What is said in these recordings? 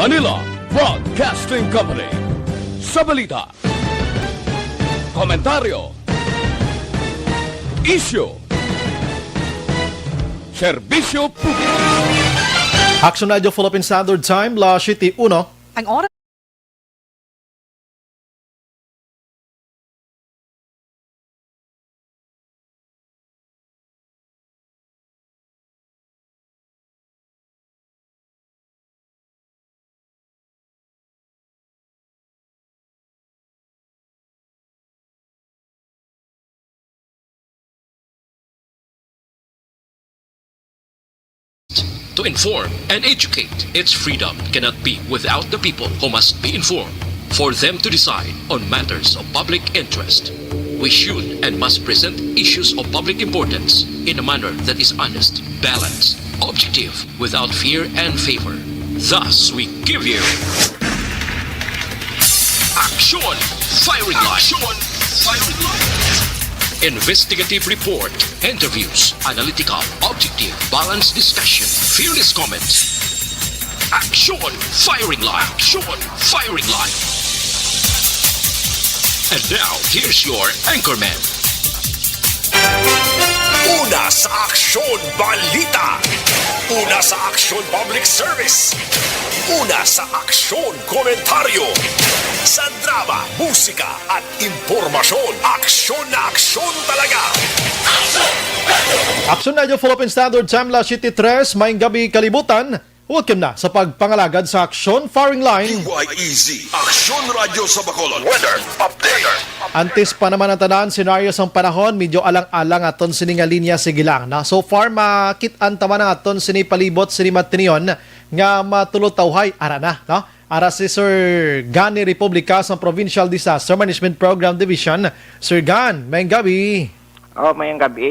Manila Broadcasting Company. Sa balita, komentaryo, issue, serbisyo publiko. Action Radio Philippine Standard Time, La City 1. Ang oras. To inform and educate, its freedom cannot be without the people who must be informed for them to decide on matters of public interest. We should and must present issues of public importance in a manner that is honest, balanced, objective, without fear and favor. Thus, we give you Action Firing Line. Action Firing Line. Investigative report, interviews, analytical, objective, balanced discussion, fearless comments. Action Firing Line. Action Firing Line. And now, here's your anchorman. Una sa Aksyon Balita. Una sa Aksyon Public Service. Una sa Aksyon Komentaryo. Sa drama, musika at impormasyon. Aksyon na aksyon talaga. Action Radio Philippine Standard Time, La City 3. Maayong gabi kalibutan. Welcome na sa pagpangalagad sa Action Firing Line. DYEZ, Aksyon Radio sa Bacolod. Weather Update. Antes pa naman ang tanan, senaryo sa panahon, medyo alang-alang aton sininga linya sigilang. Na so far, makitaan taman ang aton sinipalibot, sinimatiniyon, nga matulutawhay, ara na, no? Ara si Sir Gani Republica sa Provincial Disaster Management Program Division. Sir Gan, mayang gabi. Oh, mayang gabi.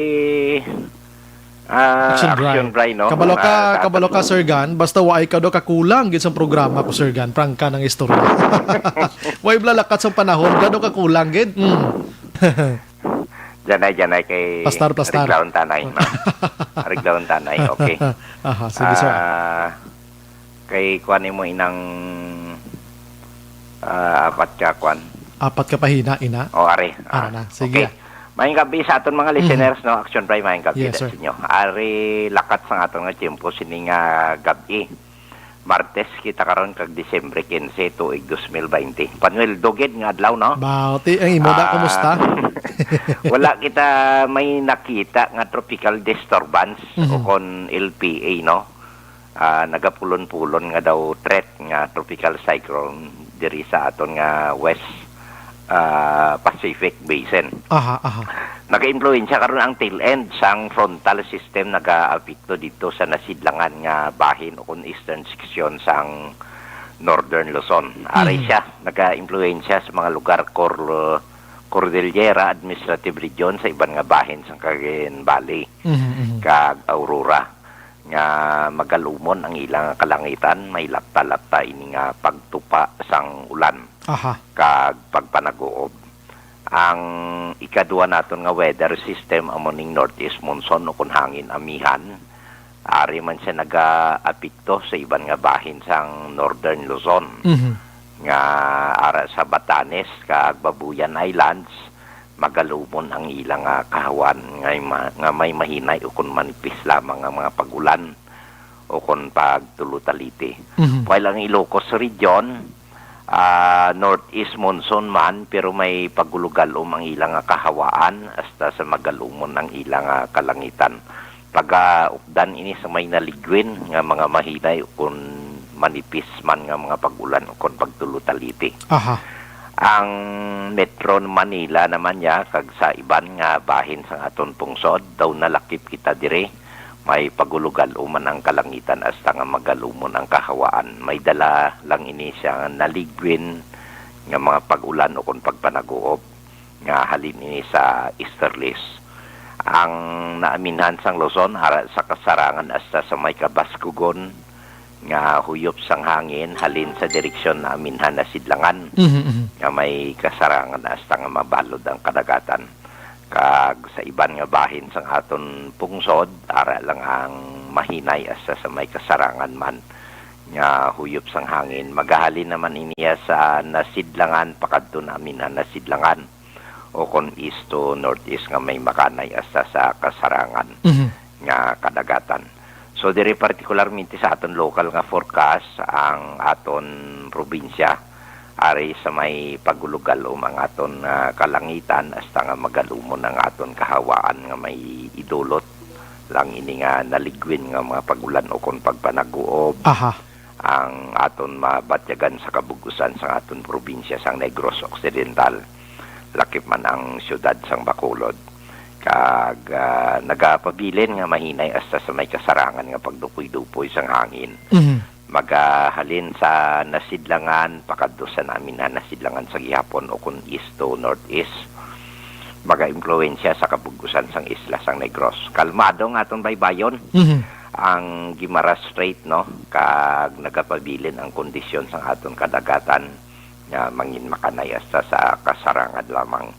Action Bray, no? Kabalo ka, Sir Gan. Basta waay ka do kakulang gid sa programa ko, Sir Gan. Prangka ng istorya. Way blalakat sa panahon, gado kakulang gid. Janay kay Pastar. Ariglaon Tanay, no? Ariglaon Tanay, okay. Aha, sige, sir. Kay kuanin mo inang apat ka kuan. Apat ka pahina, ina. O, are. Ara na, sige. Okay. Mayang gabi sa aton mga listeners, no? Action Bray, mayang gabi Yes, sir. sa inyo. Are lakat sa aton nga tiyempo sining gabi. Martes kita karon kag Disyembre 15 tuig 2020. Panuel doged nga adlaw, no? Bauti, ang imo da, kumusta? Wala kita may nakita nga tropical disturbance o kon LPA, no? Nagapulon-pulon nga daw threat nga tropical cyclone diri sa aton nga West Pacific Basin. Aha. Naka-influensya karon ang tail end sang frontal system nag-aapekto dito sa nasidlangan nga bahin o kon eastern section sang Northern Luzon. Aray siya, nag-influensya sa mga lugar Cordillera Administrative Region sa iban nga bahin sang Cagayan Valley, kag Aurora nga magalumon ang ilang kalangitan, may lapta-lapta ini nga pagtupa sang ulan. Aha. Kag pagpanaguob. Ang ikaduha naton nga weather system amoning northeast monsoon o kun hangin amihan. Ari man siya nag-apekto sa iban nga bahin sang Northern Luzon. Nga ara sa Batanes kag Babuyan Islands magalumon ang ilang kahawan nga may mahinay o kun manipis lamang ang mga pagulan o kun pagtulutaliti. While ang Ilocos region northeast monsoon man pero may pagulugalom ang ilang kahawaan hasta sa magalumon ang ilang kalangitan. Pag-ukdan ini sa may naligwin nga mga mahinay kung manipis man nga mga pagulan kung pagtulutaliti. Aha. Ang Metro Manila naman niya kag sa iban nga bahin sa aton pungsod daw nalakip kita dire. May pagulugal-uman ang kalangitan hasta nga magalumon ang kahawaan. May dala lang ini siya nga naligwin nga mga pag-ulan o kung pagpanaguob nga halin ini sa easterlies. Ang naaminhan sang Luzon hara sa kasarangan hasta sa may Kabaskugon nga huyop sang hangin halin sa direksyon na aminhan na sidlangan nga may kasarangan hasta nga mabalod ang kadagatan. Kag sa iban nga bahin sang aton pungsod ara lang ang mahinay asa sa may kasarangan man nga huyop sang hangin. Magahalin naman iniya sa nasidlangan pakadto namin na nasidlangan o kon east to northeast nga may makanay hasta sa kasarangan nga kadagatan. So diri particularmente sa aton local nga forecast ang aton probinsya ari sa may pagulugal o mga aton kalangitan hasta nga magalumon ang aton kahawaan nga may idulot lang ini nga naligwin nga mga pagulan o kon pagpanaguob. Ang aton mabatyagan sa kabugusan sa aton probinsya sang Negros Occidental, lakip man ang siyudad sang Bacolod, kag nagapabilin nga mahinay hasta sa may kasarangan nga pagdupoy-dupoy sang hangin. Magahalin sa nasidlangan pakadto sa namin na nasidlangan sa gihapon o kun east to northeast, maga-impluwensya sa kabugusan sang isla sang Negros. Kalmado nga aton baybayon ang Guimaras Strait, no, kag nagapabilin ang kondisyon sang aton kadagatan nga mangin makanay hasta sa kasarangan lamang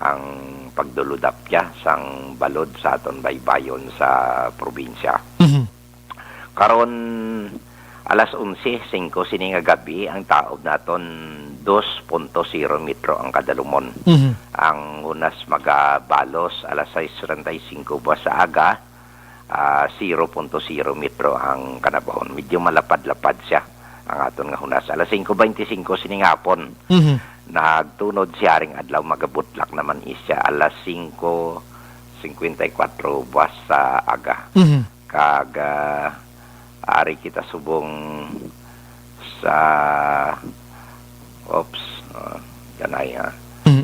ang pagduludapya sang balod sa aton baybayon sa probinsya. Karon alas 11:05 sini nga gabi ang taob naton 2.0 metro ang kadalumon. Ang unas magabalos alas 6:35 buwas sa aga, 0.0 metro ang kanabahon. Medyo malapad-lapad siya ang aton nga hunas. Alas 5:25 sining hapon. Nagtunod siya ring adlaw, magabutlak naman isya alas 5:54 buwas sa aga. Kag ari kita subong sa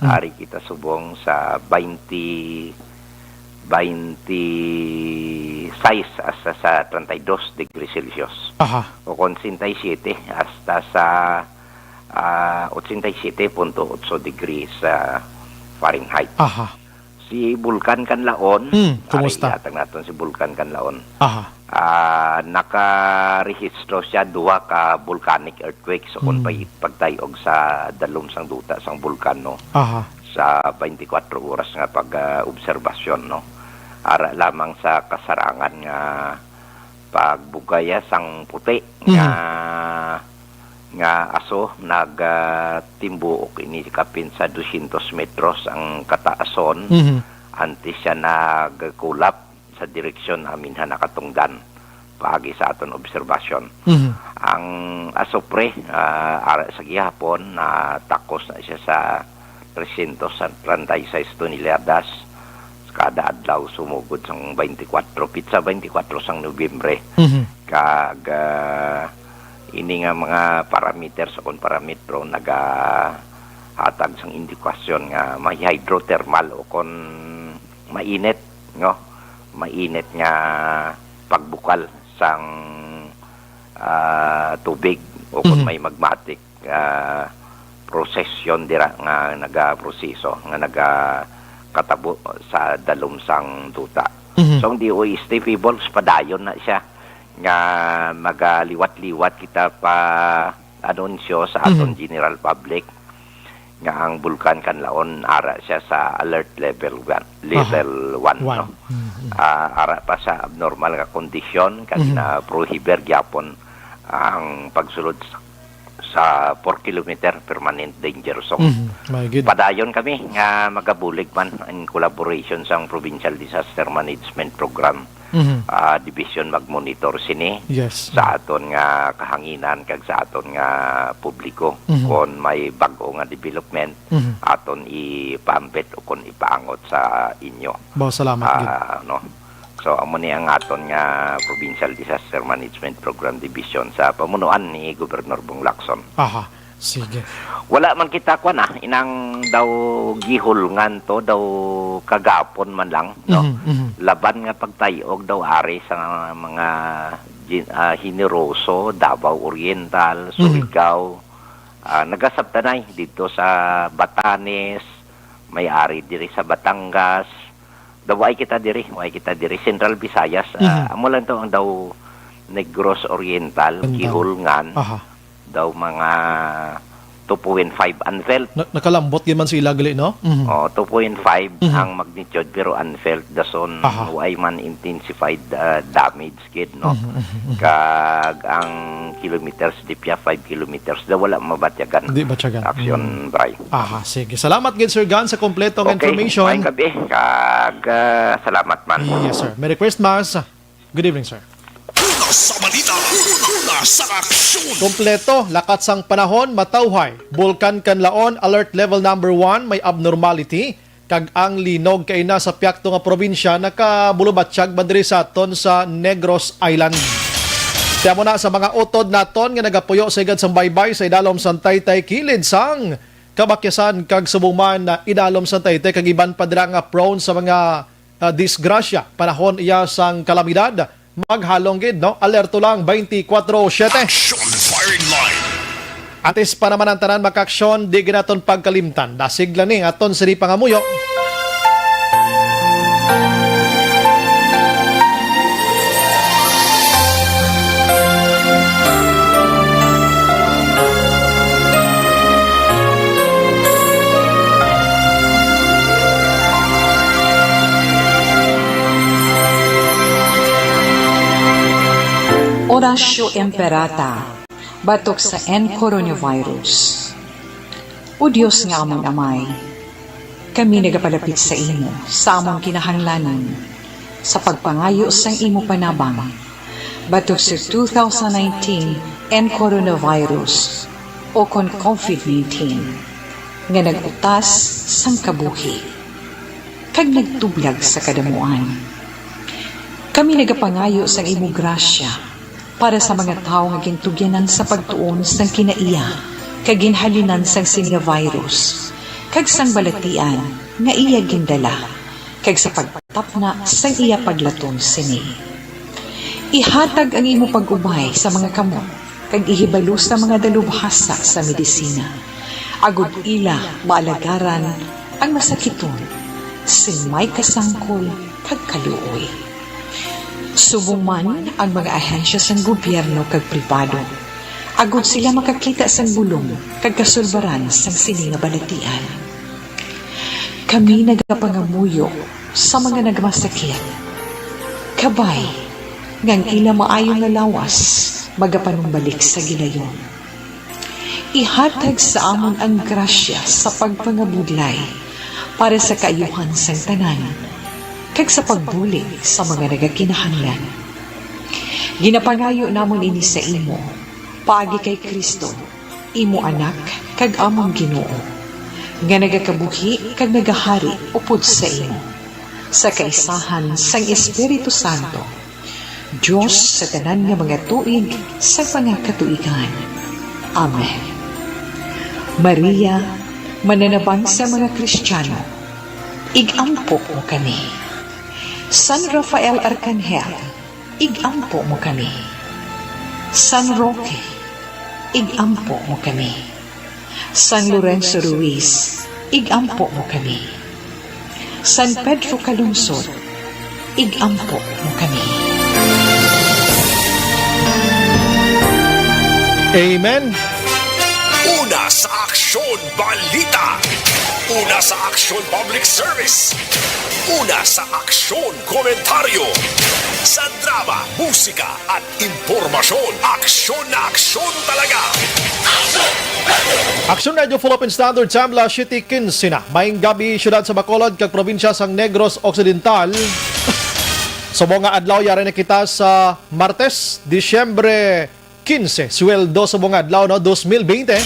ari kita subong sa 26 hasta sa 32 degrees Celsius. O kon 67 hasta sa 87.8 degrees Fahrenheit. Si Bulkan Kanlaon, kumusta? Atang naton si Bulkan Kanlaon. Nakarehistro siya duha ka volcanic earthquakes o kon pagtayog sa dalom sang duta sang bulkano sa 24 oras nga pag-obserbasyon, no. Ara lamang sa kasarangan nga pagbugaya sang puti nga aso nagtimbuok ini kapin sa 200 metros ang kataason. Antes siya nagkulap sa direksyon amin na nakatungdan paagi sa aton obserbasyon. Ang aso pre ara sa gihapon na takos na siya sa 336 toneladas kada adlaw, sumugod sang 24 pitsa 24 sang Nobyembre. Kag ini nga mga parameters o kon parametro nagahatag sang indikasyon nga may hydrothermal o kon mainit, no, mainit nga pagbukal sang tubig o kon may magmatic prosesyon dira nga nagaproseso nga katabo sa dalom sang duta. So ang DOST Peebles padayon na siya nga magaliwat-liwat kita pa anunsyo sa aton general public nga ang Bulkan Kanlaon ara siya sa alert level 1, no. Ara pa sa abnormal nga kondisyon kanina prohiber gyapon ang pagsulod sa 4 kilometer permanent danger zone. Padayon kami nga magabulig man in collaboration sa Provincial Disaster Management Program. Division magmonitor sini sa aton nga kahanginan kag sa aton nga publiko. Kon may bag-o nga development aton ipaambit o kon ipaangot sa inyo. Salamat no. So amo ni ang aton nga Provincial Disaster Management Program Division sa pamunuan ni Gobernador Bong Lacson. Sige. Wala man kita inang daw gihulngan to daw kagapon man lang, no. Laban nga pagtayog daw ari sa mga Generoso, Davao Oriental, Surigao, nagasabtanay dito sa Batanes, may ari diri sa Batangas. Way kita diri Central Visayas. Amo lang to ang daw Negros Oriental gihulngan. Daw mga 2.5 unfelt. Nakalambot gyud man sila gali, no? Mhm. 2.5 ang magnitude pero unfelt dason Aha. way man intensified damage kid no. Kag ang kilometers dipya 5 kilometers da wala mabatyagan. Di ba tiyagan? Action Bray. Aha, sige. Salamat gid Sir Gan sa kompletong information. May gabi kag salamat man. Yes, sir. Merry Christmas. Good evening, sir. Una sa balita, una sa aksyon. Kompleto, lakat sang panahon, matawhay. Bulkan Kanlaon, alert level number 1, may abnormality. Kag ang linog kay na sa piyakto nga probinsya, nakabulubatsyag badri sa aton sa Negros Island. Kaya mo na sa mga utod naton nga nagapuyo sa igad sang baybay sa idalom sang Taytay kilid sang kabakyasan kag subuman na idalom sang Taytay kag iban pa dira nga prone sa mga disgrasya. Panahon iya sang kalamidad. Maghalong gid, no? Alerto lang 24/7. Action firing line. Atis pa naman ang tanan makaksyon, di ginaton pagkalimtan. Dasigla ni aton siri pangamuyo. Orasyo Imperata, batok sa coronavirus. O Diyos nga among amay, kami nagapalapit sa imo, sa among kinahanglanan, sa pagpangayo sang imo panabang, batok sa 2019 coronavirus o kon COVID-19, nga nagutas sang kabuhi, kag nagtublag sa kadamuan. Kami nagapangayo sang imo grasya, para sa mga tao nga gintugyanan sa pagtuon sang kinaiya kag ginhalinan sang virus kag sang balatian nga iya gindala kag sa pagtapna sang iya paglatom sini. Ihatag ang imo pag-ubay sa mga kamot kag ihibalo sa mga dalubhasa sa medisina. Agud ila maalagaran ang masakiton sin may kasangkol kag kaluoy. Subong man ang mga ahensya sang gobyerno kag pribado. Agud sila makakita sang bulong kag kasulbaran sang sini nga balatian. Kami nagapangamuyo sa mga nagmasakit. Kabay, ngang ila maayong nga lawas, magapanumbalik sa gilayon. Ihatag sa amon ang grasya sa pagpangabudlay para sa kaayuhan sang tanan, kag sa pagbulig sa mga nagakinahanglan. Ginapangayo namon ini sa imo, paagi kay Kristo, imo anak, kag among Ginoo, nga nagakabuhi kag nagahari upod sa imo, sa kaisahan sang Espiritu Santo, Diyos sa tanan nga mga tuig sa pangakatuigan. Amen. Maria, mananabang sa mga Kristiyano, igampo mo kami. San Rafael Arcangel, igampo mo kami. San Roque, igampo mo kami. San Lorenzo Ruiz, igampo mo kami. San Pedro Calungsod, igampo mo kami. Amen. Una sa aksyon balita. Una sa aksyon public service. Una sa aksyon komentaryo. Sa drama, musika at impormasyon. Aksyon na aksyon talaga. Action Radio Philippine Standard Time, La City, Kinsina. Maing gabi, syudad sa Bacolod, kag probinsya sang Negros Occidental. Sa mga adlaw, yari na kita sa Martes, Disyembre 15. Sweldo sa mga adlaw, no? 2020.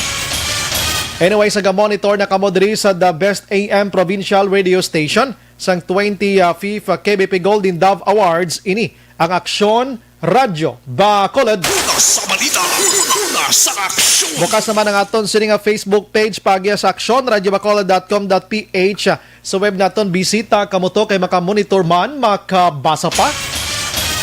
Anyway, sa monitor na kamodri sa The Best AM Provincial Radio Station sang 25th KBP Golden Dove Awards, ini ang Aksyon Radio Bacolod. Una sa balita. Una sa aksyon. Bukas naman ang aton sini nga Facebook page pagya sa Aksyon, radiobacolod.com.ph. Sa web naton, bisita kamuto kay makamonitor man, makabasa pa.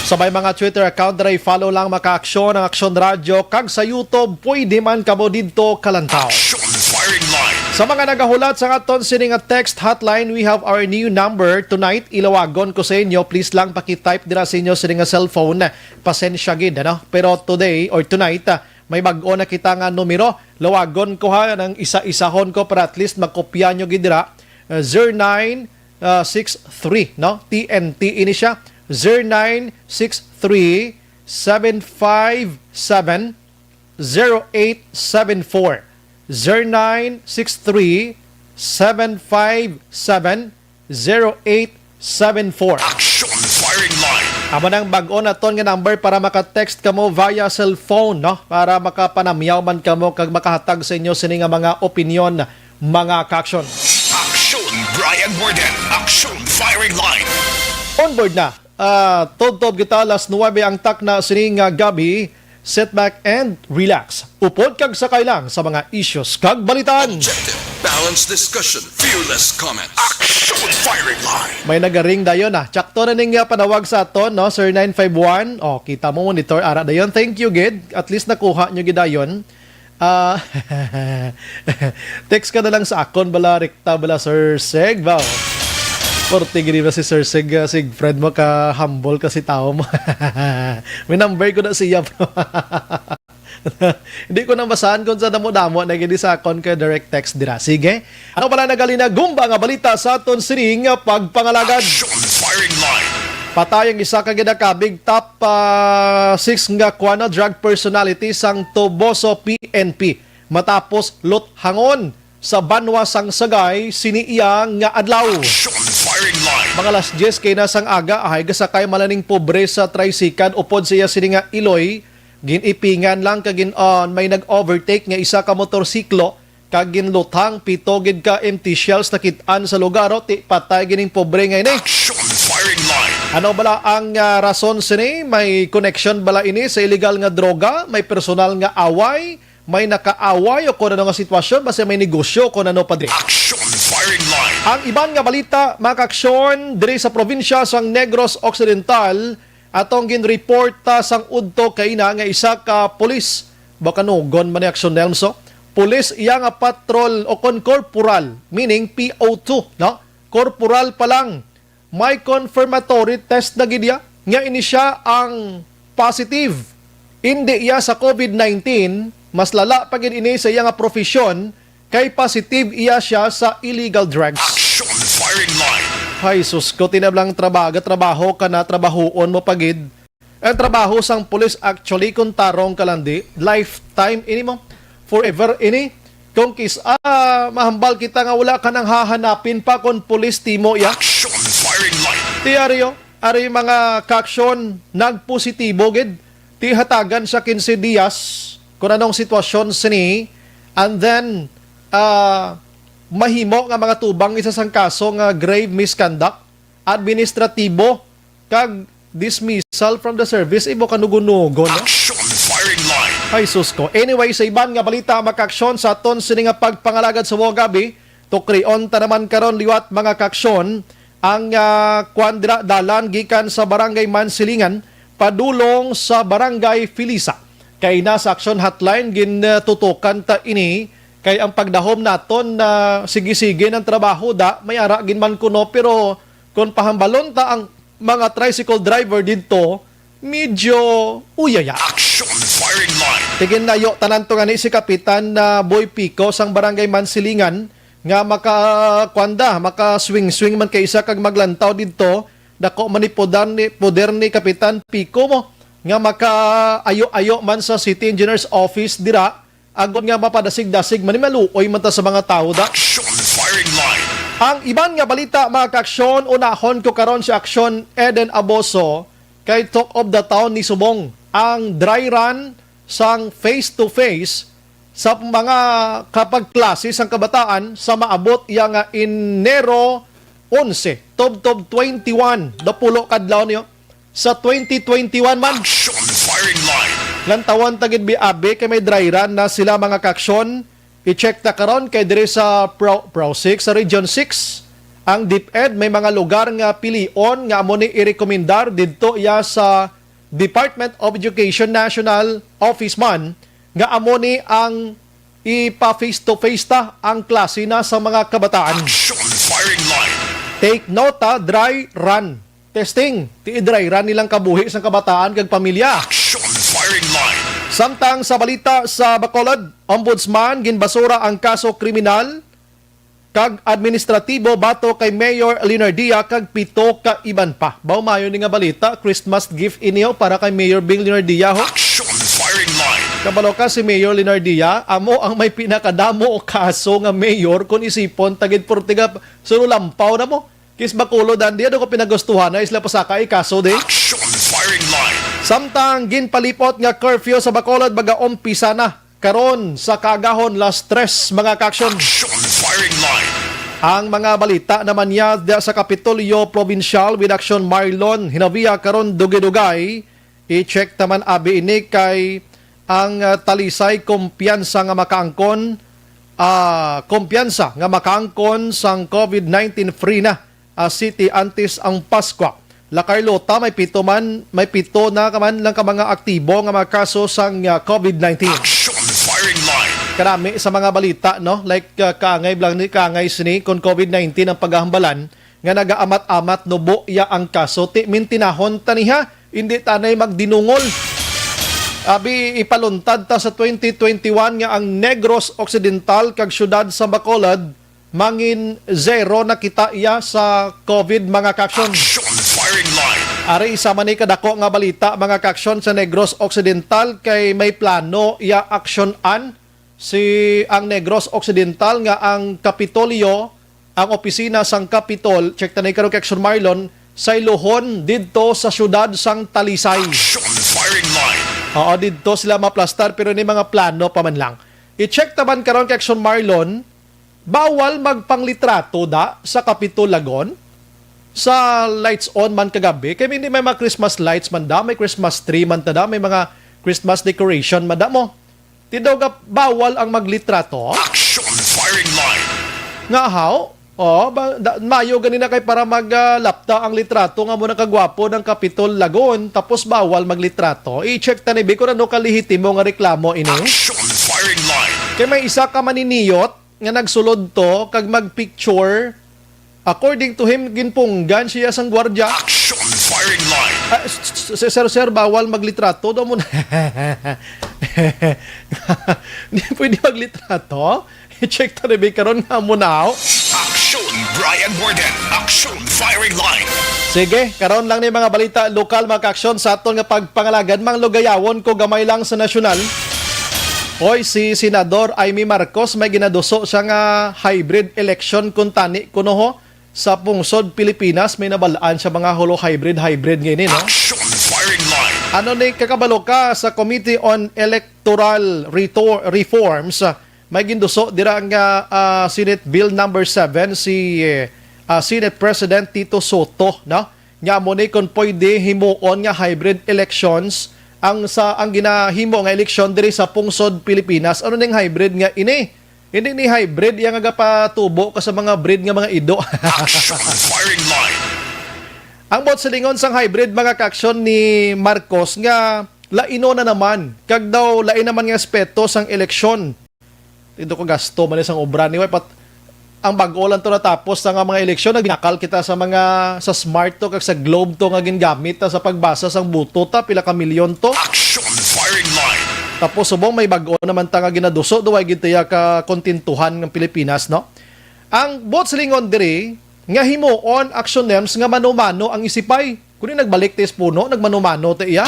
Sabay mga Twitter account na i-follow lang maka-aksyon ang Aksyon Radio, kag sa YouTube pwede man kamo dito kalantaw. Action firing line. Sa mga nagahulat sa aton sini nga text hotline, we have our new number tonight. Ilawagon ko sa inyo, please lang paki-type dira sa inyo sini nga cellphone. Pasensya gid, ano? Pero today or tonight, may bag-o na kita nga numero. Lawagon ko ha ng isa-isahon ko para at least magkopya nyo gidira. 0963, no? TNT ini siya. 0963 757 0874. 0963 757 0874. Action firing line. Amo nang bag-o na ton nga number para maka-text ka mo via cellphone, no? Para makapanamyaw man ka mo kag makahatag sa inyo sini nga mga opinion, mga ka-action. Action Brian Warden. Action firing line. On board na. Tod-tod kita alas 9 ang tak na sini nga gabi. Sit back and relax. Upod kag sakay lang sa mga issues kag balitaan. Objective, balanced discussion, fearless comments. Action firing line. May nagaring dayon na. Tsakto na ning panawag sa aton, no? Sir 951. Oh, kita mo monitor ara dayon. Thank you, Gid. At least nakuha nyo gidayon. Text ka na lang sa akon bala rekta bala Sir Seg. Wow. Porte gini ba si Sir Seg, Sigfred mo ka humble kasi tao mo. May number ko na siya, bro. Hindi ko na basahan kung sa damo-damo na gini sa akon ka direct text dira. Sige. Ano pala nagalina gumba nga balita sa aton sining pagpangalagad. Action firing line. Patayang isa ka ginakabig top 6 nga kuana drug personality sang Toboso PNP matapos luthangon sa Banwa sang Sagay siniiyang nga adlaw. Action firing line. Mga alas 10 kay nasang aga ahay gasakay malaning pobre sa tricycle upod siya sini nga Iloy ginipingan lang kagin on may nag-overtake nga isa ka motorsiklo kag ginluthang pitogid ka empty shells nakit-an sa lugar o ti patay gining pobre ngay ni. Action firing line. Ano bala ang rason sini? May connection bala ini sa illegal nga droga? May personal nga away? May nakaaway o kung ano nga sitwasyon? Basta may negosyo kung ano padre. Action firing line. Ang iban nga balita, makaksyon diri sa probinsya sang Negros Occidental atong ginreporta sang udto kay na nga isa ka pulis. Baka nugon man ni aksyon Nelmso. Pulis iya nga patrol o kon corporal, meaning PO2, no? Corporal pa lang. May confirmatory test na gidya nga ini siya ang positive. Hindi iya sa COVID-19, mas lala pa gid ini sa iya nga profesyon kay positive iya siya sa illegal drugs. Action firing line. Hay sus ko tinablang trabaho ka na trabahoon mo pagid. Ang trabaho sang pulis actually kung tarong kalandi, lifetime ini mo, forever ini. Kung mahambal kita nga wala ka nang hahanapin pa kung pulis timo ya. Action firing line. Ti ari mga kaksyon nagpositibo gid. Ti hatagan sa 15 dias kung anong sitwasyon sini and then mahimo nga mga tubang isa sang kaso nga grave misconduct, administratibo kag dismissal from the service ibo kanugunugon, no? Action firing line. Ay sus ko. Anyway, sa iban nga balita makaksyon sa aton sini nga pagpangalagad sa Wogabi, tukrion ta naman karon liwat mga kaksyon ang kwandra dalan gikan sa barangay Mansilingan padulong sa barangay Filisa. Kay nasa action hotline gintutukan ta ini kay ang pagdahom naton na sige-sige ng trabaho da may ara ginman kuno pero kung pahambalon ta ang mga tricycle driver dito medyo uyaya. Action firing line. Tigin nayo tanan to nga ni si Kapitan na Boy Pico sang barangay Mansilingan nga maka-swing-swing man kay isa kag maglantaw didto dako man ni poder ni Kapitan Pico mo nga maka-ayo-ayo man sa City Engineers Office dira agon nga mapadasig-dasig man ni maluoy man ta sa mga tao da. Action firing line. Ang iban nga balita mga kaaksyon unahon ko karon si Aksyon Eden Aboso kay Talk of the Town ni Subong ang dry run sang face-to-face sa mga kapagklase sang kabataan sa maabot iya nga Enero 11, Tob 21, dapulo kadlaw niyo sa 2021 man. Action firing line. Lantawan tagid biabe kay may dry run na sila mga kaaksyon. I-check ta karon kay dire sa Pro 6 sa Region 6 ang DepEd may mga lugar nga pilion nga amo ni irekomendar didto iya sa Department of Education National Office man nga amo ni ang ipa face to face ta ang klase na sa mga kabataan. Action firing line. Take note dry run testing ti dry run nilang kabuhi sa kabataan kag pamilya. Action firing line. Samtang sa balita sa Bacolod, Ombudsman ginbasura ang kaso kriminal kag administratibo bato kay Mayor Leonardia kag 7 ka iban pa. Baumayo ni nga balita, Christmas gift inyo para kay Mayor Bing Leonardia ho. Action firing line. Kabalo ka si Mayor Leonardia, amo ang may pinakadamo o kaso nga mayor kung isipon tagid portiga sulampaw na mo. Kis Bacolod andi ano ko pinagustuhan na isla pasaka kaso de. Action firing line. Samtang ginpalipot nga curfew sa Bacolod baga umpisa na karon sa kagahon last 3 mga kaksyon. Action firing line. Ang mga balita naman niya sa Kapitolyo Provincial with Action Marlon hinabiya karon dugay-dugay i-check taman abi ini kay ang talisay kumpiyansa nga makaangkon sang COVID-19 free na city antes ang Pasko. La Carlota may pito na kaman lang ka mga aktibo nga mga kaso sang COVID-19. Action firing line. Karami sa mga balita no like kaangay blang ni kaangay sini kon COVID-19 ang paghambalan nga nagaamat-amat nubo ya ang kaso ti mintinahon taniha hindi tanay magdinungol. Abi ipaluntad ta sa 2021 nga ang Negros Occidental kag syudad sa Bacolod mangin 0 na kita iya sa COVID mga kaksyon. Action firing line. Ari isa man ni kadako nga balita mga kaksyon sa Negros Occidental kay may plano iya aksyonan si ang Negros Occidental nga ang Kapitolyo, ang opisina sang Capitol, check tanay karon kay Action Marlon sa iluhon didto sa syudad sang Talisay. Action firing line. Oo, didto sila maplastar pero ni mga plano pa man lang. I-check taban karon kay Action Marlon, bawal magpanglitrato da sa Capitol Lagon sa lights on man kagabi. Kaya hindi may mga Christmas lights man da, may Christmas tree man tada, may mga Christmas decoration man da mo. Tidaw ka bawal ang maglitrato. Action firing line. Nga how? Mayo ganina kay para maglapta ang litrato nga muna kagwapo ng Capitol Lagon tapos bawal maglitrato. I-check tanibi kung ano kalihitimo nga reklamo ini. Action firing line. Kaya may isa ka maniniyot nga nagsulod to kag magpicture. According to him, ginpunggan siya sang gwardya. Action firing line. Sir, bawal maglitrato. Daw mo na. Hindi pwede maglitrato. I-check ta rin karon nga muna. Action Brian Borden. Action firing line. Sige, karon lang ni mga balita lokal mga kaaksyon sa aton nga pagpangalagad mang lugayawon ko gamay lang sa nasyonal. Hoy, si Senador Amy Marcos may ginaduso siya nga hybrid election kung tani kuno ho sa pungsod Pilipinas. May nabalaan siya mga holo hybrid ngayon, no? Action firing line. Ano ni kakabalo ka sa Committee on Electoral Reforms, may ginduso dira nga Senate Bill number 7 si Senate President Tito Soto, no? Nga mo ni kung pwede himuon nga hybrid elections ang ginahimo nga eleksyon diri sa pungsod Pilipinas. Ano ning hybrid nga ini? Hindi ni hybrid yang nga patubo ka sa mga breed nga mga ido. Action firing line. Ang bot sa lingon sang hybrid mga kaaksyon ni Marcos nga laino na naman. Kag daw lain naman nga aspeto sang eleksyon. Ito ko gasto man sang obra ni pat ang bag-o lang to natapos sa mga eleksyon naginakal kita sa smart to kag sa globe to nga gingamit ta sa pagbasa sang buto ta pila ka milyon to. Action firing line. Tapos subong may bag-o naman ta nga ginaduso duway gid tiya ka kontintuhan ng Pilipinas, no? Ang bot sa lingon diri nga himuon action names nga manumano ang isipay. Kuni nagbalik tis puno nagmanumano ta iya.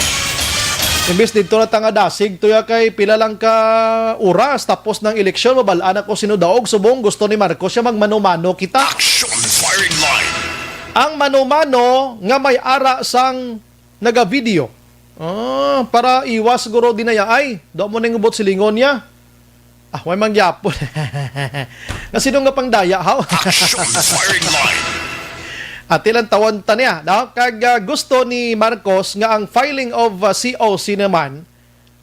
Imbes dito na tanga dasig tuya kay pila lang ka oras tapos ng eleksyon mabalaan ako sino daog subong gusto ni Marcos siya magmanumano kita. Action firing line. Ang manumano nga may ara sang naga-video. Para iwas siguro din na ya ay daw mo nang ubot silingon niya. May mangyapon. Na sino nga pang daya haw? Action firing line. At ilang tawon ta niya, no? Kag gusto ni Marcos nga ang filing of COC naman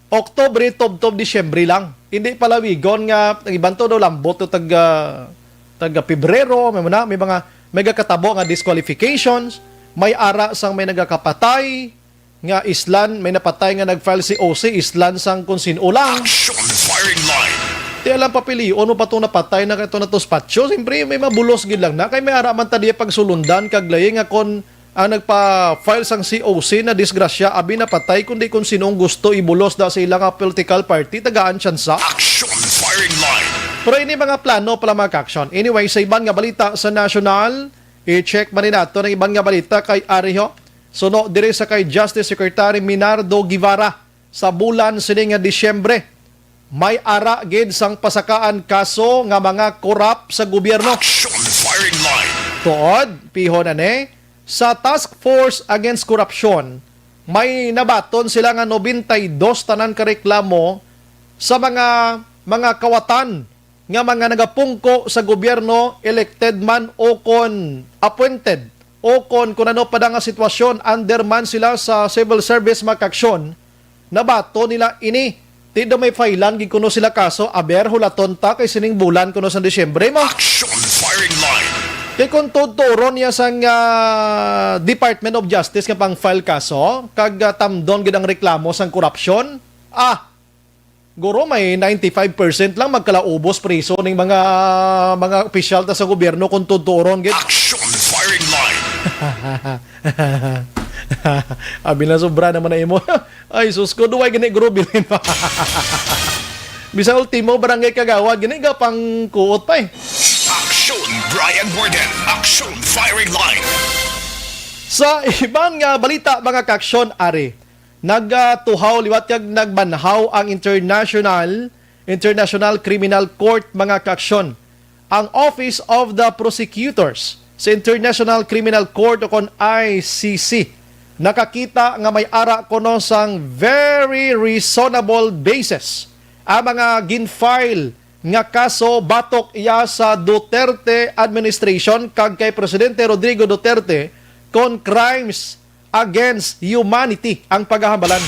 Oktobre, Disyembre lang. Hindi palawigon nga ibang to daw lambot to taga Pebrero, may mga katabo nga disqualifications, may ara sang may nagakapatay nga islan, may napatay nga nag-file si OC islan sang kung sino lang. Action firing line. Di alam papilion mo pa itong napatay na ito na to spatyo. Siyempre may mabulos gid lang na. Kay may ara man tadiya pagsulundan kaglaye nga kon ang nagpa-file sang COC na disgrasya abi na patay kundi kung sinong gusto ibulos da sa ilang political party tagaan tsansa. Action firing line. Pero ini mga plano pala mga action. Anyway, sa iban nga balita sa national, i-check man nato ng iban nga balita kay Ariho. Suno dire sa kay Justice Secretary Minardo Guevara sa bulan sini nga Disyembre. May ara gid sang pasakaan kaso nga mga korap sa gobyerno. Action firing line. Tuod, pihon ane, sa Task Force Against Corruption, may nabaton sila nga 92 tanan kareklamo sa mga kawatan nga mga nagapungko sa gobyerno, elected man o kon appointed o kon ano pa nga sitwasyon under man sila sa civil service makaksyon, nabato nila ini. Tido may failan gid kuno sila kaso aber hulaton ta kay sining bulan kuno sa Disyembre mo. Action firing line. Kaya kung tuturon niya sa Department of Justice nga pang file kaso, kag tamdon gid ang reklamo sang korupsyon, guro may 95% lang magkalaubos priso ning mga opisyal ta sa gobyerno kung tuturon gid. Action firing line. Abi na sobra naman na imo. Ay sus ko duway gani guro bilin pa. Bisa ultimo barangay kagawad gani ga pang kuot pa eh. Action Brian Borden. Action firing line. Sa ibang nga balita mga kaksyon ari, nagtuhaw liwat kag nagbanhaw ang International Criminal Court mga kaksyon. Ang Office of the Prosecutors sa International Criminal Court o kon ICC nakakita nga may ara kuno sang very reasonable basis ang mga ginfile nga kaso batok iya sa Duterte administration kag kay Presidente Rodrigo Duterte kon crimes against humanity ang paghahambalan.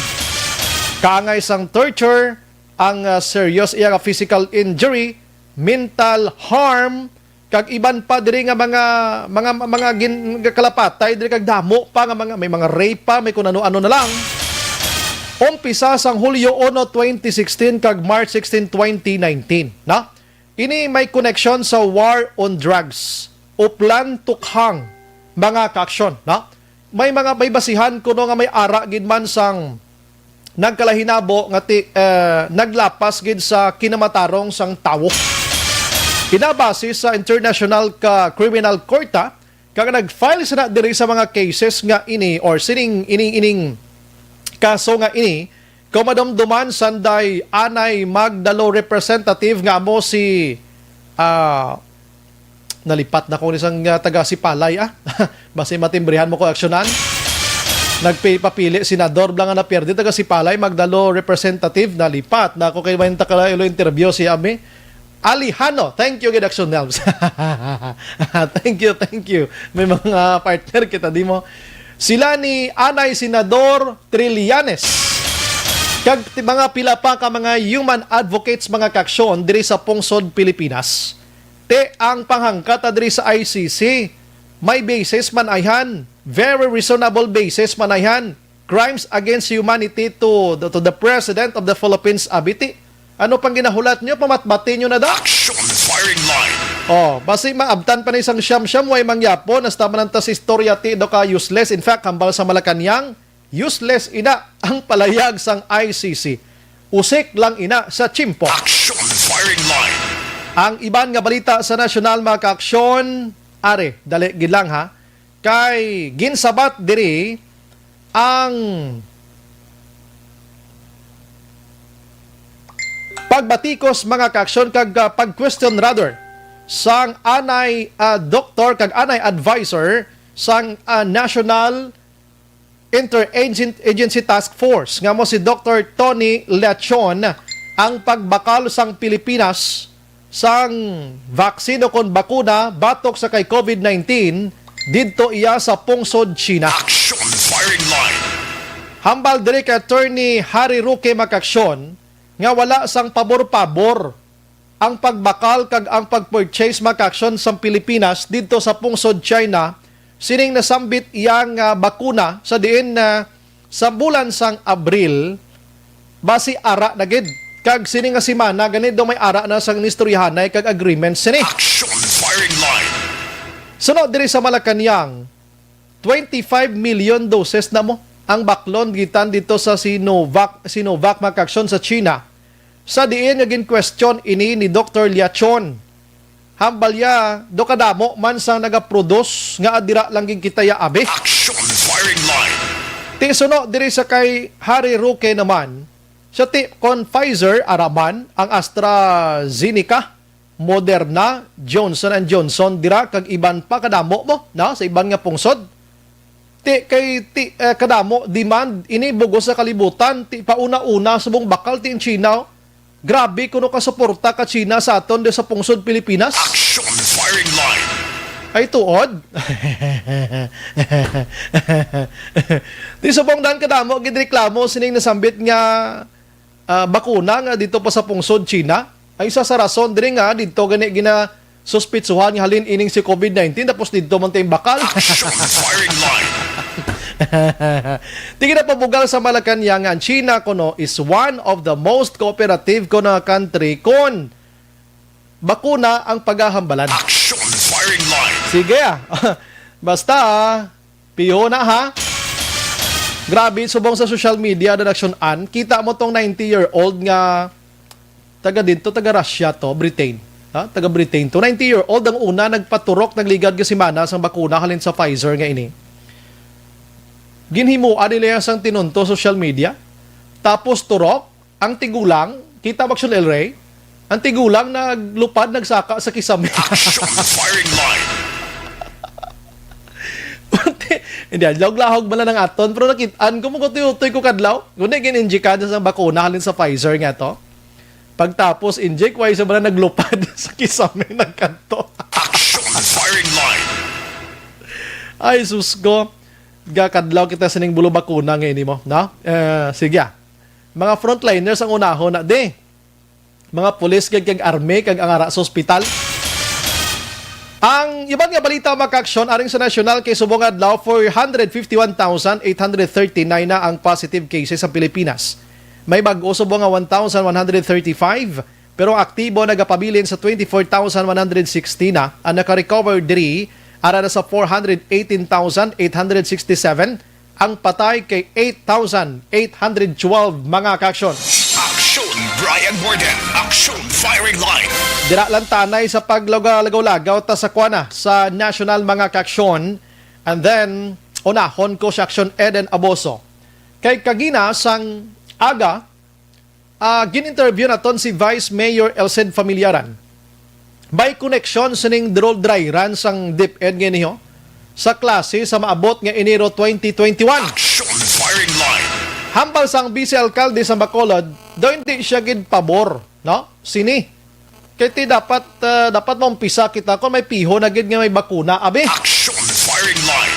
Kaangay sang torture, ang serious iya nga physical injury, mental harm, kag iban pa diri nga mga kalapatay diri kag damo pa nga may mga rape pa, may kun ano-ano na lang. Umpisa sang Hulyo 1, 2016 kag March 16, 2019, na? Ini may connection sa war on drugs o plan tukhang mga kaaksyon, na? May basihan kuno nga may ara gid man sang nagkalahinabo nga naglapas gid sa kinamatarong sang tawo. Pinabase sa International Criminal Court kag nag-file sila diri sa mga cases nga ini or ining kaso nga ini kumadumduman sanday anay magdalo representative nga mo si nalipat na ko isang taga Sipalay basi matimbrihan mo ko aksyonan. Nagpapili senador blang nga naperde taga Sipalay magdalo representative nalipat na ako kay wanta kala ilo interview si Ami Alejano. Thank you, Gid Action Nelms. Thank you. May mga partner kita di mo. Sila ni Anay Senador Trillanes. Kag mga pila pa ka mga human advocates mga kaksyon diri sa pungsod Pilipinas. Te ang panghangkat diri sa ICC. May basis man ayhan. Very reasonable basis man ayhan. Crimes against humanity to the President of the Philippines abiti. Ano pang ginahulat nyo? Pamatbati nyo na da? Action firing line. Basi maabtan pa na isang siyam-siyam way mangyapo, nasta manantas istorya ti do ka useless. In fact, hambal sa Malacanang, useless ina ang palayag sang ICC. Usik lang ina sa chimpo. Action firing line. Ang iban nga balita sa national mga kaaksyon, are, dali gilang ha, kay ginsabat diri ang pagbatikos mga kaaksyon kag pag-question rather sang anay doktor kag anay advisor sang National Interagency Task Force nga mo si Dr. Tony Leachon ang pagbakal sang Pilipinas sang vaksino kon bakuna batok sa kay COVID-19 didto iya sa pungsod China. Action firing line. Hambal diri kay Attorney Harry Roque makaksyon nga wala sang pabor-pabor ang pagbakal kag ang pag-purchase makaksyon sa Pilipinas dito sa pungsod China sining nasambit iyang bakuna sa diin na sa bulan sang Abril basi ara na gid kag sining nga semana ganito may ara na sang nistoryahanay kag agreement sini. Action firing line. Sunod diri sa Malacanang, 25 million doses na mo ang baklon gitan dito sa Sinovac makaksyon sa China. Sa diin nga question ini ni Dr. Liachon. Hambalya do kadamo man sang nagaproduce nga adira lang gid kitaya abe. Action firing line. Ti suno diri sa kay Harry Roque naman. Sa ti kon Pfizer araman ang AstraZeneca, Moderna, Johnson & Johnson dira kag iban pa kadamo mo na sa iban nga pungsod. Kadamo demand ini bugos sa kalibutan ti pauna-una subong bakal ti China. Grabe kuno ka suporta ka China sa aton sa pungsod Pilipinas. Action firing line. Ay tuod. Ti subong dan kadamo gid reklamo sining nasambit nga bakuna nga dito pa sa pungsod China. Ay isa sa rason diri nga dito gani gina suspitsuhan nga halin ining si COVID-19 tapos dito man tayong bakal. Action firing line. Tingin na pabugal sa Malacanang ang China kuno is one of the most cooperative kuno country kon bakuna ang paghahambalan. Action firing line. Sige basta piho na ha. Grabe subong sa social media redaksyon-an kita mo tong 90-year-old nga taga dito, taga Russia to, Britain. Ha? Taga Britain to. 90-year-old ang una nagpaturok, nagligad kasi mana sa bakuna halin sa Pfizer nga ini. Ginhimuan nila sang tinunto social media. Tapos turok, ang tigulang, kita Maxon El Rey, ang tigulang naglupad, nagsaka sa kisame. Action firing line. Hindi, lahog-lahog bala ng aton. Pero nakitaan ko mo kutuyotoy ko kadlaw. Kundi gininjikada sa bakuna halin sa Pfizer nga to. Pagtapos inject, why sa bala naglupad sa kisame ng kanto. Action firing line. Ay, sus ko. Gakadlaw kita sining bulo bakuna ngayon mo. No? Sige. Mga frontliners ang unahon na de. Mga pulis kag army kag angara sa ospital. Ang ibang nga balita makaksyon aring sa nasyonal kay subong adlaw 451,839 na ang positive cases sa Pilipinas. May bag-o subong nga 1,135 pero aktibo nagapabilin sa 24,160 na ang naka-recover diri ara na sa 418,867 ang patay kay 8,812 mga kaaksyon. Action Brian Borden. Action firing line. Dira lang tanay sa paglagaw-lagaw ta sa kuana sa national mga kaaksyon and then unahon ko sa Action Eden Aboso. Kay kagina sang aga gin-interview naton si Vice Mayor Elced Familiaran. May connection sining drone dry run sang DepEd ngayon sa klase sa maabot nga Enero 2021. Action firing line. Hambal sang vice alkalde sa Bacolod, daw hindi siya gid pabor, no? Sini. Kaya dapat maumpisa kita kung may piho na gid nga may bakuna, abe. Action firing line.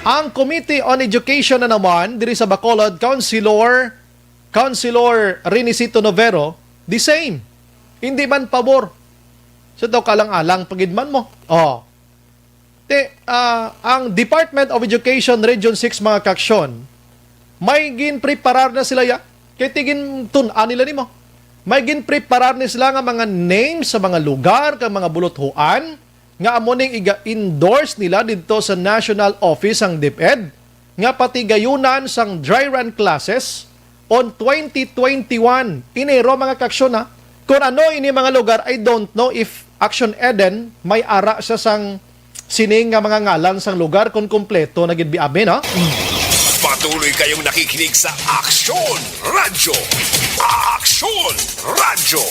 Ang Committee on Education na naman diri sa Bacolod, Councilor Renisito Novero, the same. Hindi man pabor. So daw kalang-alang pagidman mo. Ang Department of Education Region 6 mga kaaksyon, may gin-preparar na sila ya. Kaya tigin tun-an nila ni mo. May gin-preparar na sila nga mga names sa mga lugar, kang mga buluthuan, nga amoning iga-endorse nila dito sa National Office ang DepEd, nga pati gayunan sang dry run classes on 2021. Enero mga kaaksyon ha. Kung ano ini mga lugar, I don't know if Action Eden may ara sa sang sining nga mga ngalan sang lugar kung kompleto na gid biabe no. Patuloy kayong nakikinig sa Action Radyo. Action Radyo.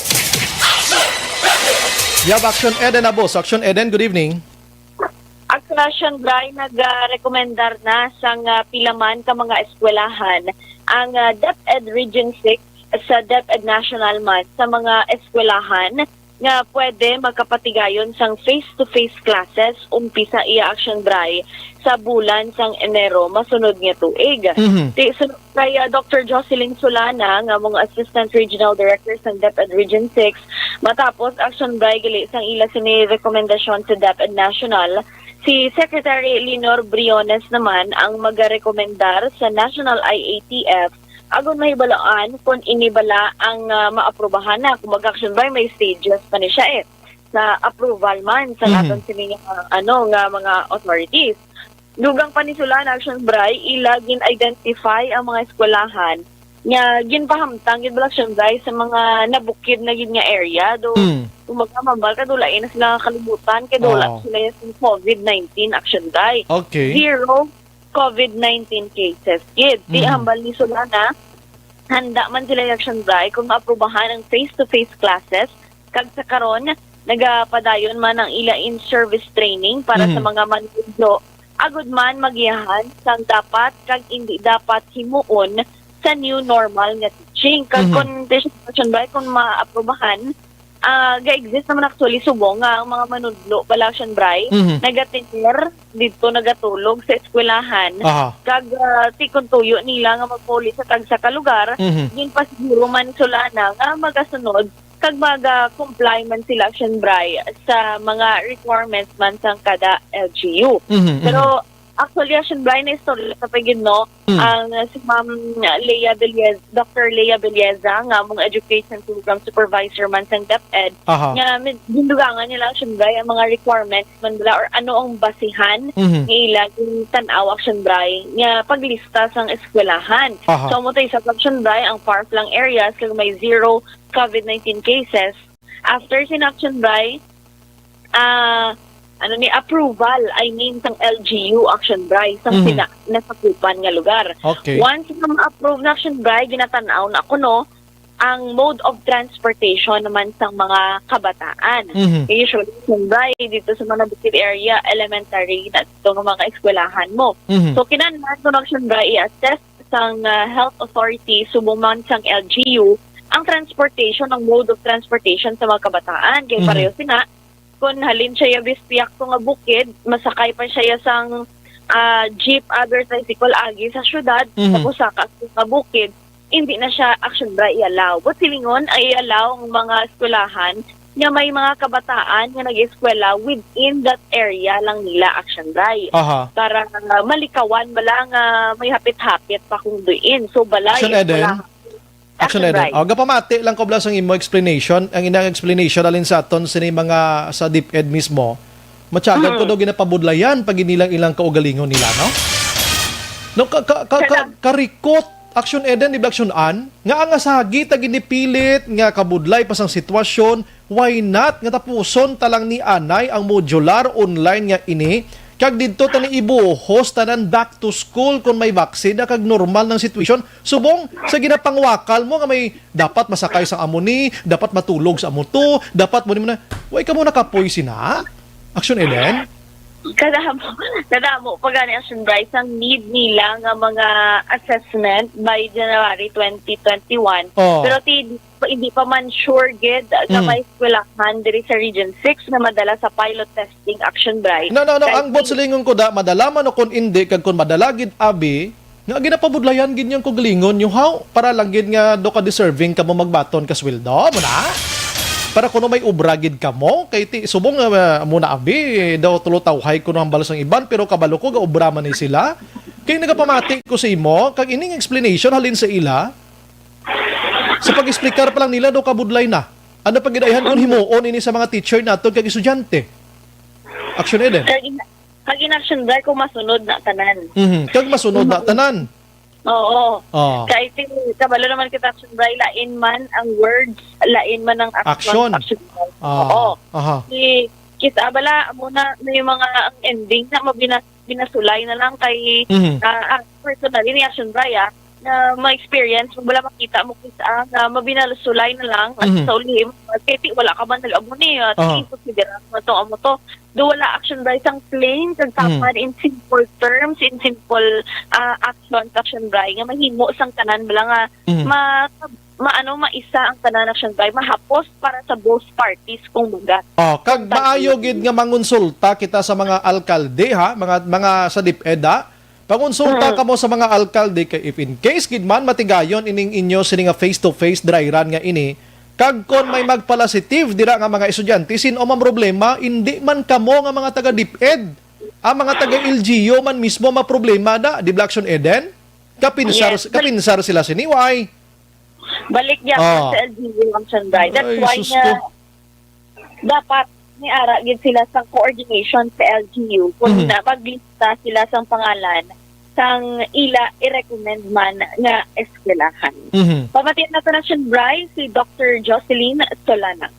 Action Eden Abos. Action Eden, good evening. Action Brian nag-rekomendar na sang pilaman ka mga eskwelahan ang DepEd Region 6 sa DepEd National Month sa mga eskwelahan nga pwede magkapatigayon sang face-to-face classes umpisa iya Action Bray sa bulan sang Enero masunod nga tuig. Sunod kay Dr. Jocelyn Solana nga mga Assistant Regional Director sa DepEd Region 6 matapos Action Bray gali sang ila sini rekomendasyon sa DepEd National. Si Secretary Leonor Briones naman ang magarekomendar sa National IATF agon mahibalaan kung inibala ang maaprubahan na. Kung mag-action by may stages pa ni siya sa approval man sa naton sini nga mga authorities. dugang panisulan action bray ila gin-identify ang mga eskwelahan nga ginpahamtang gid action bray sa mga nabukid na gid nga area do kumaga mabal kadulain na sila kalibutan kay dula sila sa COVID-19 action bray. Okay. 0 COVID-19 cases gid. Di hambal ni Solana handa man sila action bray kung maaprubahan ang face-to-face classes kag sa karon nagapadayon man ang ila in-service training para sa mga manunodlo agud man magiyahan sang dapat kag hindi dapat himuon sa new normal nga teaching kag condition ba kung maaprubahan ga-exist naman actually subong nga ang mga manudlo balaksyon bray nagatinir dito nagatulog sa eskwelahan kag tikon tuyo nila nga magpuli sa tag sa kalugar yun pa siguro man Solana nga magasunod kag maga-comply man sila action bray sa mga requirements man sang kada LGU. Pero actually action bray na istorya sa pagid no ang si Ma'am Leia Belleza, Dr. Leia Belleza nga mong education program supervisor man sang DepEd nga gindugangan nila action bray ang mga requirements man nila or ano ang basihan nila yung tan-aw action bray nga paglista sang eskwelahan. So mo tay sa action bray ang far-flung areas kag may 0 COVID-19 cases after sinaction bray approval sang LGU action bray sang nasakupan nga lugar. Once na ma-approve na action bray ginatanaw na kuno ang mode of transportation naman sang mga kabataan. Usually action bray dito sa mga bukid area elementary na itong mga eskwelahan mo. So kinahanglan kuno action bray i-assess sang health authority subong man sang LGU ang transportation, ang mode of transportation sa mga kabataan. Kaya pareho sina, kung halin siya bispiyak ko nga bukid, masakay pa siya sang jeep, other tricycle agi sa syudad, tapos saka nga bukid, hindi na siya action bray i-allow. But silingon ay i-allow ang mga eskwelahan nga may mga kabataan nga nag-eskwela within that area lang nila action bray. Para malikawan, bala nga may hapit-hapit pa kung doon. So bala Action Eden. Gapamati lang ko blas ang imo explanation. Ang inang explanation alin sa aton sini mga sa DepEd mismo. Matyagan ko daw ginapabudlayan pag inilang kaugalingon nila, no? No karikot Action Eden ni Action An nga ang asagi ta ginipilit nga kabudlay pa sang sitwasyon. Why not nga tapuson talang ni anay ang modular online nga ini kag didto tani ibuhos tanan back to school kung may vaccine kag normal ng situation subong sa ginapangwakal mo nga may dapat masakay sa amoni, dapat matulog sa amoto, dapat mo na way ka mo nakapoy sina Action Eden kadamo pag ani action bray sang need nila nga mga assessment by January 2021 pero hindi pa man sure gid nga may eskwelahan diri sa Region 6 na madala sa pilot testing action bray. No, ang botsilingon ko da madala man o kung hindi kag kun madala gid abi nga ginapabudlayan gid niyang kuglingon yung how para lang gid nga do ka deserving ka mo magbaton ka sweldo mo na. Para kuno may ubragid ka mo kay ti subong muna abi daw tulotawhay kuno ang balas ng iban pero kabalo ko ga ubra man ni sila kay nagapamati ko sa imo kag ining explanation halin sa ila sa pag-explicar pa lang nila daw kabudlay na ano pagidayhan kun himuon ini sa mga teacher nato kag estudyante Action Eden kag in action bray ko masunod na tanan kag masunod na tanan. Oo. Kaya kabalo naman kita action bray lain man ang words, lain man ang action. Oo. Kita bala muna may mga ang ending na binasulay na lang kay personally ni action bray na ma-experience mo wala makita mo kisa na mabinasulay na lang at sa ulihim kaya wala ka man nalabo ni consider mo to do wala action bray sang plain kag tapan in simple terms in simple action bray nga mahimo sang tanan bala nga maisa ang tanan action bray mahapos para sa both parties kung baga. Kag maayo gid nga mangonsulta kita sa mga alkalde mga sa DepEd pangonsulta ka mo sa mga alkalde kay if in case gid man matigayon ining inyo sini nga face to face dry run nga ini kag kon may magpalasitive dira nga mga estudyante sino man problema hindi man kamo nga mga taga DepEd ang mga taga LGU man mismo maproblema da di Action Eden kapinsar sila siniway balik niya sa LGU action bray that's why dapat ni ara gid sila sa coordination sa LGU kung maglista sila sa pangalan sang ila i-recommend man nga eskwelahan. Pamatian na Tanasyon Bry si Dr. Jocelyn Solana.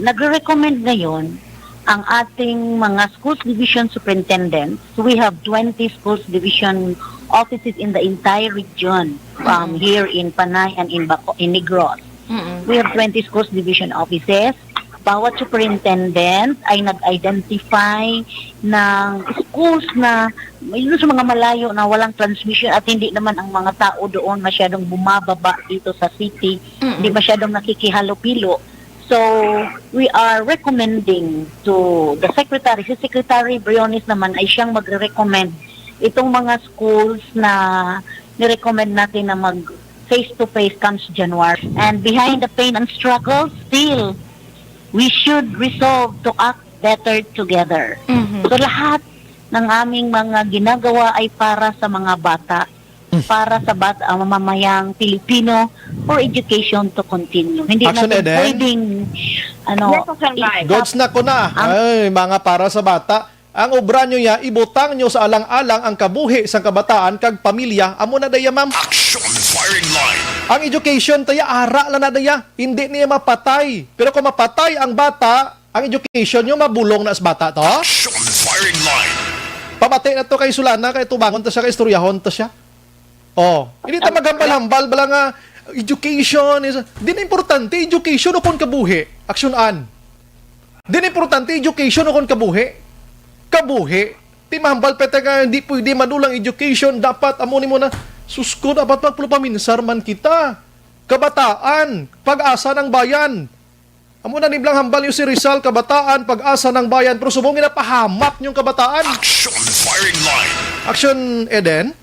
Nagre-recommend ngayon ang ating mga schools division superintendents. We have 20 schools division offices in the entire region here in Panay and in Negros. We have 20 schools division offices. Bawat superintendent ay nag-identify ng schools na yun sa mga malayo na walang transmission at hindi naman ang mga tao doon masyadong bumababa dito sa city, hindi masyadong nakikihalo-pilo. So, we are recommending to the secretary. Si Secretary Briones naman ay siyang magre-recommend itong mga schools na ni-recommend natin na mag face-to-face comes January. And behind the pain and struggle, still, we should resolve to act better together. So lahat ng aming mga ginagawa ay para sa mga bata, para sa mamamayang Pilipino for education to continue. Hindi Action, natin Eden? pwedeng Goods na ko na. Ay, mga para sa bata. Ang obra nyo ya, ibutang nyo sa alang-alang ang kabuhi sa kabataan kag pamilya. Amo na daya, ma'am. Action firing line. Ang education taya ara lang na daya. Hindi niya mapatay. Pero kung mapatay ang bata, ang education nyo mabulong na sa bata to. Action firing line. Pamati na to kay Sulana, kay tubangon ta siya, kay istoryahon ta siya. Oh, hindi ta magambal-hambal bala nga education is din importante education o kon kabuhi. Aksyonan. Din importante education o kon kabuhi. Kabuhi. Ti mahambal pete nga hindi pwede madulang education dapat amunin mo na susko dapat magpulupaminsar man kita. Kabataan, pag-asa ng bayan. Amo na niblang hambal yung si Rizal, kabataan, pag-asa ng bayan, pero subong na pahamak yung kabataan. Action firing line. Action, Eden?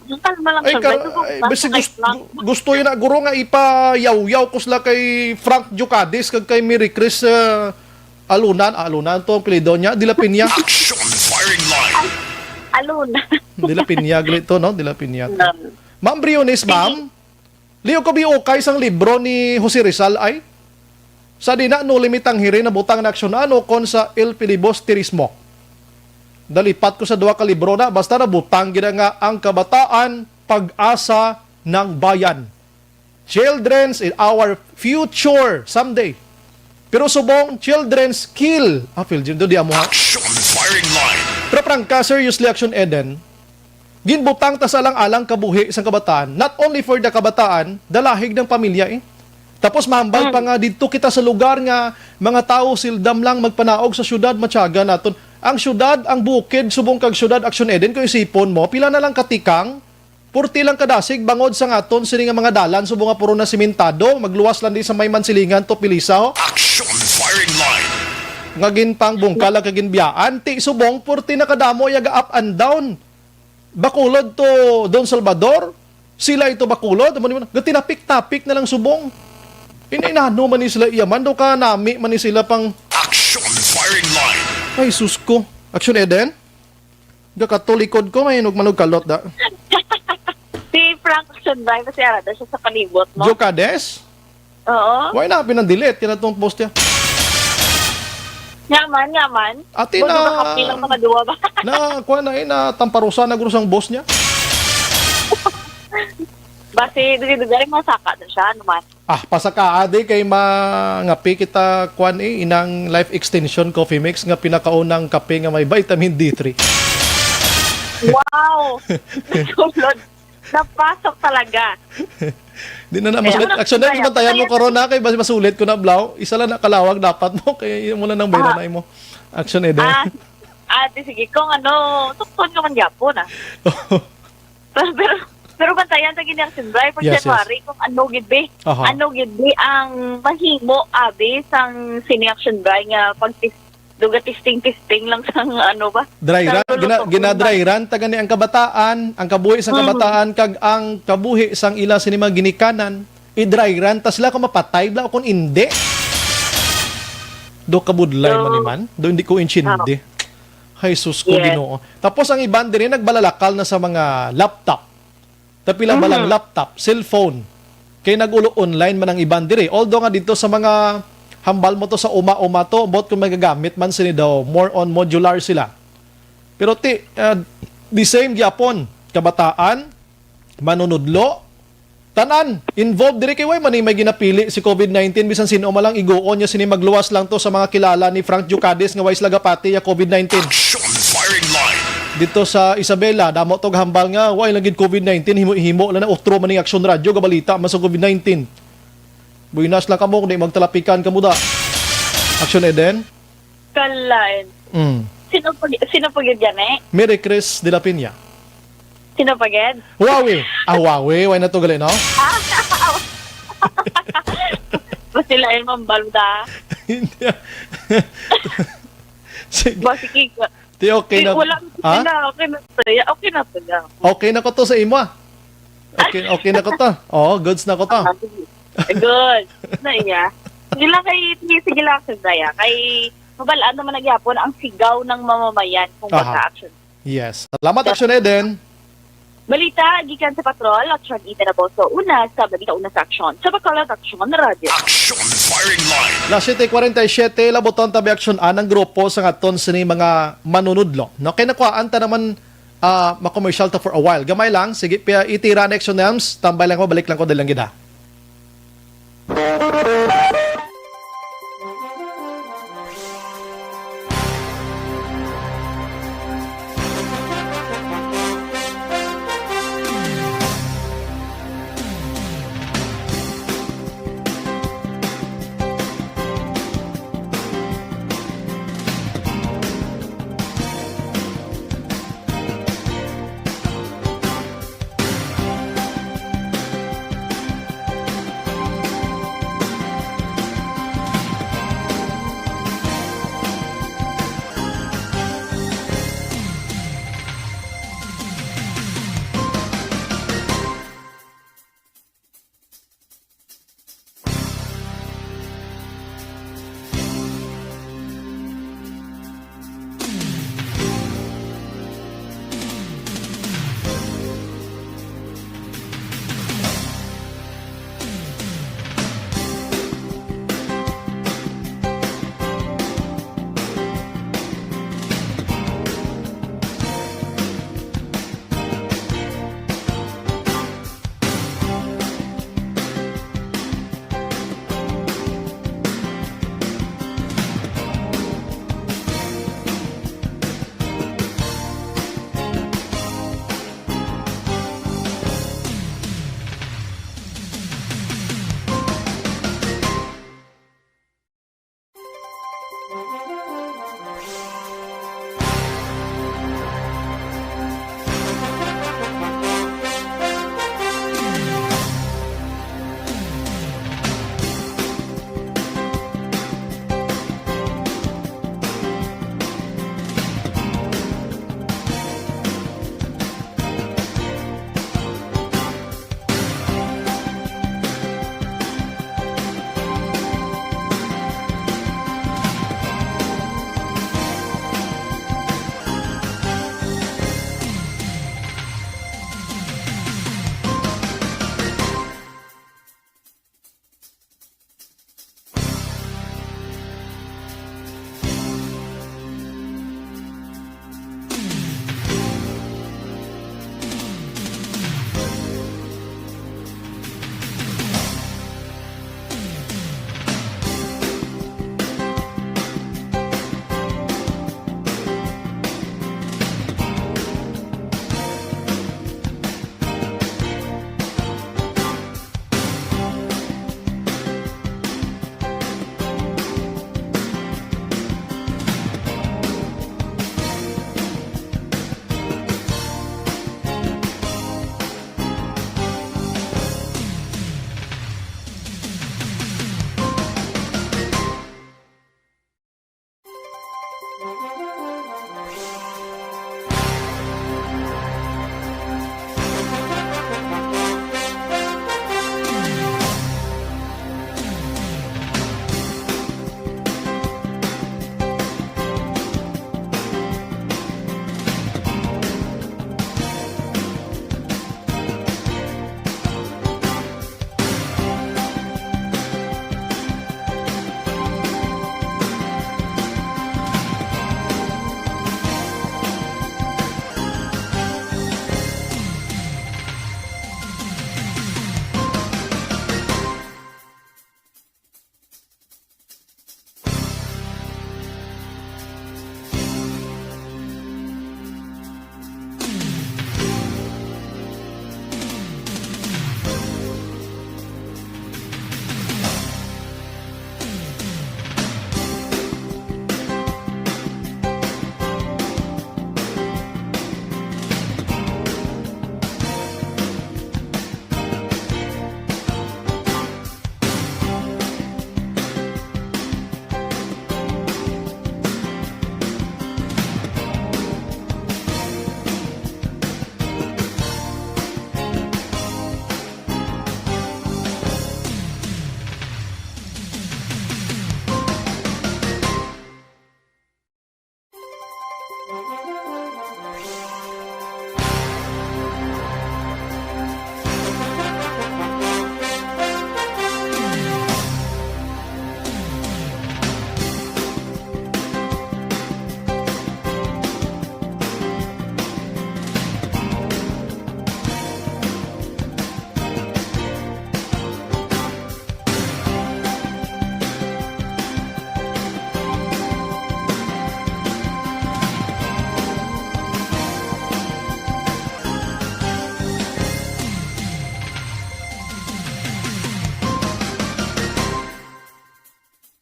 Yung kalma lang Ay, basi gusto yun na, guro nga ipayaw-yaw ko sila kay Frank Jocadis, kag kay Mary Chris Alunan to ang pilido niya, Dila Pinya. Action firing line. Aluna. Dila Pinya, glito, no? Dila Pinya. Ma'am Briones, ma'am, liyo ko biukay isang libro ni Jose Rizal ay sa dina no limitang hiri na butang na aksyon ano kon sa El Filibusterismo. Dalipat ko sa duwa ka libro na basta na butang gina nga ang kabataan pag-asa ng bayan. Children's in our future someday. Pero subong children's kill. Phil, do di amo ha. Action firing line. Pero prangka seriously action Eden. Ginbutang ta sa alang-alang kabuhi sa kabataan. Not only for the kabataan, dalahig ng pamilya eh. Tapos mahambal pa nga dito kita sa lugar nga mga tao sildam lang magpanaog sa syudad matyaga naton. Ang syudad, ang bukid, subong kag syudad action Eden kung isipon mo, pila na lang katikang, purti lang kadasig bangod sa ngaton sini nga mga dalan subong nga puro na simentado, magluwas lang di sa may mansilingan to Pilisaw. Action firing line. Nga ginpang bungkal kag ginbiyaan, ti subong purti na kadamo yaga up and down. Bakulod to Don Salvador, sila ito bakulod, tinapik-tapik na lang subong. Inainano man ni sila iyaman, daw ka nami man ni sila pang... Action firing line. Ay, sus ko. Action Eden? Gakatulikod ko, may manog kalot da. Si Frank Sunday, kasi arada siya sa palibot mo. Jocades? Oo. Why na, pinandelete, yan itong post niya. Nyaman. Ati Bodo na... ka kapilang mga duwa ba? kuha na na tamparusa na gurusang boss niya. Basi, dugay masaka na siya, naman. Pasaka ade kay mangapi kita kuan inang life extension coffee mix nga pinakaunang kape nga may vitamin D3. Wow! Nasulod. Napasok talaga. Di na masulit. Action na bantayan mo karon na kay basi masulit ko na blaw. Isa lang na kalawag dapat mo kay mo na nang bayra na imo. Action Eden. Ate, sige. Kung tukton ka man gyapon pero bantayan ta gini ang Sunday for Yes, January kung ano gid be. Aha. Ano gid be ang mahimo abi sang Cine Action Bry nga duga testing lang sang ano ba? Dry run, gina-dry run taga ni ang kabataan, ang kabuhi sang kabataan kag ang kabuhi sang ila sinima ginikanan. I-dry run ta sila kung mapatay bla o kung hindi. Do kabudlay man ni man, do hindi ko inchindi. Hay sus ko Ginoo. Tapos ang iban din nagbalalakal na sa mga laptop. Tapila balang laptop, cellphone. Kay nagulo online man ang iban dire. Although nga dito sa mga hambal mo to sa uma-uma to, bot kung magagamit man sini daw, more on modular sila. Pero the same gyapon, kabataan, manunudlo, tanan, involved dire kay way man may ginapili si COVID-19 bisan sino man lang igoon niya sini magluwas lang to sa mga kilala ni Frank Jucades nga wais lagapati ya COVID-19. Action firing line. Dito sa Isabela, damo tog hambal nga way lang gid COVID-19 himo lang na utro man ning aksyon radyo gabalita man sa COVID-19. Buinas lang kamo kung di magtalapikan kamo da. Action Eden. Kalain. Sino po yun yan eh? Mary Chris de la Piña. Sino pa yan? Huawei. Huawei. Way na to gali, no? Basilain mong balda. Hindi. Sige. Sige. Di okay na. Wala. Okay na to. Okay na to. Okay na ko to sa imo. Okay na ko to. Oh, goods na ko to. Good. Na iya. Sige lang sa daya. Kay mabalaan naman nagyapon ang sigaw ng mamamayan kung basta action. Yes. Salamat, Action Eden. Balita, gikan sa patrol, Action Ida na Boso. Una sa Balita, una sa Action. Sa Bacolod, Action na Radyo. Action firing line. La 7:47, laboton tabi action anang grupo sa ngaton sini mga manunudlo. No, kay nakuhaan ta naman ma-commercial ta for a while. Gamay lang, sige, itira na action names, tambay lang ko, balik lang ko dalang gida.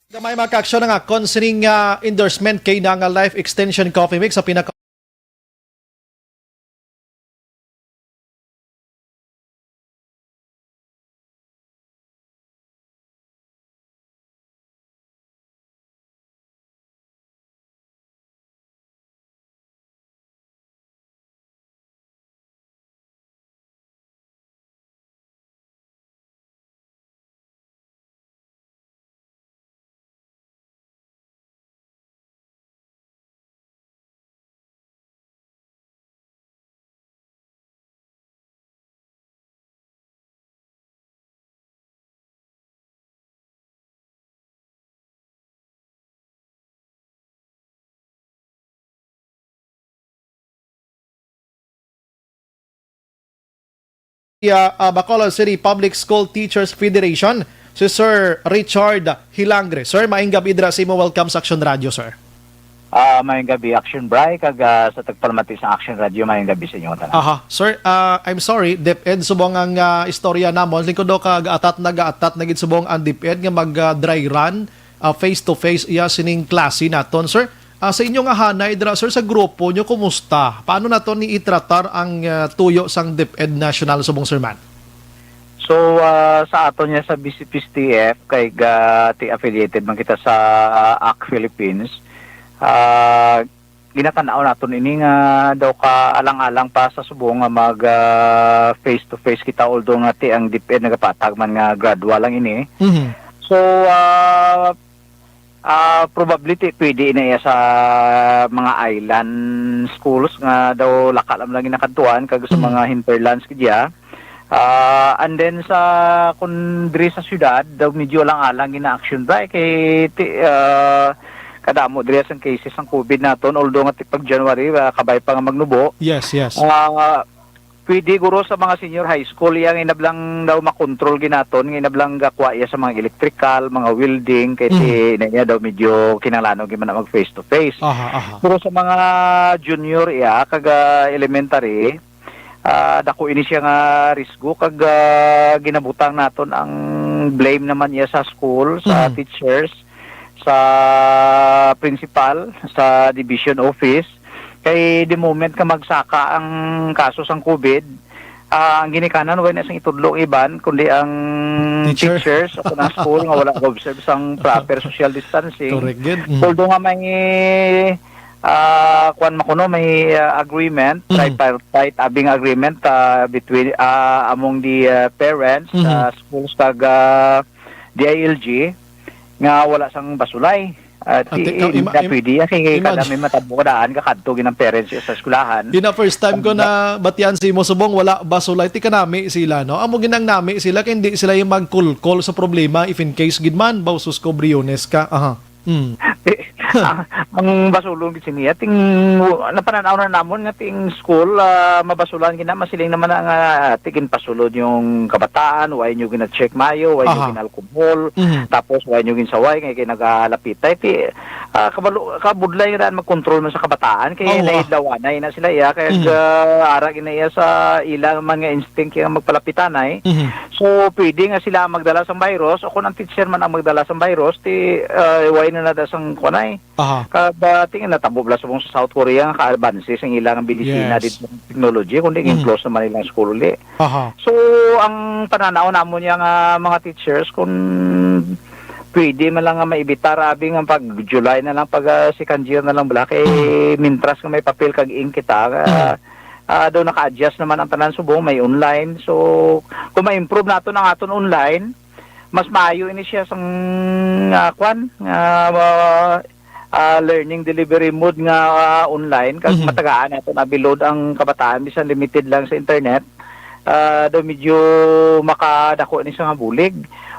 Gamay makaaksyon nga concerning endorsement kay na nga Life Extension Coffee Mix sa pinaka Bacolod City Public School Teachers Federation, si Sir Richard Hilangre. Sir, maayong gabi dira sa imo. Welcome sa Action Radio, sir. Mayong gabi, Action Bray, kag sa tagpalmati sa Action Radio, mayong gabi sa inyo. Aha. Sir, I'm sorry, DepEd subong ang istorya namon. Lingkod do kag-atat na gid subong ang DepEd nga mag-dry run face-to-face iya sining klase naton, sir. Sa inyong hanay dira, sir, sa grupo nyo, kumusta? Paano nato ni itratar ang tuyo sang DepEd National subong, sir, man? So, sa aton niya sa BCPSTF, kay affiliated man kita sa AC Philippines, ginatanaw naton ini nga daw ka alang-alang pa sa subong nga mag face-to-face kita, although nga ti ang DepEd nagapatag man nga gradual lang ini. Mm-hmm. So, probability pwede na iya sa mga island schools nga daw lakalam lang ginakadtuan kag sa mga hinterlands kaya. And then sa kung diri sa syudad daw medyo lang-alang gina-action ba kay kadamo diri sa cases ng COVID naton, although nga pag January kabay pa nga magnubo. Yes. Pwede guro sa mga senior high school yang inablang daw makontrol ginaton, inablang gakwa iya sa mga electrical, mga welding, kay niya daw medyo kinalano giman mag face to face. Pero sa mga junior iya kag elementary, dako ini siya nga risgo kag ginabutang naton ang blame naman iya sa school, sa teachers, sa principal, sa division office. Kay the moment ka magsaka ang kaso sang COVID, ang ginikanan wala na sang itudlo iban kundi ang teachers o ng school nga wala observe sang proper social distancing. Although nga may kuan makuno may agreement, tripartite abing agreement between among the parents, schools kag DILG nga wala sang basulay. Pwede kay kada may matabo kadaan kakadto ginang parents sa eskwelahan. Yun na first time ko na batian si mo subong wala basulay ti kanami sila, no? Amo ginang nami sila kay hindi sila yung magkulkol sa problema if in case gidman bausus ko briones ka. Ang basulong gid niya ting napananaw na namon nga ting school mabasulan gina masiling naman ang tigin pasulod yung kabataan, way nyo gina-check mayo, way nyo gin-alcohol, tapos way nyo ginsaway kay nagalapitay ti kabudlay ran mag-control man sa kabataan kay naidawanay na sila iya kay ara ginaya sa ilang mga instinct nga magpalapitanay. So pwede nga sila magdala sang virus o kung ang teacher man ang magdala sang virus ti way na sang kunay. Kada tingin natabo bla subong sa South Korea nga ka-advances ang ilang bilisina dito sa technology kundi close naman ilang school uli. So ang pananaw namon niya nga mga teachers kung pwede man lang nga maibitar abing ang pag July na lang pag second year na lang bala kay mintras nga may papel kag ink kita daw naka-adjust naman ang tanan subong may online. So kung ma-improve nato ang aton online, mas maayo ini siya sang learning delivery mode nga online kag matagaan nato na bilod ang kabataan bisan limited lang sa internet. Daw medyo makadako ni sa nga bulig.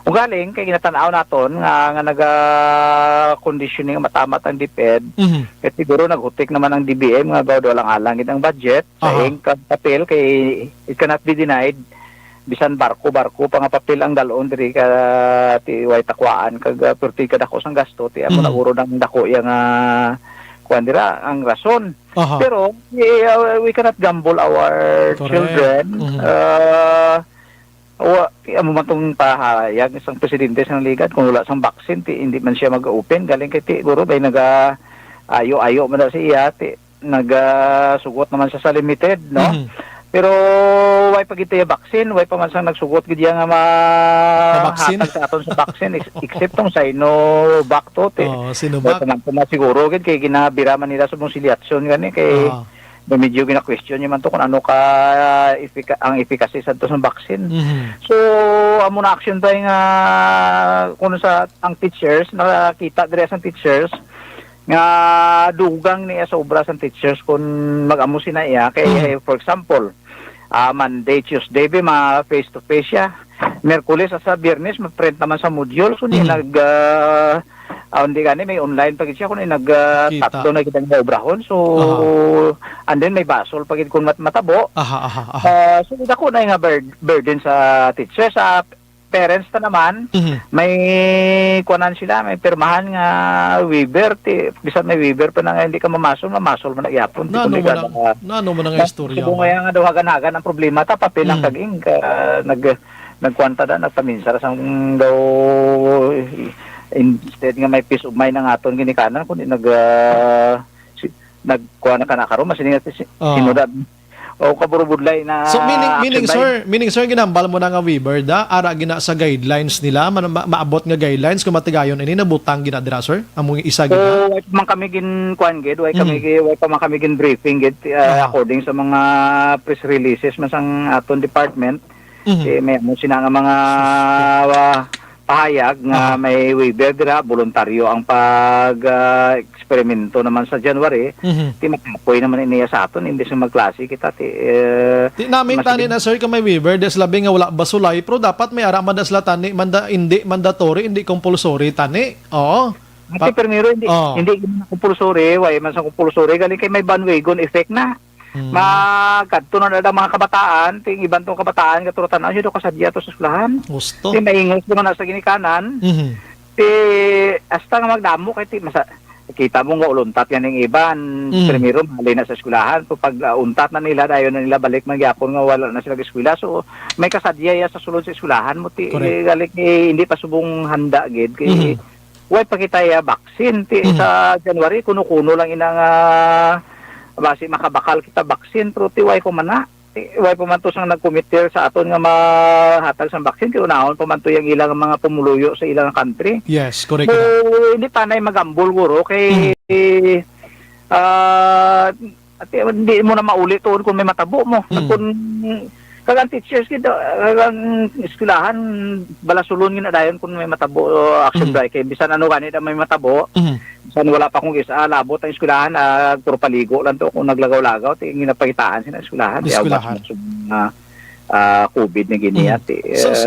Ug galing kay ginatanaw naton nga naga-conditioning matamat ang DepEd. Kaya siguro naghutik naman ang DBM nga daw lang-alang ang budget sa ink kag papel kay it cannot be denied. Bisan barko pa nga papel ang dalon diri ka ti way takwaan kag perti ka dako sang gasto ti amo naguro nang dako yang kuan dira ang rason. Pero we cannot gamble our children o amo man tong pahayag isang presidente sa liga kung wala sang vaccine ti hindi man siya mag-open galing kay ti guro bay naga ayo man daw siya ti sugot naman siya sa limited no. Pero way pagitay vaccine way pa man sang nagsugot gid nga hatag sa aton sa vaccine except tong Sinovac to ti Sinovac man siguro gid kay ginabira man nila sa conciliation gani kay medyo gina-question niya man to kung ano ka ang efficacy sa to sa vaccine. So, amo na action tayo nga kung sa ang teachers, nakakita dire sa teachers nga dugang niya sa obra sa teachers kung mag-amo sina iya. Kay, for example, Monday, Tuesday, face-to-face siya. Merkulis sa Biyernes, ma-print naman sa module. So, hindi gani may online pagid siya kun tatlo na kita nga obrahon so and then may basol pagid kun matabo so dako na nga burden sa teacher sa parents ta naman may kuanan sila may pirmahan nga waiver bisan may waiver pa na hindi ka mamasol man na gyapon nano mo na nga istorya so nga nga daw hagan ang problema ta papel lang kaging nagkwanta da nagpaminsara sang daw instead nga may peace of mind ng aton ginikanan kundi nagkuha na kanakaroon masiningat sinudad o kaburubudlay na so meaning sir ginambal mo na nga waiver da ara gina sa guidelines nila maabot nga guidelines kung matigayon ini nabutang ginadira sir among isa gina way pa man kami ginkuan gid way pa man kami gin briefing gid according sa mga press releases man sang aton department may mo sina nga mga pahayag nga may waiver dira voluntaryo ang eksperimento naman sa January ti makapoy naman iniya sa aton hindi sa magklase kita ti namin tani na sir ka may waiver des labi nga wala basulay pero dapat may ara man sila tani hindi mandatory hindi compulsory tani Kasi primero hindi compulsory way man sa compulsory galing kay may bandwagon effect na magkadto na mga kabataan ting ibang tong kabataan katurutan na siya kasadya to sa eskwelahan gusto ti maingos naman na sa ginikanan ti hasta nga magdamo kay ti kita mo nga uluntat yan ng iban primero mali na sa eskwelahan so pag untat na nila dayon na nila balik magyapon nga wala na sila eskwela so may kasadya sa sulod sa eskwelahan mo ti galik hindi pa subong handa gid kay way pakita ya vaccine ti sa January kuno-kuno lang inang basi makabakal kita vaccine pero tiway ko man na way pumanto sang nagkomiter sa aton nga mahatag sang vaccine kay unahon pumanto yang ilang mga pumuluyo sa ilang country yes correct so, hindi panay magambol guro kay hindi mo na mauli tuon kung may matabo mo kung kagang teachers kita kagang eskwelahan balasulon gina dayon kung may matabo action drive kay bisan ano kanita may matabo bisan wala pa kung isa labot ang eskwelahan puro paligo lang to kung naglagaw-lagaw ti ginapakitaan sina eskwelahan COVID na giniya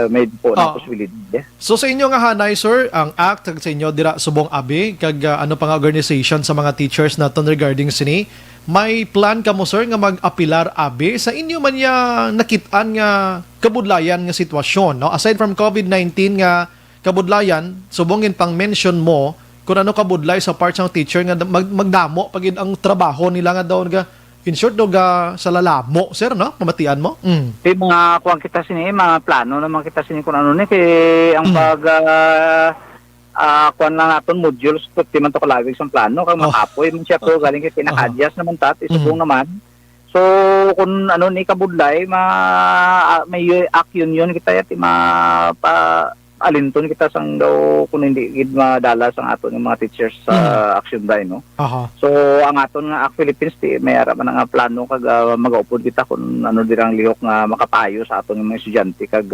may po na posibilidad so sa inyo nga hanay sir ang act sa inyo dira subong abi kag ano pang organization sa mga teachers naton regarding sini may plan ka mo sir nga mag-apilar abi sa inyo man ya nakit-an nga kabudlayan nga sitwasyon no aside from COVID-19 nga kabudlayan subongin pang mention mo kung ano kabudlay sa parts ng teacher nga magdamo pagid ang trabaho nila nga daw nga in short do ga sa lalamo sir no pamatian mo di mga kuang kita sini mga plano naman kita sini kung ano ni kay ang pag kuan lang aton modules pati man to kalawig sa plano kag makapoy man siya to galing kay pinaka-adjust naman tat isubong naman so kung ano ni kabudlay may action yun kita yati alinton kita sang daw kung hindi gid madala sang aton ng mga teachers sa action day no so ang aton nga Philippines may ara man nga plano kag magaupod kita kung ano dirang lihok nga makapayo sa aton mga estudyante kag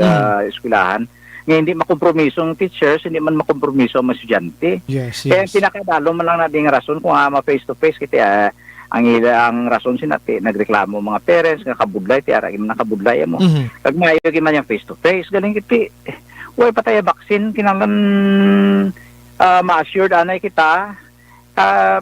eskwelahan nga hindi makompromiso ang teachers, hindi man makompromiso ang estudyante. Yes. Kaya pinakadalo man lang natin rason kung ma-face-to-face kita ang rason sinati nagreklamo mga parents nga kabudlay ti ara man kabudlay mo. Kag maayo man yang face-to-face galing kiti. Way patay vaccine kinahanglan ma-assured anay kita.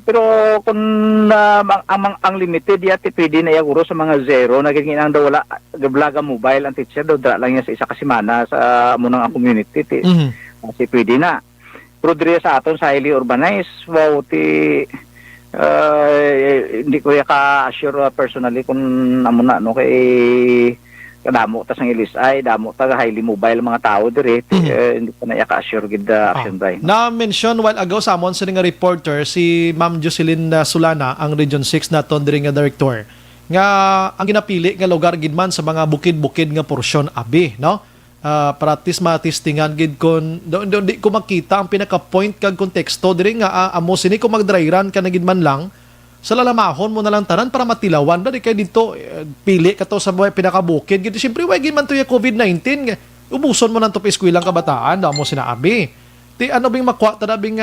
Pero kung ang limited yati pwede na yaguro sa mga zero naging ang daw wala gablaga mobile ang teacher daw dra lang niya sa isa ka semana sa munang community kasi pwede na pero dire sa aton sa highly urbanized hindi ko ka assure personally kung amo na no kay kadamo ta sang ilisay, damo ta highly mobile mga tao diri, hindi pa na ka-assure gid action drive. Na-mention while ago sa amon sa nga reporter si Ma'am Jocelyn Sulana, ang Region 6 naton diri nga director, nga ang ginapili nga lugar gid man sa mga bukid-bukid nga porsyon abi, no? Para at least matistingan gid kon di ko makita ang pinaka-point kag konteksto diri nga amo sini ko mag-dry run ka na gid man lang sa lalamahon mo na lang tanan para matilawan di kay dito pili ka to sa buhay pinakabukid gid syempre way gid man to yung COVID-19 ubuson mo nang to pa eskwelang kabataan da mo sinaabi ti ano bing makuha ta bing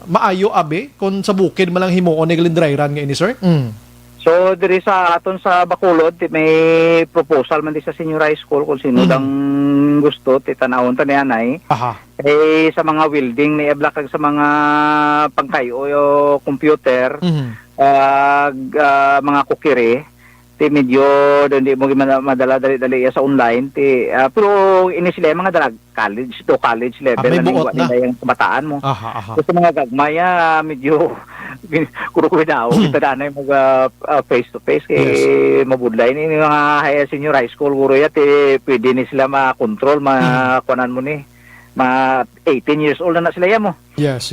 maayo abi kun sa bukid man lang himuon ni dry run nga ini sir. So diri sa aton sa Bacolod may proposal man di sa senior high school kung sino dang gusto titanawon ta ni anay. Sa mga welding ni eblakag sa mga pagkayo o computer, mga kukiri, ti medyo hindi mo madala dali sa online pero ini sila mga dalag college level na yung kabataan mo. Kasi mga gagmaya medyo kuro-kuwi kita danay mag face to face kay mabudlay ni mga senior high school guro ya pwede ni sila ma-control kuanan mo ni 18 years old na sila mo. Yes.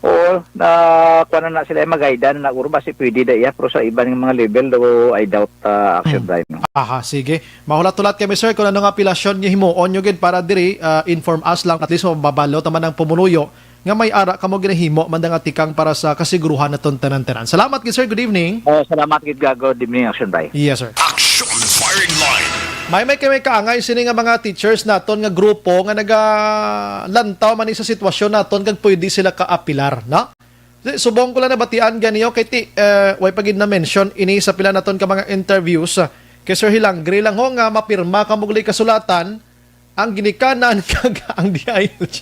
O na kuanan na sila mag-guide na guro basi pwede da iya pero sa ibang mga level do I doubt action drive. Sige. Mahulat-ulat kami sir kung ano nga apelasyon nga himuon nyo gid para diri inform us lang at least mababalo taman ang pumunuyo nga may ara kamo ginahimo mandang atikang para sa kasiguruhan naton tanan-tanan. Salamat gid sir, good evening. Salamat gid gago, good evening action drive. Yes sir. Action firing line. May kami kaangay sini nga mga teachers naton nga grupo nga nagalantaw man sa sitwasyon naton kag pwede sila kaapilar, no? Subong ko lang nabatian ganiyo kay way pagid na mention ini sa pila naton ka mga interviews kay Sir Hilangre lang ho nga mapirma kamugli kasulatan ang ginikanan kag ang DILG.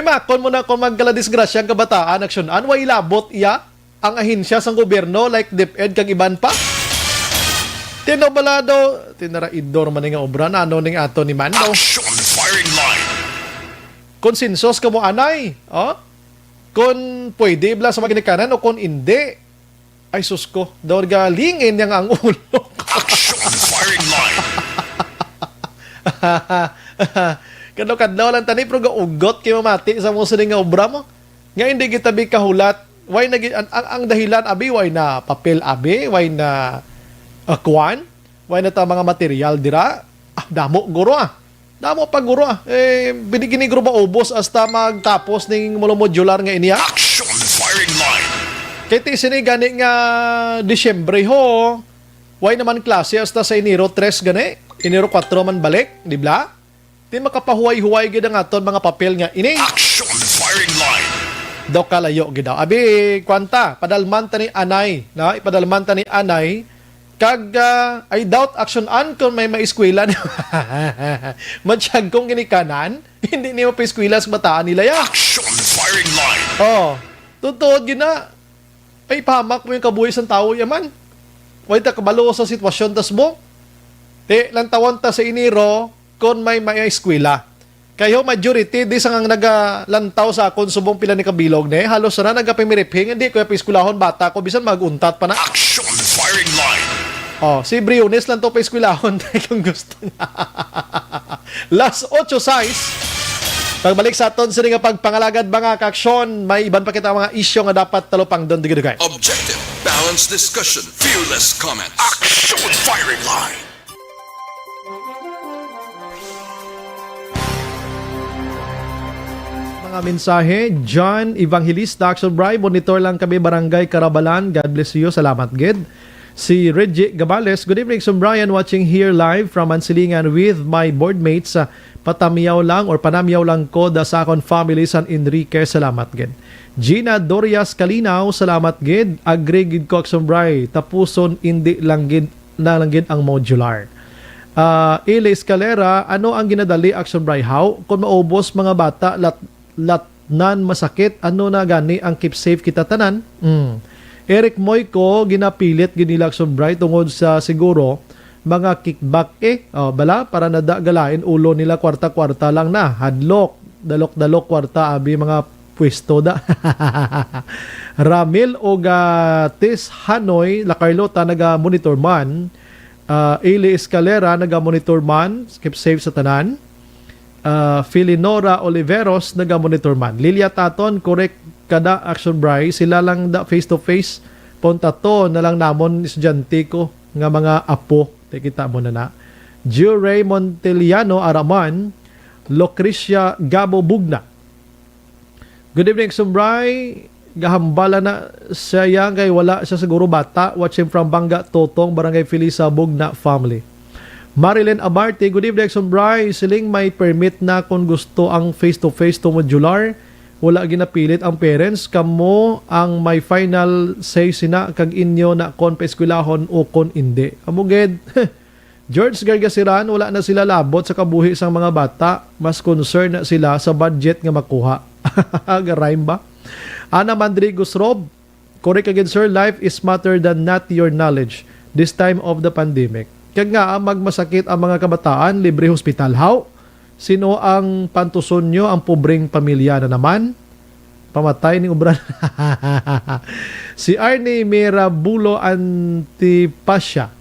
Makon mo na kung magkaladisgrasya ang kabataan aksyonan, way labot iya ang ahensya sang gobyerno like DepEd kag iban pa. Tinobalado, tinaraidor man nga obra na ano ning ato ni Mando. Action firing line. Konsensus ka mo anay, kung pwede bla sa maginikanan o kung hindi, ay sus ko, daw galingin yang ang ulo. Action firing line. Kadlaw lang tani pero gaugot kay mamati sa mga nga obra mo. Nga hindi kita bi kahulat, why na ang dahilan abi why na papel abi, why na kuan, why na ta mga material dira. Damo guro Damo pa guro binigini guro maubos hasta magtapos ning modular nga iniya. Action firing line. Kay ti sini gani nga Disyembre ho. Why naman klase hasta sa Enero 3 gani? Enero 4 man balik, di ba? Di makapahuway-huway gid ang aton mga papel nga ini. Action firing line. Do kalayo gid daw. Abi kwanta padalman ta ni anay, na ipadalman ta ni anay kag I doubt action an kung may maeskwela. Matsyag kong ginikanan, hindi niyo pa eskwela sa bataan nila ya. Action firing line. Totoo gid na. Ay pahamak mo yung kabuhi sang tao yaman. Way ta kabalo sa sitwasyon tas mo. Lantawon ta sa Enero kung may eskwela. Kayo majority di sang nagalantaw sa akon subong pila ni kabilog ne halos na nagapimiriping hindi ko eskwelahon bata ko bisan maguntat pa na. Action firing line. Si Briones lang to pa eskwelahon kung gusto niya. Last 8-6. Pagbalik sa aton sa nga pagpangalagad mga kaaksyon, may iban pa kita mga isyo nga dapat talupang doon digay. Objective, balanced discussion, fearless comments. Action firing line. Mga mensahe, John Evangelista, Action Bribe, monitor lang kami Barangay Carabalan. God bless you. Salamat, Gid. Si Reggie Gabales, good evening, Sir Brian, watching here live from Mansilingan with my board mates. Panamiyaw lang ko da sa akong family San Enrique. Salamat, Gid. Gina Dorias Kalinaw, salamat, Gid. Agree, Gid ko, Action Bribe. Tapuson, hindi lang gid ang modular. Ile Escalera, ano ang ginadali, Action Bribe? How? Kung maubos mga bata, latnan masakit, ano na gani ang keep safe kita tanan? Eric Moyko, ginapilit ginilak sobray tungod sa siguro mga kickback bala para nadagalain ulo nila kwarta-kwarta lang na hadlok dalok-dalok kwarta abi mga pwesto da. Ramil o Tis Hanoy, La Carlota, naga-monitor man. Eli Escalera, naga-monitor man. Keep safe sa tanan. Filinora Oliveros, naga-monitor man. Lilia Taton, correct kada Action Bry. Sila lang da face-to-face. Punta to na lang namon estudyante ko nga mga apo. Kita mo na. Juray Monteliano Araman, Lucrecia Gabo Bugna. Good evening, Sumbray. Gahambala na siya kay wala siya siguro bata. Watching from Banga Totong, Barangay Felisa Bugna family. Marilyn Amarte, good evening, Sumbray. Siling may permit na kung gusto ang face-to-face to modular. Wala ginapilit ang parents. Kamo ang may final say sina kag inyo na kon paeskwelahon o kon hindi. Amuged. George Gargasiran, wala na sila labot sa kabuhi sang mga bata. Mas concerned na sila sa budget nga makuha. Garime ba? Ana Mandrigos Rob, correct again sir, life is smarter than not your knowledge this time of the pandemic. Kaya nga, magmasakit ang mga kabataan, libre hospital. How? Sino ang pantuson nyo? Ang pobreng pamilya na naman? Pamatay ni Ubran. Si Arnie Mirabulo Antipasya.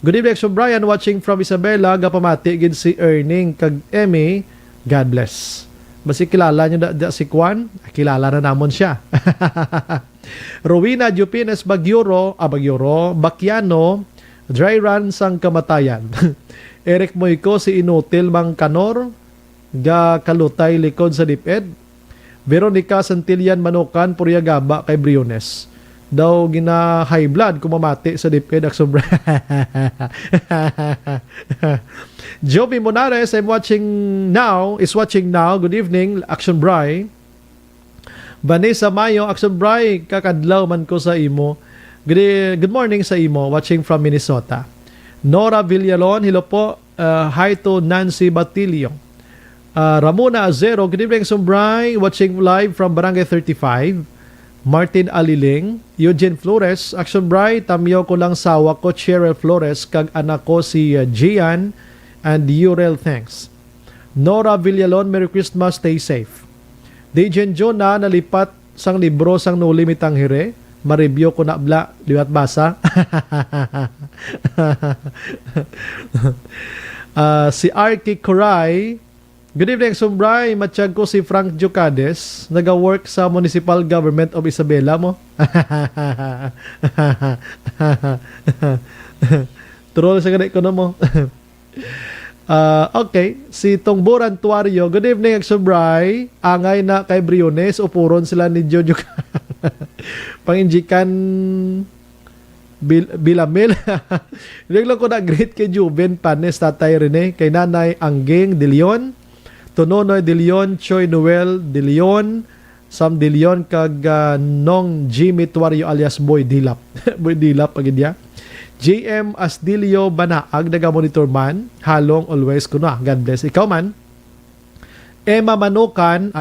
Good evening, Action Brian, watching from Isabela. Gapamati gid si Erning kag Emmy. God bless. Basi kilala nyo da si Kwan? Kilala na namon siya. Rowena Jupines Bagyoro, Bakiano, Dry Run sang Kamatayan. Eric Moico, si Inutil Mang Kanor, Ga Kalutay likod sa DepEd. Veronica Santillan Manukan, Puriagaba kay Briones. Daw gina high blood kumamati sa DepEd Action Bry. Joby Monares, is watching now. Good evening, Action Bry. Vanessa Mayo, Action Bry, kakadlaw man ko sa imo. Good morning sa imo, watching from Minnesota. Nora Villalon, hello po. Hi to Nancy Batilio. Ramona Azero, good evening, Action Bry, watching live from Barangay 35. Martin Aliling, Eugene Flores, Action Bry, tamyo ko lang sawa ko, Cheryl Flores, kag anak ko si Gian and Urel, thanks. Nora Villalon, Merry Christmas, stay safe. Dejan Jonah, nalipat sang libro sang No Limit ang Hire, ma-review ko na bla, liwat basa. Si Arky Coray, good evening, Sumbray. Matsyag ko si Frank Jucades. Nag-work sa Municipal Government of Isabela mo. Troll sa ganit ko na mo. Okay. Si Tongboran Tuario. Good evening, Sumbray. Angay na kay Briones. Upuron sila ni Jojo. Panginjikan Bilamil. Hindi lang ko na-greet kay Juven Panes, Tatay Rene, kay Nanay Angging De Leon, Tononoy De Leon, Choi Noel De Leon, Sam De Leon, kag Nong Jimmy Tuario alias Boy Dilap. Boy Dilap, pagid ya. JM Asdilio Banaag, naga-monitor man. Halong always ko na. God bless. Ikaw man. Emma Manokan.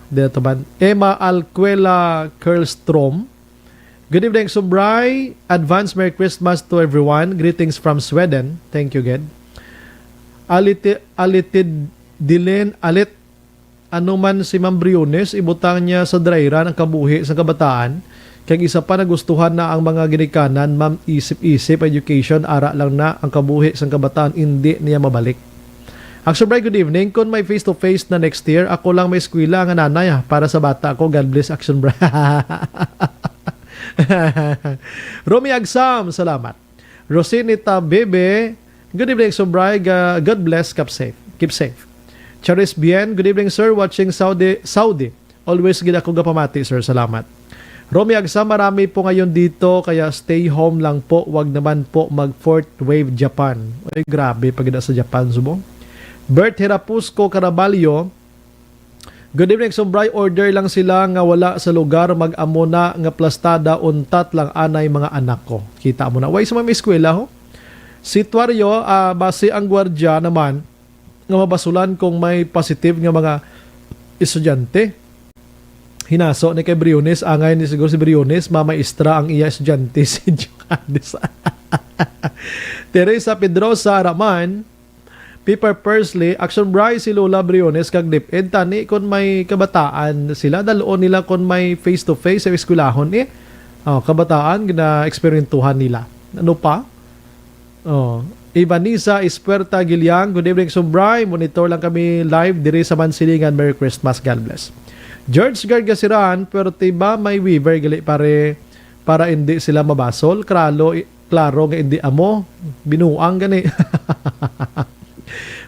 Dito man. Emma Alquela Curlstrom. Good evening, Sumbray. Advance Merry Christmas to everyone. Greetings from Sweden. Thank you, God. Alitid Dilen Alit, ano man si Ma'am Briones, ibutang niya sa dryran ang kabuhi sa kabataan. Kaya isa pa nagustuhan na ang mga ginikanan, ma'am, isip-isip, education, ara lang na ang kabuhi sa kabataan, hindi niya mabalik. Action Bry, good evening. Kung may face-to-face na next year, ako lang may eskwela ang nanay para sa bata ako. God bless, Action Bry. Romy Agsam, salamat. Rosinita Bebe, good evening, Sumbray. God bless. Keep safe. Charis Bien, good evening, sir. Watching Saudi. Always gid ako gapamati, sir. Salamat. Romy Agsam, marami po ngayon dito, kaya stay home lang po. Wag naman po mag fourth wave Japan. Ay, grabe pag sa Japan, subong. Bert Hirapusco Caraballo, good evening, Sumbray. Order lang sila nga wala sa lugar, mag-amo na nga plastada, untat lang anay mga anak ko. Kita mo na. Way sa mga eskwela ho. Si Tuario, base ang gwardya naman nga mabasulan kung may positive nga mga estudyante. Hinaso ni kay Briones, angay ni siguro si Briones, mamaistra ang iya estudyante si Jucades. Teresa Pedrosa Raman, Piper Persley, Action Bryce, si Lola Briones, kag DepEd, tani kung may kabataan sila, daloon nila kung may face-to-face sa eskwelahon kabataan, gina-experientuhan nila. Ano pa? Ivanisa Ispuerta Gilyang, good evening, Sumbray. Monitor lang kami live diri sa Mansilingan. Merry Christmas, God bless. George Gargasiran, pero tiba may weaver gali para hindi sila mabasol. Klaro nga hindi amo. Binuang gani.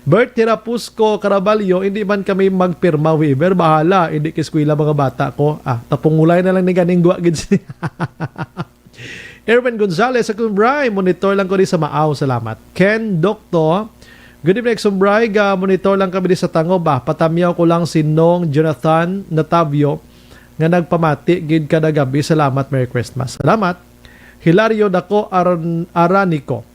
Bert Tirapusco Caraballo, hindi man kami magpirma weaver. Bahala, hindi kiskwila mga bata ko. Tapungulay na lang ni ganing guwagid siya. Erwin Gonzalez, Sumbray, monitor lang ko rin sa Maaw. Salamat. Ken Doctor, good evening, Sumbray. Monitor lang kami rin sa Tango ba. Patamyaw ko lang si Nong Jonathan Natavio nga nagpamati gid kada gabi. Salamat, Merry Christmas. Salamat. Hilario Dako Aranico.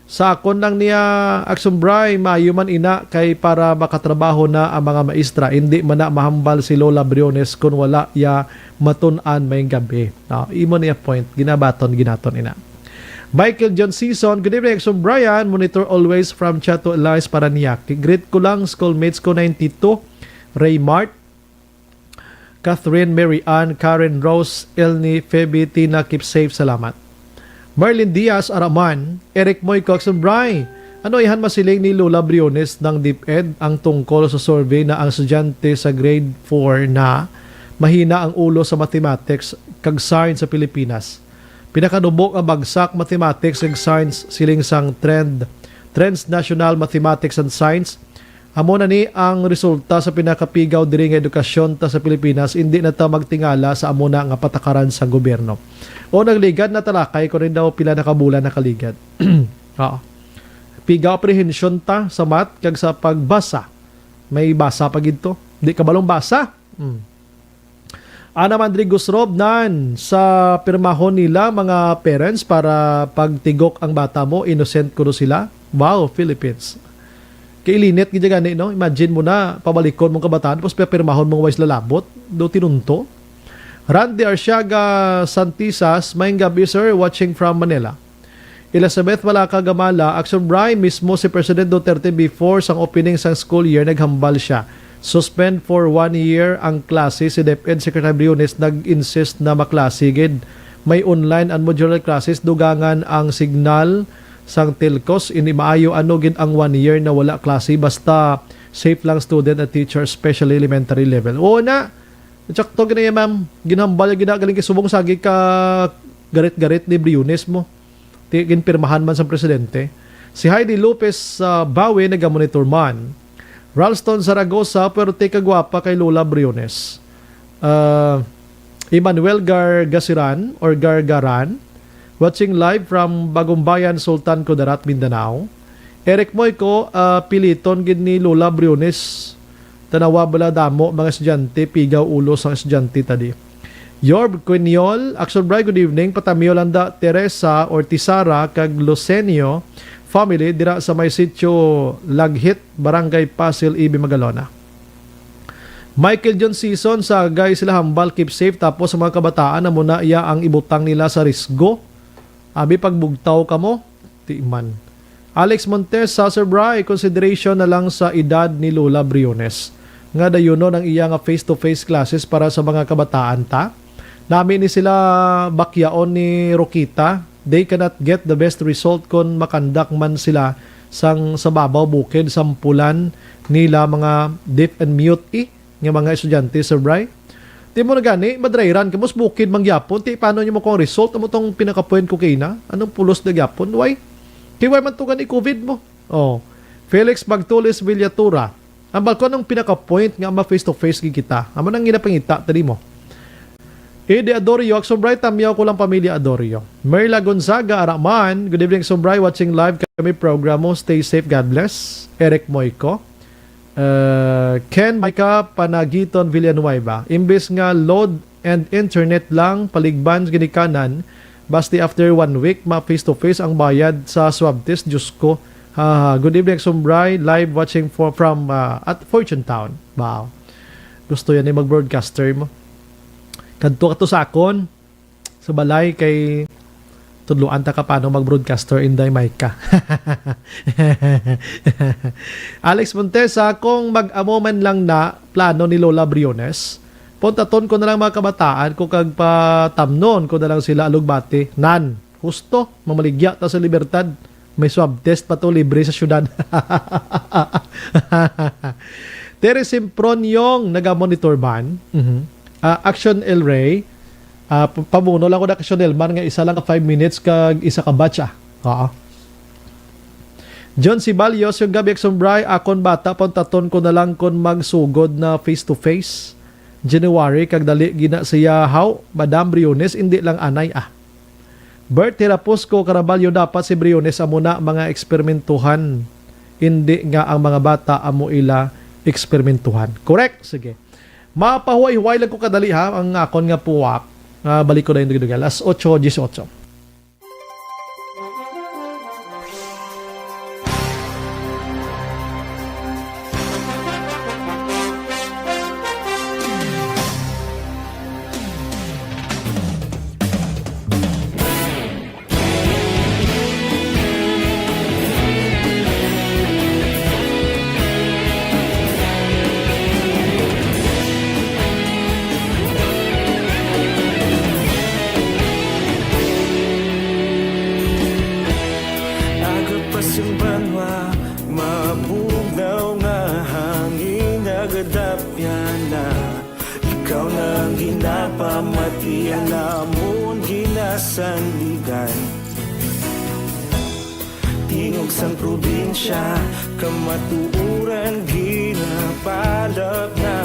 Sa akon lang niya Aksumbray, maayo man ina kay para makatrabaho na ang mga maestra. Hindi man na mahambal si Lola Briones kung wala ya matun-an may gabi. Imo niya point, ginaton ina. Michael John Season, good evening Aksumbrayan, monitor always from Chato Elias Paranaque. Greet ko lang schoolmates ko 92, Raymart, Catherine, Mary Ann, Karen Rose, Elni, Feby, Tina, keep safe, salamat. Marlene Diaz Araman, Eric Moy Coxumbray. Ano ihan masiling ni Lola Briones ng DepEd ang tungkol sa survey na ang estudyante sa grade 4 na mahina ang ulo sa mathematics kag science sa Pilipinas. Pinakadubok ang bagsak mathematics ag science siling sang Trends National Mathematics and Science. Amo na ni ang resulta sa pinakapigaw diri nga edukasyon ta sa Pilipinas, hindi na ta magtingala sa amo na nga patakaran sa gobyerno. O nagligad na talakay ko rin daw pila na kabulan na kaligad. Pigaw apprehension ta sa math kag sa pagbasa. May basa pa gid to. Di ka balong basa. Ana Mandrigos Rob nan sa pirmahon nila mga parents para pagtigok ang bata mo, innocent kuno sila. Wow, Philippines. Kailinit gid gani no. Imagine mo na pabalikon mong kabataan tapos pirmahon mong wise lalabot do tinunto. Randy Arsiaga Santisas, mayang gabi sir, watching from Manila. Elizabeth Malaka Gamala, Aksumbray, mismo si President Duterte before sang opening sang school year, naghambal siya. Suspend for 1 year ang klase. Si DepEd Secretary Briones nag-insist na maklasigid. May online and modular classes, dugangan ang signal sang telcos. Ini maayo ano gid ang 1 year na wala klase, basta safe lang student at teacher, especially elementary level. Oo na, tsakto ganyan ma'am, ginhambal ginagaling kay subong sagi ka garit-garit ni Briones mo. Ginpirmahan man sa presidente. Si Heidi Lopez Bawe nagamonitor man. Ralston Zaragoza, pero teka gwapa kay Lola Briones. Emmanuel Gargasiran or Gargaran, watching live from Bagumbayan, Sultan Kudarat, Mindanao. Eric Moyko, piliton gid ni Lola Briones. Tanawa bala damo mga estudyante, pigaw ulo sa estudyante tadi. Yorb Quiniol, Aksumbray, good evening. Patamyo landa Teresa or Tisara kag Lucenio family dira sa may sitio Laghit, Barangay Pasil, Ibi, Magalona. Michael John Season sa guys sila hambal, keep safe. Tapos sa mga kabataan na muna iya ang ibutang nila sa risgo. Abi pagbugtaw ka mo, timan. Alex Montes sa Sumbray, consideration na lang sa edad ni Lola Briones. Nga dayon no ng iya nga face-to-face classes para sa mga kabataan ta. Nami ni sila bakyaon ni Rokita. They cannot get the best result kung makandak man sila sa babaw bukid sampulan nila mga deaf and mute nga mga estudyante sa Bray. Di mo na gani, madrairan ka mos bukid mangyapon. Ti paano nyo mo kung result mo tong pinaka-point ko kina? Anong pulos na gyapon? Why? Kiway man to gani COVID mo. Felix Magtulis Villatura. Ang balkon ng pinaka-point nga ma face-to-face kita. Amo nang ginapangita tadi mo. Ede Adorio, Aksumbray, tamyaw ko lang pamilya Adorio. Merla Gonzaga Araman, good evening Aksumbray, watching live kami program mo. Stay safe, God bless. Eric Moyko. Ken Maika Panagiton Villanueva. Imbes nga load and internet lang paligban ginikanan, basti after 1 week ma face-to-face ang bayad sa swab test. Diyos ko. Good evening Aksumbray, live watching from at Fortune Town. Wow. Gusto yan yung mag-broadcaster mo. Kadto ka to sa akon sa balay kay tudluan ta ka paano mag-broadcaster inday mic ka. Alex Montesa, kung mag-amo man lang na plano ni Lola Briones, puntaton ko na lang mga kabataan kung kagpatamnon ko na lang sila alugbati. Nan, husto, mamaligya ta sa libertad. May swab test pa to libre sa syudad. Tere Simpron yung naga-monitor ban. Action El Rey, pamuno lang ko na Action El Man nga isa lang ka 5 minutes kag isa ka batch Oo. John Sibalios, yung gabi Bray, akon bata, puntaton ko na lang kon magsugod na face-to-face. January, kag dali gina siya how, Madam Briones, hindi lang anay Bert Hirapusco, Caraballo, dapat si Briones amo na mga eksperimentuhan. Hindi nga ang mga bata amo ila eksperimentuhan. Correct? Sige. Mapahuay-huay lang ko kadali ang akon nga puwak. Balik ko na yung dugal. Alas 8:18. Tingog sang probinsya, kamatuuran ginapalap na.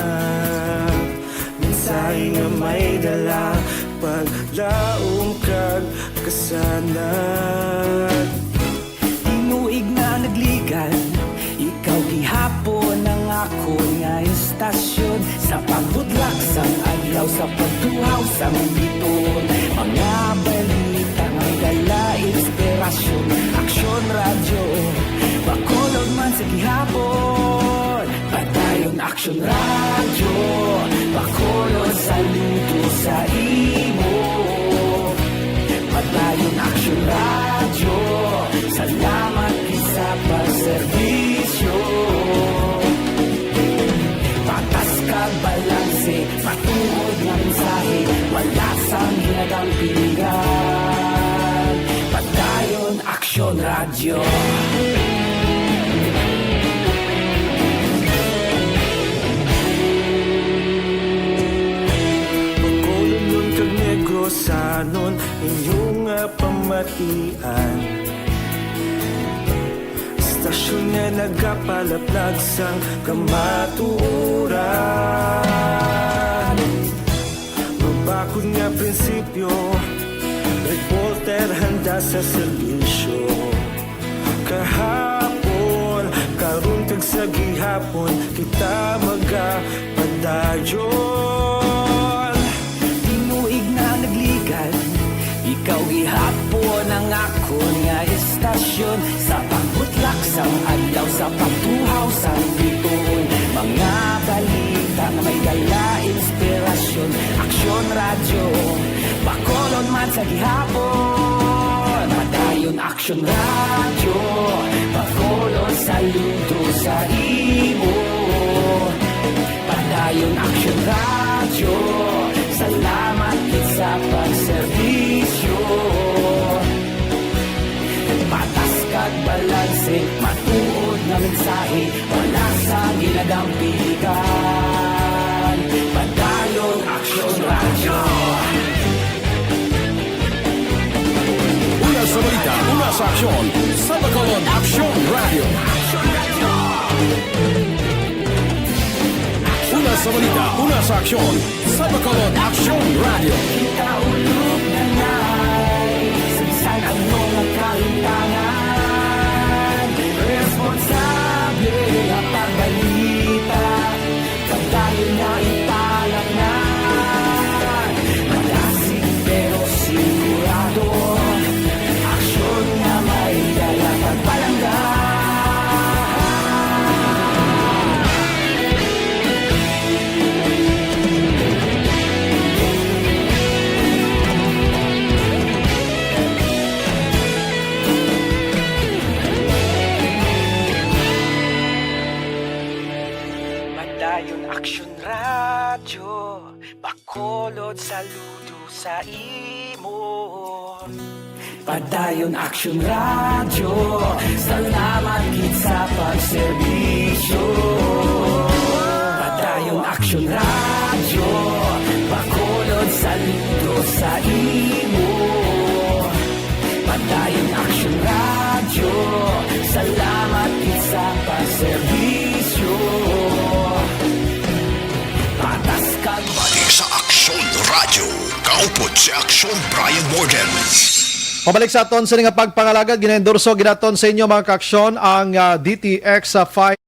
Mensahe nga may dala, paglaom kag kasanat. Tinuig na nagligan, ikaw gihapon ang ako nga istasyon. Sa pagbudlak sang adlaw, sa pagtuhaw sang biton. Mga balita nga dala inspirasyon. Aksyon radyo, bakolog man sa gihapon. Padayon aksyon radyo, bakolog sa luto sa imo. Padayon aksyon radyo, salamat isa pagserbisyo. Patas kag balanse, patuod nga mensahe, wala sang hinagang piligan. Padayon aksyon radyo. Pagkolon kag negrosanon, inyong pamatian. Istasyon nga nagapalaplag sang kamatuuran. Mabakod nga prinsipyo, reporter handa sa serbisyo. Kahapon, karun kag sa gihapon, kita magapadayon. Tinuig na nagligan, ikaw gihapon ang ako nga istasyon. Sa pagbutlak sang adlaw, sa pagtuhaw sang biton. Mga balita na may dala inspirasyon. Aksyon radyo, bakolon man sa gihapon. Padayon aksyon radyo, bakolon sa luto sa imo. Padayon aksyon radyo, salamat sa pagserbisyo. Patas kag balanse, matuod na mensahe, wala sa gilagang piligan. Padayon aksyon radyo. Una sa balita, una sa aksyon, sa Bacolod Aksyon Radio. Una sa balita, una sa aksyon, sa Bacolod Aksyon Radio. Kita ulog na na'y sinsan ang mga kahintangan. Responsable ang pagbalita, pagdayo na italang na. Malasing pero sigurado, aksyon na may dala pagpalanggan. Padayon Aksyon Radyo, Bacolod saludo sa imo. Padayon Aksyon Radyo, salamat gid sa pagserbisyo. Padayon Aksyon Radyo, Bacolod saludo sa imo. Padayon Aksyon Radyo, salamat gid sa pagserbisyo. Patas kag Balik sa Aksyon Radio. Kaupod si Aksyon Brian Morden. Pabalik sa aton sa nga pagpangalagad, ginendorso ginaton sa inyo mga kaaksyon ang DTX 5.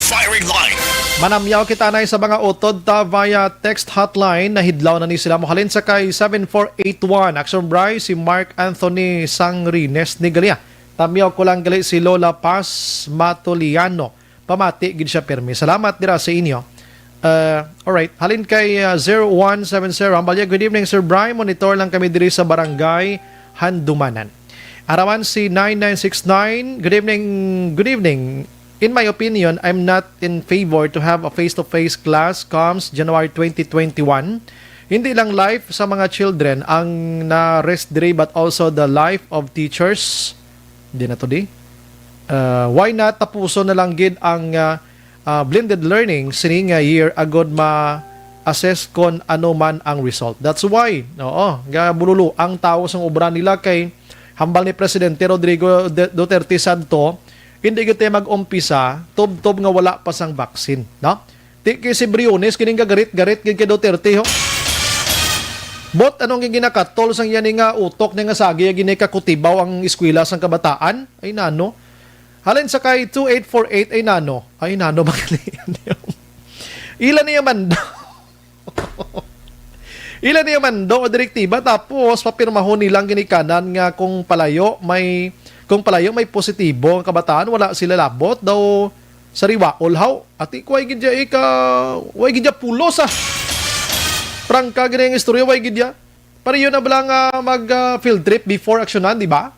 Firing line. Manamyaw kita na sa mga utod ta via text hotline na hidlaw na ni sila mohalin sa kay 7481. Action Bry, si Mark Anthony Sangrines ni Galia. Tamyaw ko lang gali si Lola Paz Matoliano. Pamati gid siya permi. Salamat dira sa inyo. Alright, halin kay 0170. Ambalya, good evening Sir Bry. Monitor lang kami diri sa barangay Handumanan. Arawan si 9969. Good evening. In my opinion, I'm not in favor to have a face-to-face class comes January 2021. Hindi lang life sa mga children ang na-rest day but also the life of teachers. Hindi na to di. Why not tapuso na lang gid ang blended learning sining year agod ma-assess kon ano man ang result. That's why, bululu ang tao sa obra nila kay hambal ni Presidente Rodrigo Duterte Santo. Hindi kita mag-umpisa, tob-tob nga wala pa sang vaccine, no? Ti kay si Briones kining garit-garit kay Duterte ho. Bot anong ginakatol sang yan nga utok nga sagi gini kakutibaw ang eskwela sang kabataan? Ay nano. Halin sa kay 2848 ay nano. Ay nano bakli. Ilan niya man do? Ilan niya man do o direktiba tapos papirmahon nilang ginikanan nga kung palayo may positibo ang kabataan, wala sila labot daw sa riwaol haw. Ati ko ay gidya way gidya pulos prangka gina yung istorya, way gidya. Pari yun na balang mag field trip before actionan, di ba?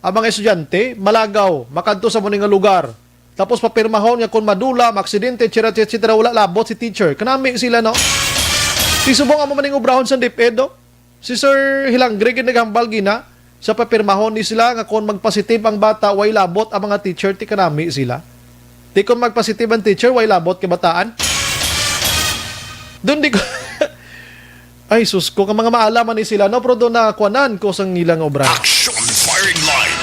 Ang mga estudyante, malagaw, makadto sa muning lugar. Tapos papirmahon nga kung madula, maksidente, etc. Wala labot si teacher. Kanami sila, no? Si subong ang maning ubrahon sa DepEd, no? Si Sir Hilangre, ginagambal gina, sa papirmahon ni sila nga kung magpositive ang bata, way labot ang mga teacher, ti kanami sila. Ti kung magpositive ang teacher, way labot kay bataan. Doon di ko... Ay, sus ko, ka mga maalaman ni sila, no? Pero doon na kuanan ko sang ilang obra. Action firing line.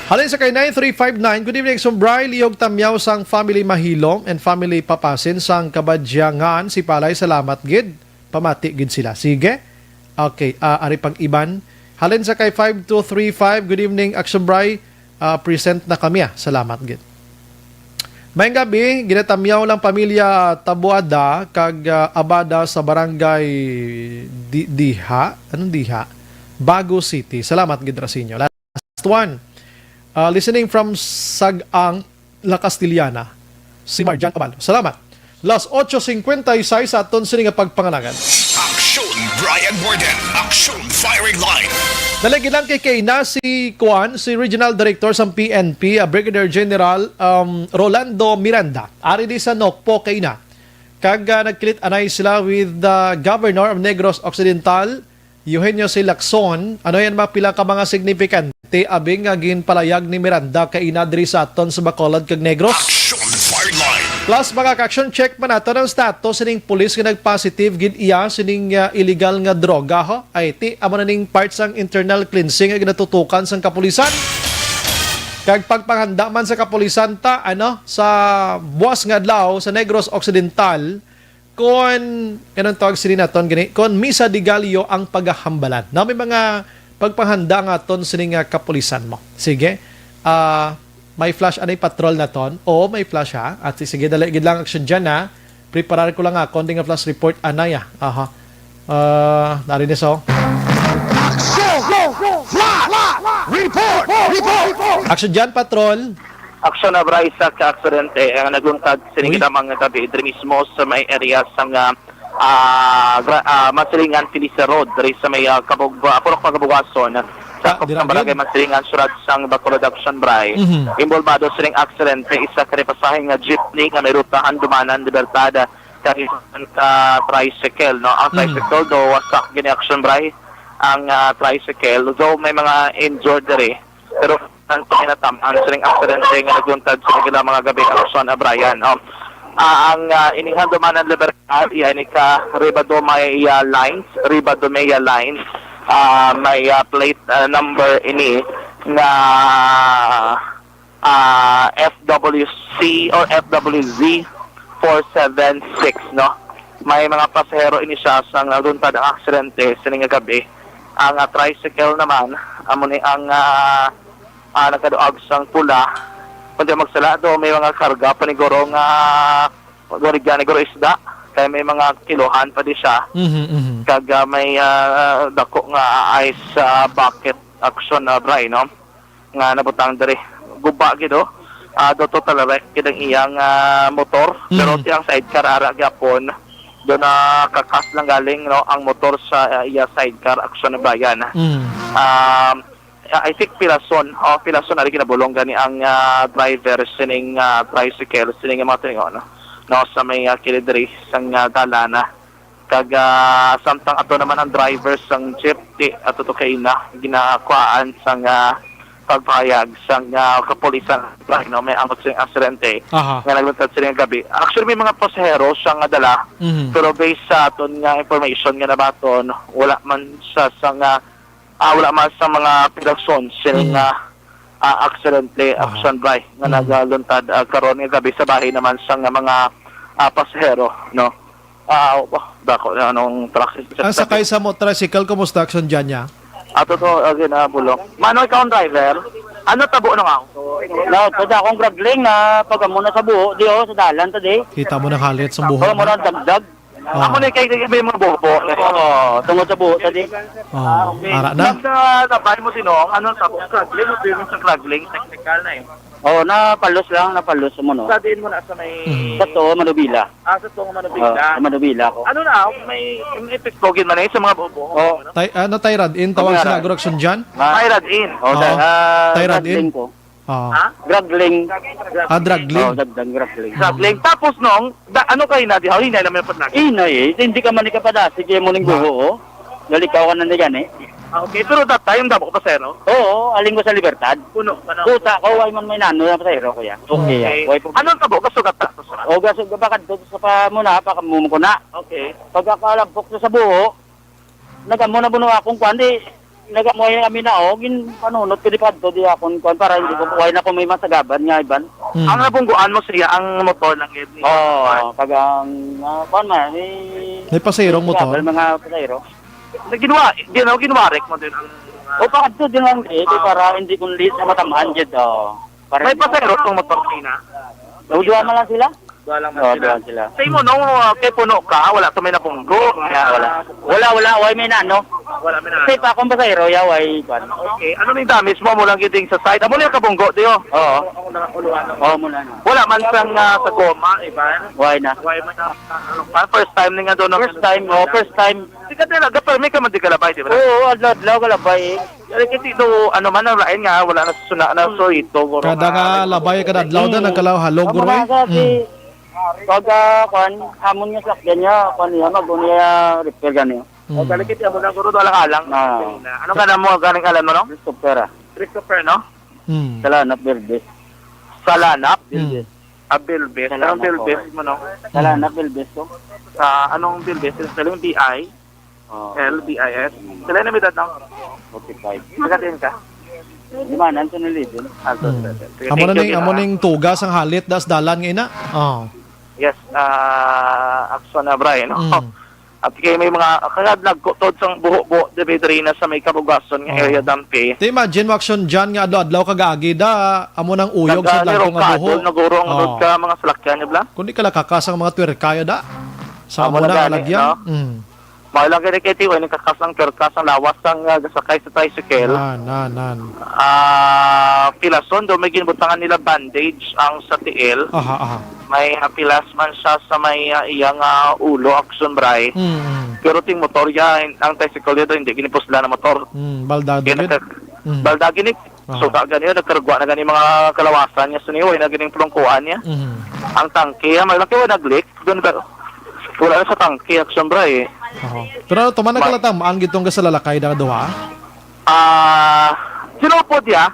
Halin sa kay 9359, good evening, Sombray, liyog tamyaw sang family Mahilom and family Papasin sang Kabadyangan, si Palay, salamat gid. Pamati gid sila. Sige. Okay, ari pag-iban. Halin sa kay 5235, good evening, Action Bry, present na kami. Salamat gid. Mayang gabi, ginatamyaw lang pamilya Tabuada kag abada sa barangay Diha. Anong Diha? Bago City. Salamat gid ra sa inyo. Last one. Listening from Sagang, La Castillana. Si Marjan Cabal. Salamat. Las 8:56 sa aton sini nga pagpanganagan. Action Brian Morden. Action firing line. Nalagi lang kay na si Kuan, si Regional Director sa PNP, Brigadier General Rolando Miranda. Ari di sa Nokpo kay na. Kag nagkilit anay sila with the Governor of Negros Occidental, Eugenio C. Lacson. Ano yan pila ka mga signifikante abing ginpalayag ni Miranda kay na diri sa aton sa Bacolod kag Negros. Action firing line. Plus, mag-action check pa nato ng status sining pulis nga nag-positive gid iya sining illegal nga droga ho. Ay ti amo na ning parts ang internal cleansing nga ginatutukan sang kapulisan. Kag pagpanghanda man sa kapulisan ta sa buwas nga adlaw sa Negros Occidental kon kanang tawag sini naton gani kon misa di Gallo ang paghahambalan. Na may mga pagpahanda nga ton sining kapulisan mo. Sige. May flash anay patrol na ton. O may flash ha. At sige, dali gid lang action dyan ha. Preparar ko lang nga konting flash report anaya. Aha. Narinig so. Action dyan, patrol. Action na bray sa ka-aksidente ang naguntad sining mga gabi diri mismo sa may area sang Masilingan Felisa Road diri sa may Purok Pagabugason sa barangay Masilingan Surad sang Bacolod Action Bray. Involvado sining aksidente isa ka pasaheng jeepney nga may rutahan dumanan Libertad kay tricycle no. Ang tricycle do wasak gini Action Bray ang tricycle though may mga injured diri pero ang kinatamaan sining aksidente nga naguntad sa mga gabi Action Brian. Ang inihang dumanan Libertad yan ka Ribadomea lines may plate number ini na FWC or FWZ 476 no. May mga pasahero ini siya sang naguntad ang aksidente sining gabi. Ang tricycle naman amo ni ang nakaduag sang pula kundi magsalado may mga karga paniguro nga ganiguro isda kaya may mga kilohan pa di siya kaga may dako nga ice bucket Action Bray no nga nabutang diri guba gido do total wreck kidang iyang motor pero tiyang sidecar ara gyapon do na kakas lang galing no ang motor sa iya sidecar Action Bayan. I think Pilason ari kinabulong gani ang driver sining tricycle sining mga tingo no sa may kilidri sang dalana kaga samtang ato naman ang driver sang jeep ato to kay na ginakuan sang pagpayag sang kapulisan no may ang aksidente nga nagluntad sining gabi. Actually may mga pasahero sang dala pero based sa aton nga information nga nabaton wala man sa sang wala man sa mga production sining aksidente Action Bray nga nagaluntad karon nga gabi sa bahay naman sa mga pasahero no. Dako anong truck ang sakay sa tricycle kumusta action dyan niya? Ato to again bulok. Mano ikaw ang driver? Ano tabo nang ako? No, tada akong grabbling na pag amo na sa buho di sa dalan tadi. Kita mo na halit sa buho. Mo na dagdag. Amo ni kay may mga buho. Tungod sa buho tadi. Ara na. Nabay mo sinong ano tabo grabbling mo din sa grabbling technical na eh. Napalos mo no. Sadiin mo na sa may sa to Manubila. Sa to Manubila. Manubila ko. Ano na may epekogin man sa mga bubo. Tyrad in tawag sa action dyan? Tyrad in. Tyrad in. Dragling. Dragling. Dragling. Tapos nung ano kayo na dihaw hinay naman pa na. Hindi ka man ikapadasig mo ning buho. Galikaw ka na niyan eh. Okay, pero that time dabo ko pasero? Oo, aling ko sa Libertad. Puno ka na. Puta ko, ay man may nano na pasero ko yan. Okay. Anong tabo? Gasugat ta? Gasugat ba kadto sa pamuna, pakamumo ko na. Okay. Pagkakalampok sa buho, nagamo na buno akong kwandi. Nagamoy kami na gin panunot ko di kadto di akong kwan para hindi ko kuhay na ko may masagaban nga iban. Ang nabungguan mo siya ang motor lang yun. Pag ang kwan man, may pasayro motor. Mga pasayro. Ginawarek mo din ang... pakadto din lang para hindi kong lead sa matamahan dyan. May pasero itong motor na? Duwa man lang sila? Duwa lang sila. Sa imo, nung kay puno ka, wala ito may napunggo. Wala may nano. Wala may nano. Kasi pa akong pasero, yaway. Okay, ano yung damage mo lang giting sa side? Amo lang kabunggo, diyo? Oo. Mula na. Wala man sang sa goma, iba? Why na? First time nga doon. First time. Di ka talaga, pero may ka man di kalabay, di ba? Oo, adlaw kalabay. Kasi ito, ano man ang lain nga, wala na susuna na, so ito. Kada nga labay, kada adlaw na, nagkalaw halog, gurway. Pag, hamon niya sakyan niya, mag-unya repair ganyan. O, galikit niya mo na, guro, alang-alang. Ano ka na mo, galing alam mo, no? Christopher, no? Salanap, Bilbis. Salanap? Bilbis. Bilbis. Anong Bilbis mo, no? Salanap, Bilbis, ko. Anong Bilbis? Salang BI? LBIS. Sila na may datang? 45. Magatin ka? Limanan, ito nilidin. Amo ning tugas ang halit, das dalan nga ina. Yes, Action Brian. At kay may mga kaya nagkutod sang buho-buho diri na sa may Kabugason nga area dampi. Te imagine mo action dyan nga adlaw kagaagi da amo nang uyog sa dagko nga buho. Nagurong ka mga salakyan niya bla. Kundi kala kakasang mga twerkaya da. Sa amo na alagyan. No? Mailagay kay tiwa ni kakasang kerkasang lawas sang gasakay sa tricycle. Nan. Pilason do may ginbutangan nila bandage ang sa tiil. Aha. May pilas man siya sa may iyang ulo action bray. Pero ting motor ang tricycle dito hindi ginipusla na motor. Baldado gid. Balda ginip. So ganyan nagkarugwa na gani mga kalawasan niya suniway na ganing plungkuan niya. Ang tangke may laki wa naglik doon wala na sa tangke action bray. Pero tuman nagkalatamaan gitong sa lalakay da duha. Sinupod ya.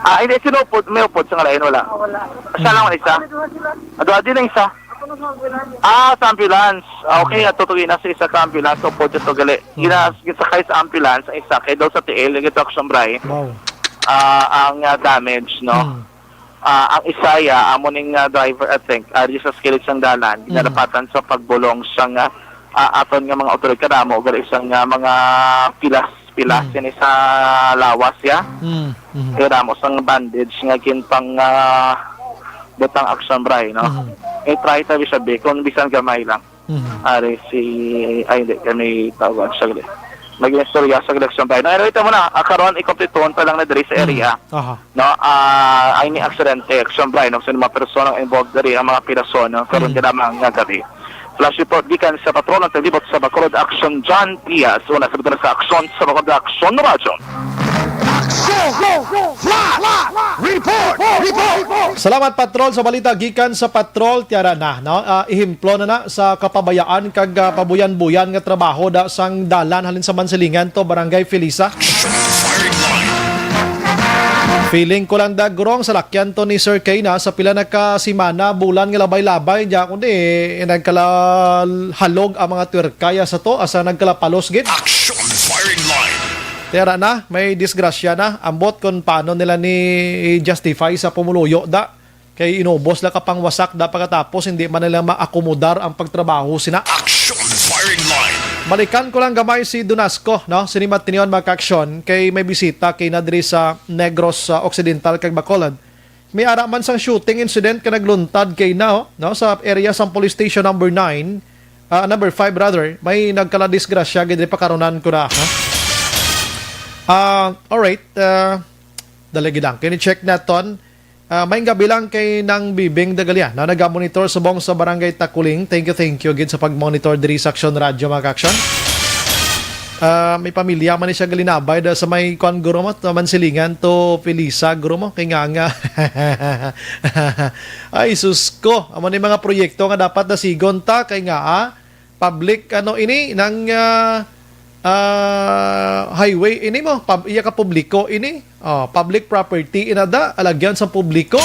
Hindi sinupod, may upod sa ngalain wala. Siya lang isa. Adi lang isa. Sa ambulance. Okay, tutuwin na sa isa ka ambulance upod sa gali. Ginasakay sa ambulance ang isa kay daw sa tiil gito action bray. Wow. Ang damage no. Ang isaya amo ning driver I think sa skillet sang dalan ginadapatan sa pagbulong sang aton nga mga otoridad kadamo ug isang mga pilas yan sa lawas ya. Kaya mo sang bandage nga kinpang butang action bray no. Try ta bisa be kung bisan gamay lang. Ari hindi kami tawag sa gali. Mag-istorya sa election by. Anyway, ito muna, karon ikompletuhan pa lang na diri sa area. No, ay ni aksidente, action by, no, sa mga personang involved diri, ang mga piraso, no, karon kadamang nga gabi. Flash report gikan sa patron ng taglibot sa Bacolod Action John Piaz. Una sa sa action sa Bacolod Action Radyo. Salamat patrol sa balita gikan sa patrol tiara na no ihimplo na sa kapabayaan kag pabuyan-buyan nga trabaho da sang dalan halin sa Mansilingan to Barangay Felisa. Feeling ko lang dagrong sa lakyan to ni Sir Kay na sa pila na kasimana bulan nga labay-labay diya kundi nagkalahalog ang mga twerkaya sa to asa nagkalapalos gid. Action firing line. Tera na, may disgrasya na. Ambot kung paano nila ni justify sa pumuluyo da. Kay inubos la kapang wasak da pagkatapos hindi man nila maakomodar ang pagtrabaho sina. Action firing line. Balikan ko lang gamay si Dunasco, no? Sinimat tiniyon mag-action kay may bisita kay nadri sa Negros Occidental kag Bacolod. May ara man sang shooting incident ka nagluntad kay no sa area sa police station number 9, number 5 rather. May nagkala disgrasya gid pa karonan ko na, ha? Alright, dalagi lang. Kini-check naton. May gabi lang kay nang Bibing Dagalya na nag-monitor subong sa Barangay Takuling. Thank you gid sa pag-monitor diri sa Action Radio mga action. May pamilya man siya galinabay da sa may kuan guro mo Mansilingan to Felisa guro mo kay nga ay sus ko amo ni mga proyekto nga dapat nasigon ta kay nga public ini nang highway ini mo iya ka publiko ini public property inada alagyan sa publiko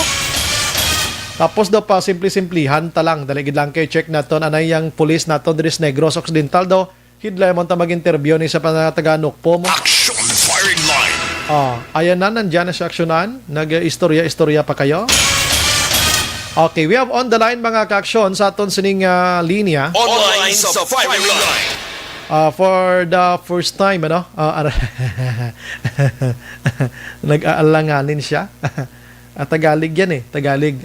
tapos daw pa simplihan talang daligid lang kay check naton anay yang police naton diri sa Negros Occidental daw hidlay mo ta mag-interview ni sa taga-Nukpo po mo action firing line ayan na nandiyan na sa aksyonan nag-istorya pa kayo. Okay, we have on the line mga ka-aksyon sa aton sining linya online sa firing line. For the first time, nag-aalanganin siya. Tagalog yan eh. Tagalog.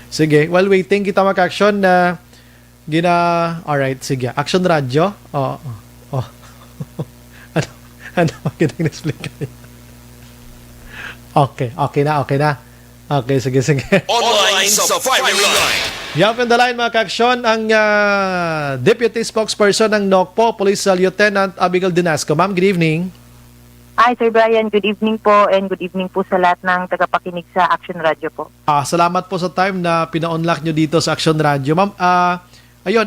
Sige, while waiting kita mag-action na alright, sige. Action Radio. Ano magandang na-explain kayo? Okay na. Okay, sige. Online sa firing line. Yup, in the line mga ka-aksyon, ang Deputy Spokesperson ng Nokpo, Police Lieutenant Abigail Dinasco. Ma'am, good evening. Hi, Sir Brian. Good evening po and good evening po sa lahat ng tagapakinig sa Action Radio po. Salamat po sa time na pina-unlock nyo dito sa Action Radio. Ma'am,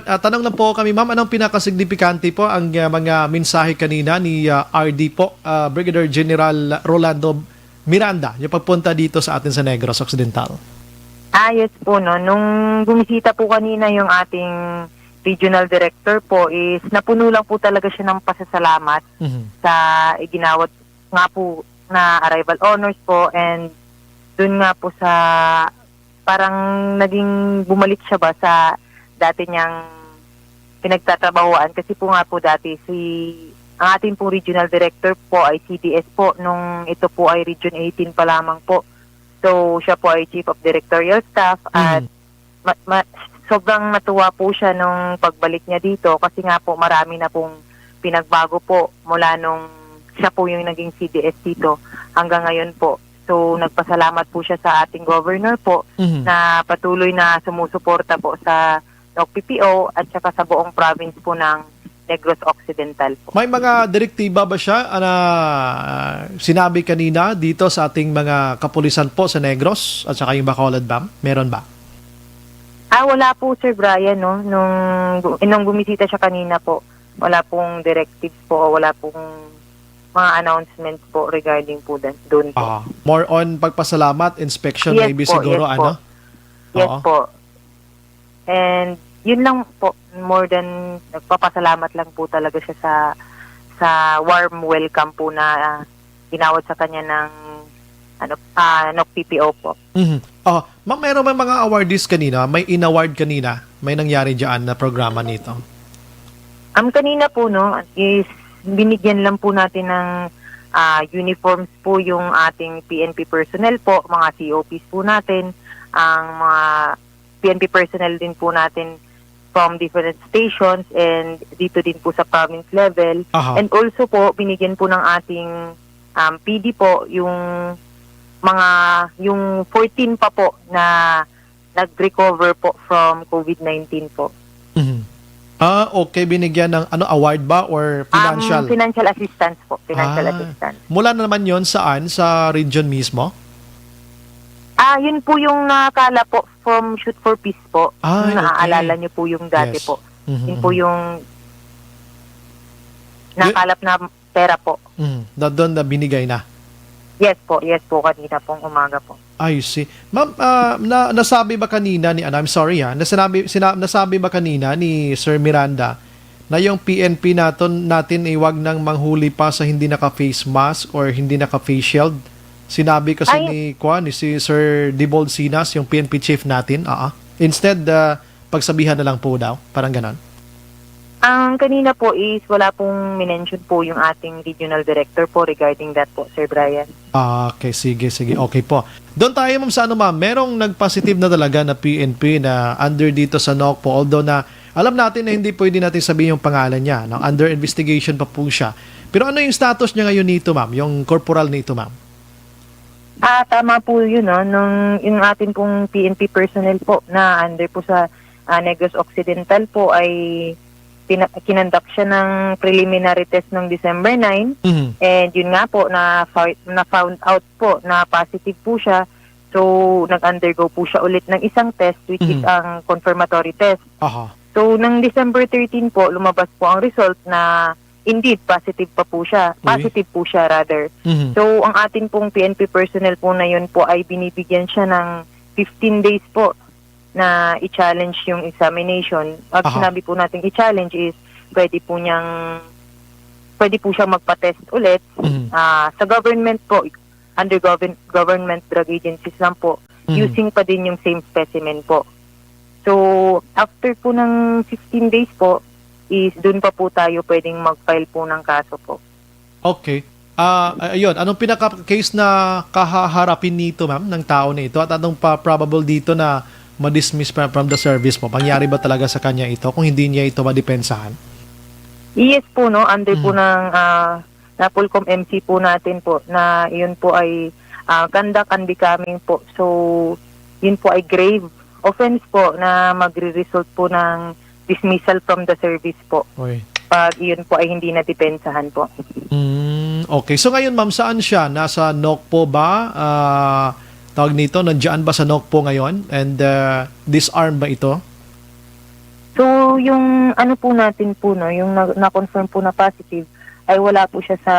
tanong lang po kami, ma'am, anong pinakasignifikante po ang mga mensahe kanina ni RD po, Brigadier General Rolando Miranda, yung pagpunta dito sa atin sa Negros Occidental? Yes po, no. Nung bumisita po kanina yung ating regional director po is napuno lang po talaga siya ng pasasalamat sa iginawad nga po na arrival honors po and dun nga po sa parang naging bumalik siya ba sa dati niyang pinagtatrabahuan kasi po nga po dati ang ating po regional director po ay CDS po nung ito po ay Region 18 pa lamang po. So siya po ay Chief of Directorial Staff at sobrang natuwa po siya nung pagbalik niya dito kasi nga po marami na pong pinagbago po mula nung siya po yung naging CDS dito hanggang ngayon po. So nagpasalamat po siya sa ating governor po na patuloy na sumusuporta po sa NOC-PPO at saka sa buong province po ng Negros Occidental po. May mga direktiba ba siya na sinabi kanina dito sa ating mga kapulisan po sa Negros at saka yung Bacolod, ma'am? Meron ba? Wala po, Sir Brian, no? Nung bumisita siya kanina po, wala pong directives po, wala pong mga announcements po regarding po doon po. More on pagpasalamat, inspection, yes maybe po, siguro, yes ano? Po. Yes po. And yun lang po, more than nagpapasalamat lang po talaga siya sa warm welcome po na ginawad sa kanya ng NOC-PPO po. Ma'am, meron ba mga awardees kanina? May in-award kanina? May nangyari dyan na programa nito? Kanina po, no, is binigyan lang po natin ng uniforms po yung ating PNP personnel po, mga COPs po natin, ang mga PNP personnel din po natin from different stations and dito din po sa province level. And also po, binigyan po ng ating PD po yung 14 pa po na nag-recover po from COVID-19 po. Okay, binigyan ng award ba or financial? Financial assistance po, financial assistance. Mula na naman yon saan? Sa region mismo? Yun po yung nakala po from Shoot for Peace po. Naaalala niyo po yung dati po. Yun po yung nakalap na pera po. Doon na binigay na? Yes po, kanina pong umaga po. I see. Ma'am, nasabi ba kanina ni, I'm sorry nasabi ba kanina ni Sir Miranda na yung PNP natin ay wag nang manghuli pa sa hindi naka-face mask or hindi naka-face shield? Sinabi kasi ni si Sir Dibold Sinas, yung PNP chief natin. Instead, pagsabihan na lang po daw. Parang ganon. Ang kanina po is wala pong minention po yung ating regional director po regarding that po, Sir Brian. Okay, sige. Okay po. Doon tayo, ma'am, sa ma'am. Merong nag-positive na talaga na PNP na under dito sa NOC po. Although na alam natin na hindi pwede natin sabihin yung pangalan niya. No? Under investigation pa po siya. Pero ano yung status niya ngayon nito, ma'am? Yung corporal nito, ma'am? Tama po yun, no? Yung atin pong PNP personnel po na under po sa Negros Occidental po ay kinandak siya ng preliminary test noong December 9 and yun nga po na found out po na positive po siya, so nag-undergo po siya ulit ng isang test which is ang confirmatory test. So ng December 13 po lumabas po ang result na indeed positive po siya rather. So ang atin pong PNP personnel po na yun po ay binibigyan siya ng 15 days po na i-challenge yung examination. At sinabi po natin i-challenge is pwede po siyang magpa-test ulit sa government po, under government drug agencies lang po, using pa din yung same specimen po. So after po ng 15 days po is dun pa po tayo pwedeng mag-file po ng kaso po. Okay. Ayun, anong pinaka-case na kahaharapin nito, ma'am, ng tao na ito? At anong probable dito na ma-dismiss from the service mo? Pangyari ba talaga sa kanya ito kung hindi niya ito madepensahan? Yes po, no? Under po ng NAPOLCOM MC po natin po na yun po ay conduct unbecoming po. So, yun po ay grave offense po na magre-result po ng dismissal from the service po. Pag yun po ay hindi nadepensahan po. Okay. So ngayon, ma'am, saan siya? Nasa NOC po ba? Tawag nito, nandiyan ba sa NOC po ngayon? And disarm ba ito? So, yung ano po natin po, no, yung na-confirm po na positive, ay wala po siya sa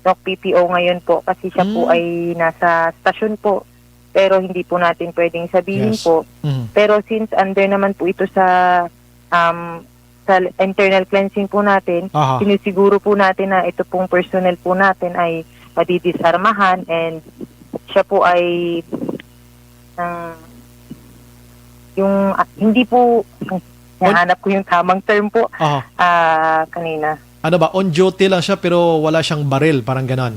NOC-PPO ngayon po kasi siya po ay nasa stasyon po. Pero hindi po natin pwedeng sabihin po. Pero since under naman po ito sa internal cleansing po natin, sinisiguro po natin na ito pong personnel po natin ay madidisarmahan and siya po ay hindi po, nahanap ko yung tamang term po kanina. Ano ba, on duty lang siya pero wala siyang baril, parang ganon?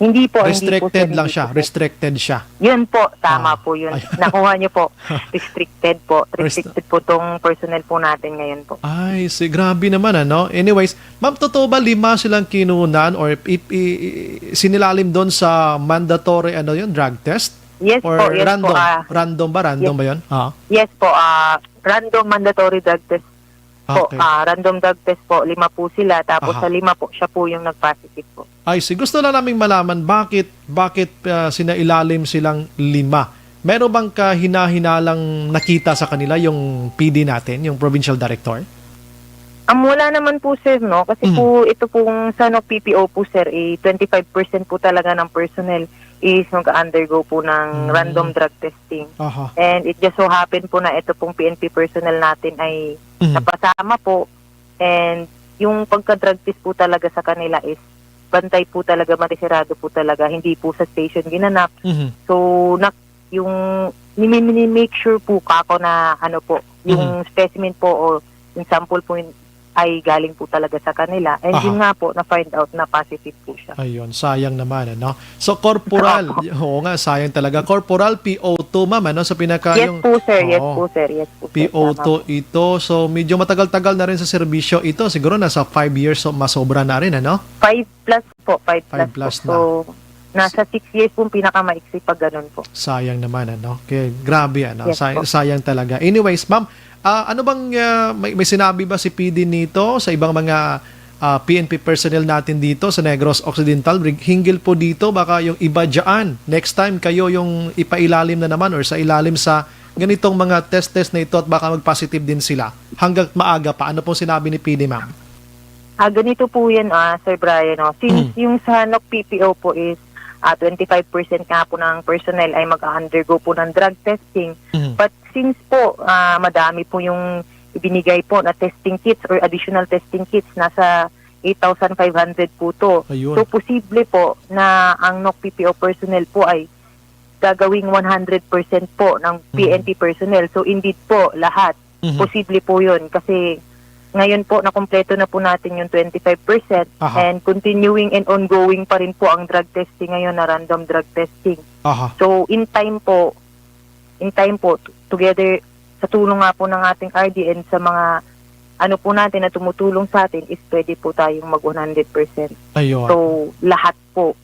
Hindi po. Restricted hindi po, lang siya. Restricted siya. Yun po, tama po yun. Nakuha niyo po. Restricted po. Restricted po tong personnel po natin ngayon po. Ay, grabe naman ano. Anyways, ma'am, totoo ba 5 silang kinunan or sinilalim doon sa mandatory drug test? Yes or po. Yes random? Po, random ba? Random ba yun? Yes po. Random mandatory drug test po. Okay. Random drug test po. 5 po sila. Tapos sa 5 po, siya po yung nag-positive po. Ay, gusto na naming malaman bakit sinailalim silang 5. Meron bang kahina-hinalang nakita sa kanila yung PD natin, yung provincial director? Wala naman po, sir, no? Kasi po ito pong sa PPO po, sir, 25% po talaga ng personnel is mag-undergo po ng random drug testing. And it just so happen po na ito pong PNP personnel natin ay napasama po. And yung pagka-drug test po talaga sa kanila is bantay po talaga, matisirado po talaga, hindi po sa station ginanap. So, yung ni-make sure po kako na yung specimen po o yung sample po ay galing po talaga sa kanila. And yun nga po, na-find out na positive po siya. Ayun, sayang naman, ano? So, corporal, oo nga, sayang talaga. Corporal, PO2, ma'am, ano? Sa pinaka Yes yung... po, sir. Yes po, sir. Yes po, sir. PO2 ito. So, medyo matagal-tagal na rin sa serbisyo ito. Siguro nasa 5 years, so masobra na rin, ano? 5 plus po. 5 5 plus po. So, nasa 6 years po pinakamaiksi pag ganun po. Sayang naman, ano? Okay, grabe, ano? Yes, sayang talaga. Anyways, ma'am, ano bang may sinabi ba si PD nito sa ibang mga PNP personnel natin dito sa Negros Occidental? Hinggil po dito, baka yung iba dyan, next time kayo yung ipailalim na naman or sa ilalim sa ganitong mga test na ito at baka mag-positive din sila hanggang maaga pa. Ano pong sinabi ni PD, ma'am? Ganito po yan, Sir Brian. Since yung sa NOC PPO po is 25% nga po ng personnel ay mag-undergo po ng drug testing. But since po madami po yung ibinigay po na testing kits or additional testing kits, nasa 8,500 po to. Ayun. So posible po na ang NOC PPO personnel po ay gagawing 100% po ng PNP personnel. So indeed po, lahat. Posible po yun kasi ngayon po, nakumpleto na po natin yung 25% and continuing and ongoing pa rin po ang drug testing ngayon na random drug testing. So, in time po, together, sa tulong nga po ng ating RDN sa mga po natin na tumutulong sa atin is pwede po tayong mag 100%. Ayun. So, lahat po.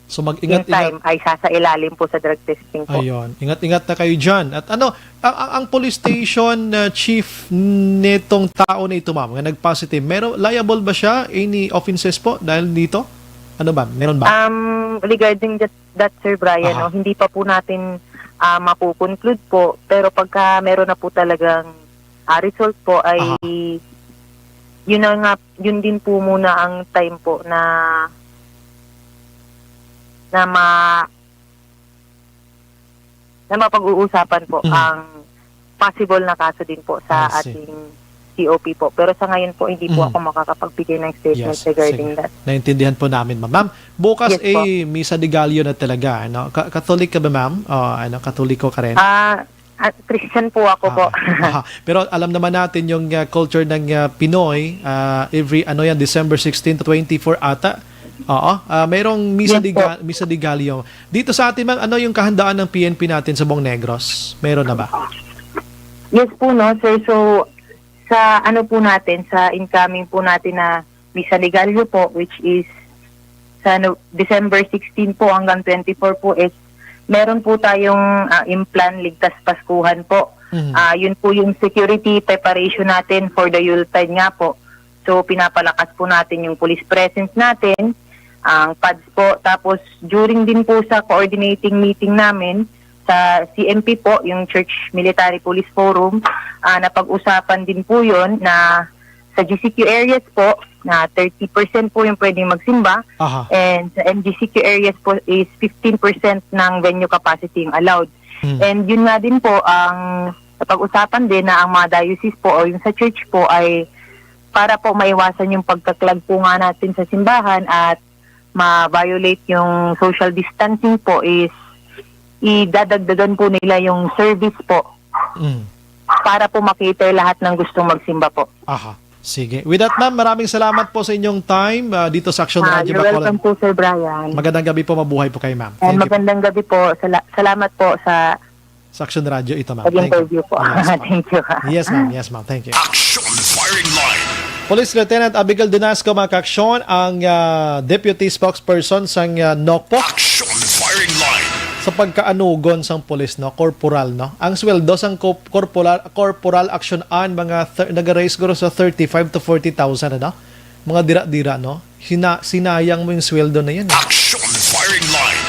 So In time ay sasailalim po sa drug testing po. Ayun. Ingat-ingat na kayo dyan. At ang police station chief nitong tao na ito, ma'am, nga nag-positive, liable ba siya? Any offenses po dahil dito? Ano ba? Meron ba? Regarding that, Sir Brian, hindi pa po natin mapukonclude po. Pero pagka meron na po talagang result po ay yun din po muna ang time po na mapag-uusapan po ang possible na kaso din po sa ating COP po. Pero sa ngayon po, hindi po ako makakapagbigay ng statement regarding that. Naintindihan po namin, ma'am. Ma'am, bukas Misa de Gallo na talaga. Ano? Katolik ka ba, ma'am? Katoliko ka rin? Christian po ako po. Pero alam naman natin yung culture ng Pinoy, every December 16 to 24 ata. Mayroong Misa de Gallo. Dito sa atin, ma'am, ano yung kahandaan ng PNP natin sa Buong Negros? Meron na ba? Yes po, no, sir. So, sa po natin, sa incoming po natin na Misa de Gallo po, which is sa December 16 po hanggang 24 po is meron po tayong implan Ligtas Paskuhan po. Yun po yung security preparation natin for the Yuletide nga po. So, pinapalakas po natin yung police presence natin, ang pads po. Tapos, during din po sa coordinating meeting namin sa CMP po, yung Church Military Police Forum, napag-usapan din po yun na sa GCQ areas po, na 30% po yung pwedeng magsimba. And sa MGCQ areas po is 15% ng venue capacity yung allowed. And yun nga din po, ang napag-usapan din na ang mga diocese po o yung sa church po ay para po maiwasan yung pagkaklag po nga natin sa simbahan at ma-violate yung social distancing po is idadagdagan po nila yung service po para po makita lahat ng gustong magsimba po. Aha. Sige. With that, ma'am, maraming salamat po sa inyong time dito sa Action Radio You're Bacolod. welcome po, Sir Brian. Magandang gabi po, mabuhay po kayo, ma'am. And Thank you po. magandang gabi po. Salamat po sa Sa Action Radio ito, ma'am. Thank you. pag-interview po. Yes, ma'am. Thank you. Yes, ma'am. Yes, ma'am. Thank you. Action Firing Line. Police Lieutenant Abigail Dinasco, mga kaaksyon, ang deputy spokesperson sa NOCPO Action Firing Line. sa pagkaanugon sang pulis, no, corporal, no. Ang sweldo sang corporal action an mga nag-raise guro sa 35 to 40,000, ano. Mga dira-dira, no. Sinayang mo yung sweldo na yan. Action Firing Line.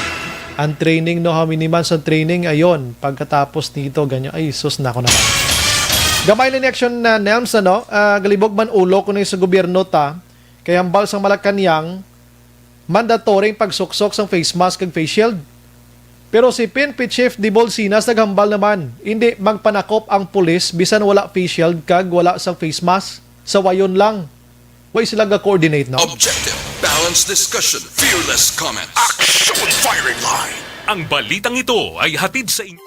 Ang training, no, how many months ang training, ayon, pagkatapos nito, ganyan, ay, sus na ako naman. Gamay na ni action na NELMS, ano, galibog man ulo kung sa gobyerno ta, kaya hambal sang Malacanang, mandatory pagsuksok sang face mask kag face shield. Pero si PNP Chief Di Bolsinas naghambal naman, hindi magpanakop ang pulis bisan wala face shield kag wala sang face mask, sa wayon lang. Way sila ga-coordinate, no? Objective, balanced discussion, fearless comments. Action Firing Line. Ang balitang ito ay hatid sa inyo.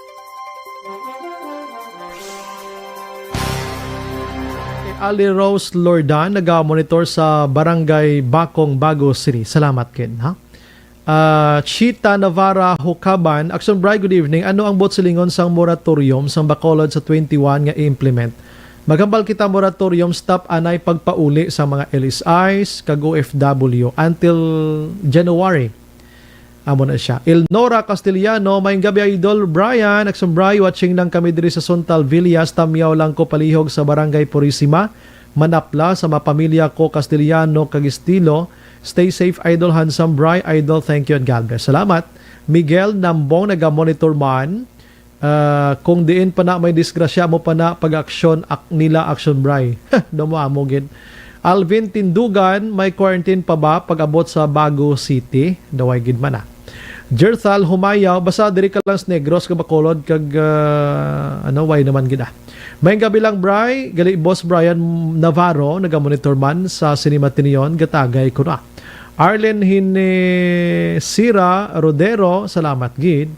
Ali Rose Lordan, nag-monitor sa Barangay Bacong, Bago City. Salamat, Ken. Ha? Chita Navarra Hukaban, Action Bright, good evening. Ano ang botsilingon sang moratorium sang Bacolod sa 21 nga i-implement? Maghambal kita moratorium stop anay pagpauli sa mga LSIs kag OFW until January. Amo na siya. Elnora Castellano, may gabi Idol Brian, Action Bright, watching lang kami diri sa Suntal Villas, tamyaw lang ko palihog sa Barangay Purisima, Manapla, sa mapamilya ko Castellano kag Estilo. Stay safe, Idol Handsome Bright, Idol, thank you and God bless. Salamat. Miguel Nambong, naga-monitor man. Kung diin pa na may disgrasya mo pa na pag-aksyon nila Action Bright. Dumamo gid. Alvin Tindugan, may quarantine pa ba pag-abot sa Bago City? Daway gid man na. Jerthal Humayaw, basta diri ka lang sa Negros ka Bacolod kag way naman gid. May gabi lang Bray, gali Boss Brian Navarro, naga-monitor man sa Cinema Tinion, gatagay ko na. Arlen Hinesira Rodero, salamat gid.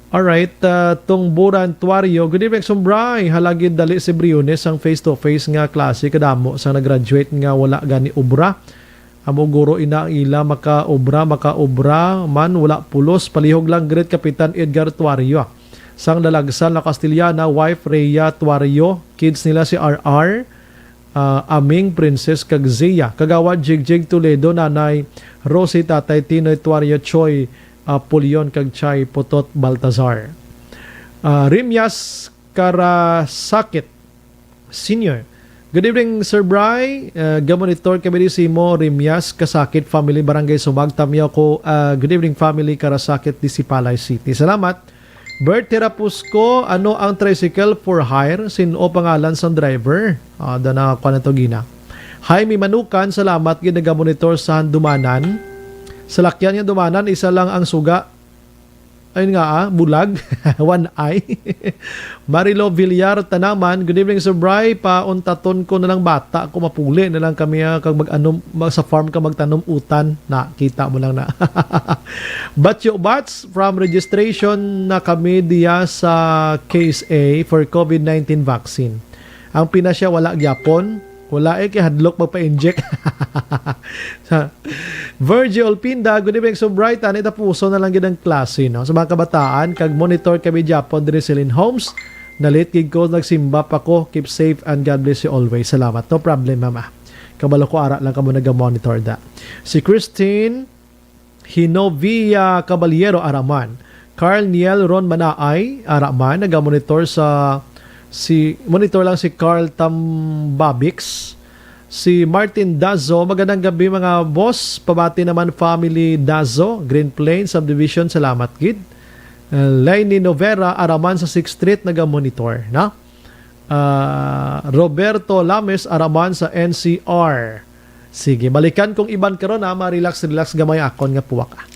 Alright, Tungburan Tuario, good evening Sumbray, halagid dali si Briones ang face-to-face nga klase kadamo sa nag-graduate nga wala gani ubra. Amo guro ina ila maka-obra man wala pulos, palihog lang Great Kapitan Edgar Tuario. Sang dalagsan na Castellana, wife Rhea Tuario, kids nila si RR, Aming Princess kag Zia, kagawad Jigjig Toledo, nanay Rosie, tatay Tinoy Tuario, Choi Pulion kag Chay Potot Baltazar. Rimyas Karasakit Senior, good evening Sir Bry, gamonitor kami di Simo Rimyas Kasakit Family Barangay Sumag, tamyaw ko. Good evening family Karasakit di Sipalay City. Salamat. Bert Terapusco, ano ang tricycle for hire? Sino pangalan sa driver? Dana ko na to gina. Jaime Manukan, salamat ginagamonitor sa Dumanan. Sa lakyan nga Dumanan, isa lang ang suga. Ayun nga, bulag. One eye. Marilo Villar Tanaman, good evening Sir Bry, pauntaton ko na lang bata, kung mapuli na lang kami kag sa farm ka magtanom utan. Na, kita mo lang na. Batyo Bats, from registration na kami diya sa Case A for COVID-19 vaccine. Ang pinasya wala gyapon. Wala kay hadlok magpa-inject. Virgil Pinda, good evening so bright. Anita puso na lang gid ang klase, no? Sa mga kabataan, kag monitor kami Japon diri sa Lynn Homes. Nalit gid ko, nagsimba pa ko. Keep safe and God bless you always. Salamat. No problem, mama. Kabalo ko ara lang kamo naga-monitor da. Si Christine Hinovia Caballero Araman. Carl Niel Ron Manaay Araman, naga-monitor sa monitor lang si Carl Tambabix. Si Martin Dazo, magandang gabi mga boss. Pabati naman family Dazo, Green Plains Subdivision, salamat gid. Lainey Novera Araman sa 6th Street, naga-monitor, na? Roberto Lames Araman sa NCR. Sige, balikan kung iban karon na ma-relax gamay akon nga puwak.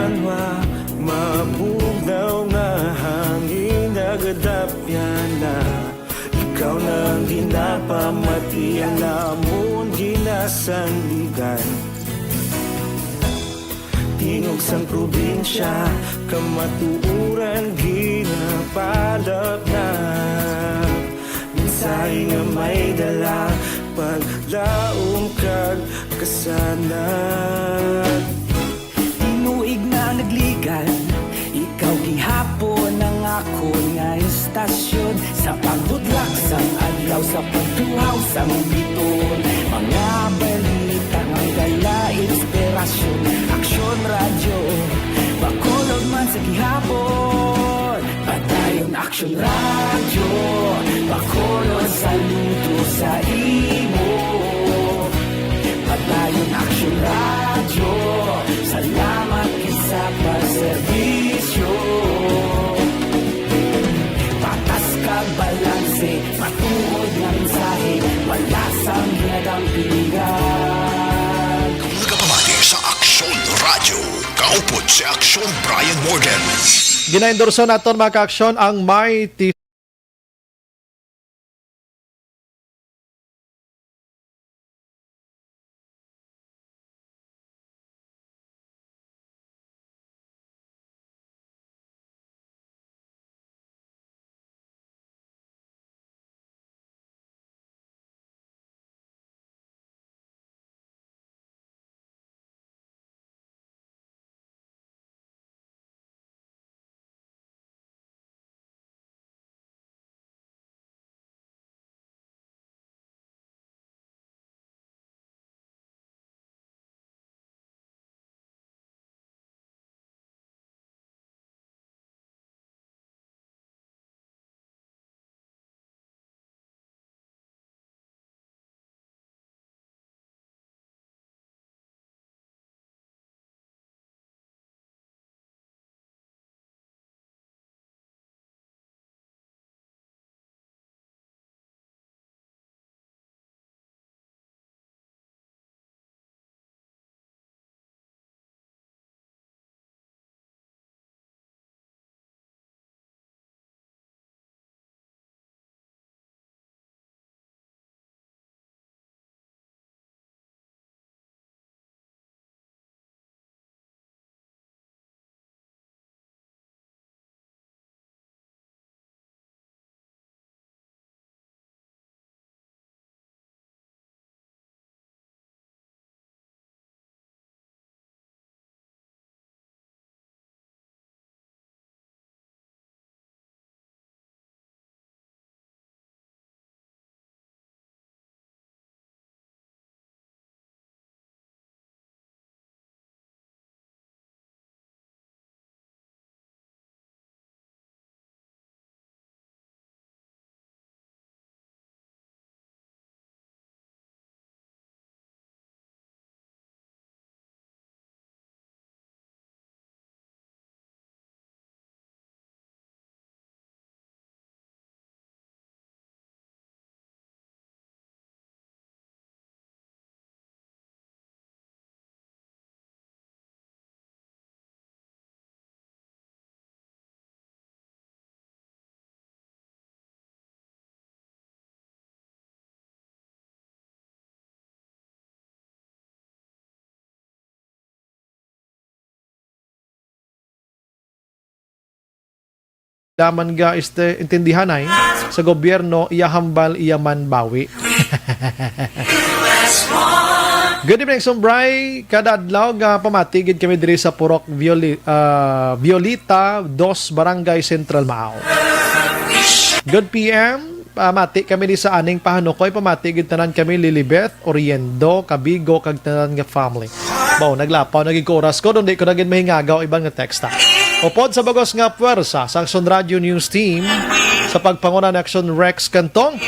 kanwa mabugnaw nga hangin nagadapyan na ikaw nang ginapamati ang namon ginasandigan tingog sang probinsya kamatuuran ginapalap na minsay nga may dala paglaong kag kasanad tinuig na nagligan ikaw gihapon ang ako nga istasyon sa pagdudlak sang adlaw sa pagtuhaw sang biton mga balita ang dala inspirasyon aksyon radyo bakulog man sa gihapon patayon aksyon radyo bakulog saludo sa imo patayon aksyon radyo salamat sa pagserbisyo patas kag balanse matuod nga mensahe wala sang ginadampingan Nagapamati sa Aksyon Radio. Kaupod si Aksyon Brian Morgan. Gina-endorso naton mga ka-aksyon ang My daman ga intindihan ay sa gobyerno iya hambal iya man bawi. Good evening, Sombray. Kada adlaw nga pamatigid kami diri sa Purok Violita 2 Barangay Central Maaw. Good PM. Pamati kami di sa aning pahanukoy pamatigid tanan kami Lilibet, Oriendo, Kabigo kag tanan nga family. Baw naglapaw naging oras ko doon di ko naging mahingagaw ibang nga teksta. Upod sa bagos nga puwersa sa Aksyon Radio News Team sa pagpanguna ng Aksyon Rex Cantong.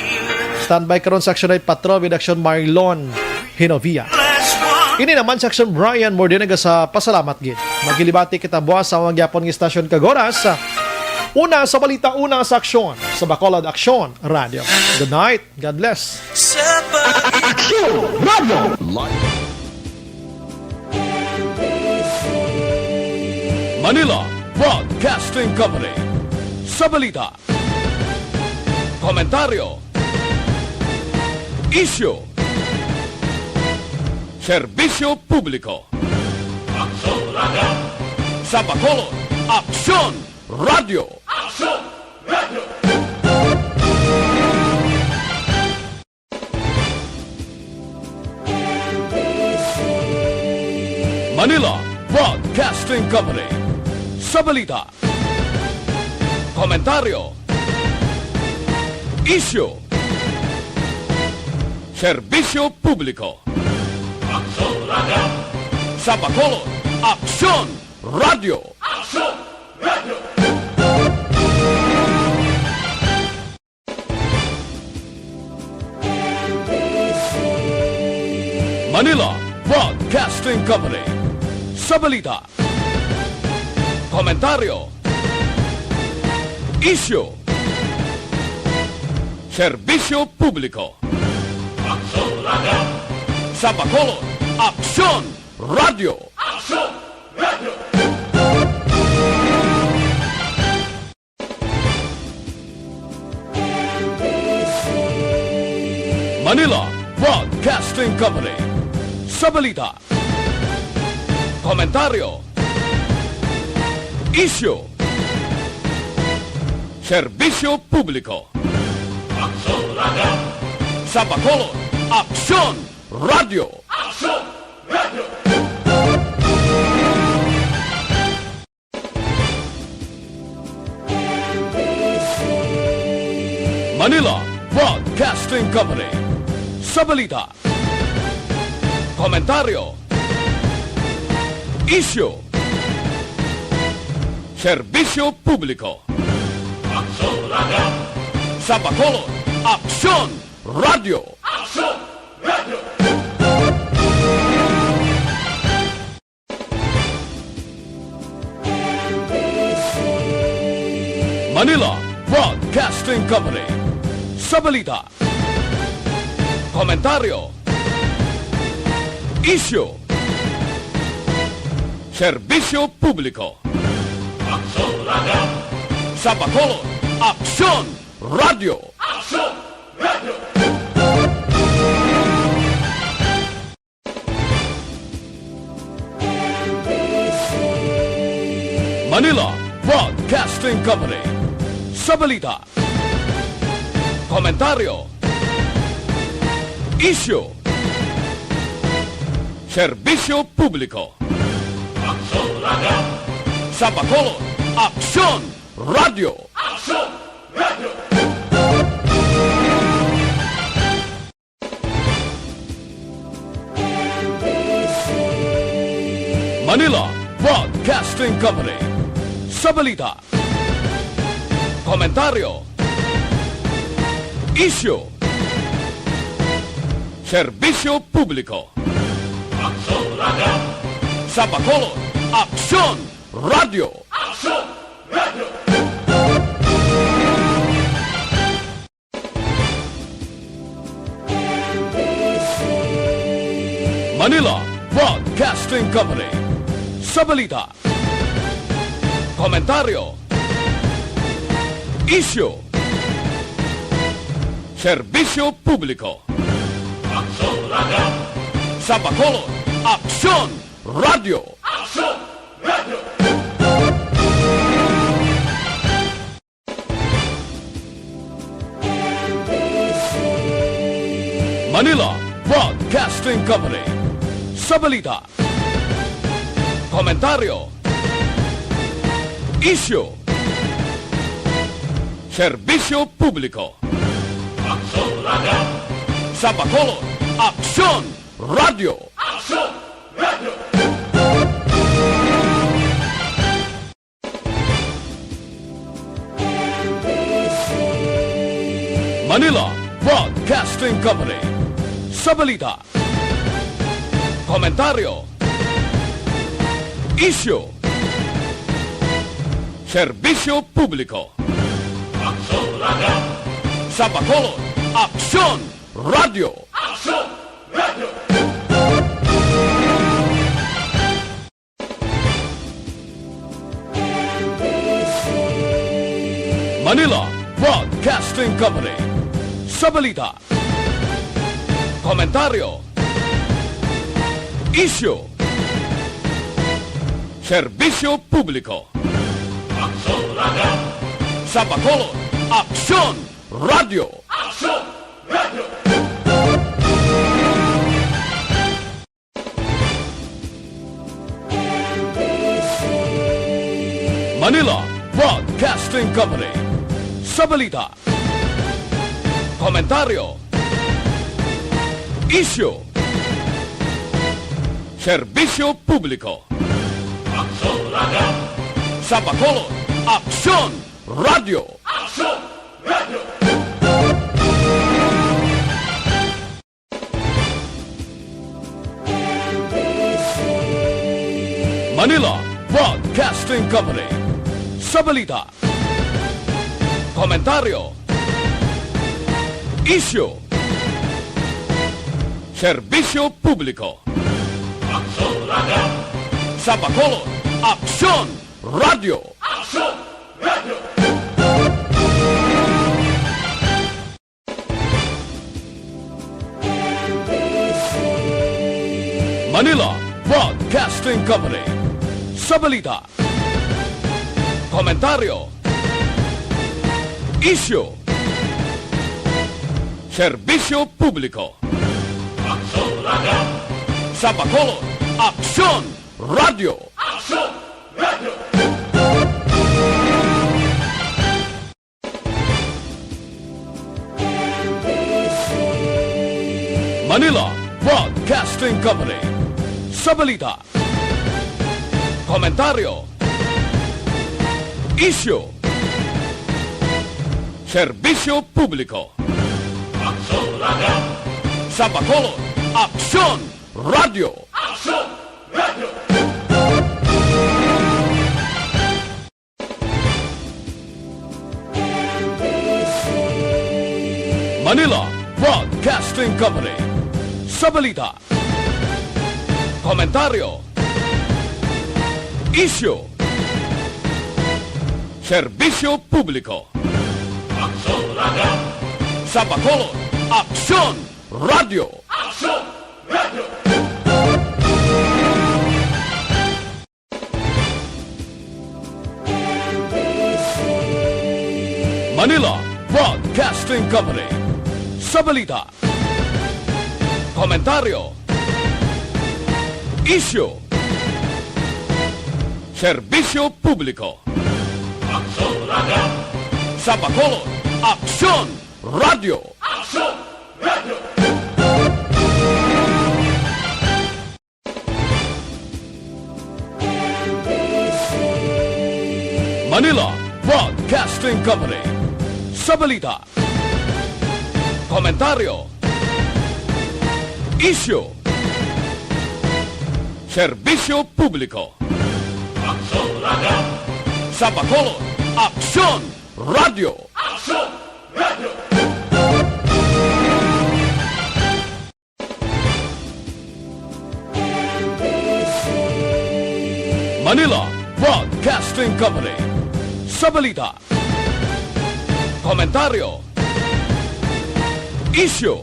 Standby karon sa Aksyon 8 Patrol with Aksyon Marlon Hinovia. Ini naman sa Aksyon Brian Mordinaga sa pasalamat gid. Magilibati kita buwas sa magyapon ng istasyon kagoras. Una sa balita, una sa aksyon sa Bacolod Aksyon Radio. Good night. God bless. Aksyon Radio. Manila Broadcasting Company. Sa balita, komentaryo, isyu, serbisyo publiko. Sa Bacolod, Aksyon Radio. Manila Broadcasting Company. Sa balita, komentaryo, isyu, serbisyo publiko. Sa Bacolod, Aksyon Radio. Manila Broadcasting Company. Sa balita, komentaryo, isyu, serbisyo publiko. Sa Bacolod, Aksyon Radio. Manila Broadcasting Company. Sa balita, komentaryo, isyu, serbisyo publiko. Sa Bacolod, Aksyon Radio. Manila Broadcasting Company. Sa balita, komentaryo, isyu, serbisyo publiko. Sa Bacolod, Aksyon Radio. Manila Broadcasting Company. Sa balita, komentaryo, isyu, serbisyo publiko. Sa Bacolod, Aksyon Radio. Manila Broadcasting Company. Sa balita, komentaryo, isyu, serbisyo publiko. Sa Bacolod, Aksyon Radio. Manila Broadcasting Company. Sa balita, komentaryo, isyu, serbisyo publiko. Sa Bacolod, Aksyon Radio. Manila Broadcasting Company. Sa balita, komentaryo, isyu, serbisyo publiko. Sa Bacolod, Aksyon Radio. Manila Broadcasting Company. Sa balita, komentaryo, isyu, serbisyo publiko. Sa Bacolod, Aksyon Radio. Manila Broadcasting Company. Sa balita, komentaryo, isyu, serbisyo publiko. Sa Bacolod, Aksyon Radio. Manila Broadcasting Company. Sa balita, komentaryo, isyu, serbisyo publiko. Sa Bacolod, Aksyon Radio. Manila Broadcasting Company. Sa balita, komentaryo, isyu, serbisyo publiko. Sa Bacolod, Aksyon Radio. Manila Broadcasting Company. Sa balita, komentaryo, isyu, serbisyo publiko. Sa Bacolod, Aksyon Radio. Manila Broadcasting Company. Sa balita, komentaryo, isyu, serbisyo publiko. Sa Bacolod, Aksyon Radio. Manila Broadcasting Company. Sa balita, komentaryo, isyu, serbisyo publiko. Sa Bacolod, Aksyon Radio. Manila Broadcasting Company. Sa balita, komentaryo, isyu, serbisyo publiko. Sa Bacolod, Aksyon Radio. Manila Broadcasting Company. Sa balita, komentaryo, isyu, serbisyo publiko. Sa Bacolod, Aksyon Radio. Manila Broadcasting Company. Sa balita, komentaryo, isyu, serbisyo publiko. Sa Bacolod, Aksyon Radio. Manila Broadcasting Company. Sa balita, komentaryo, isyu,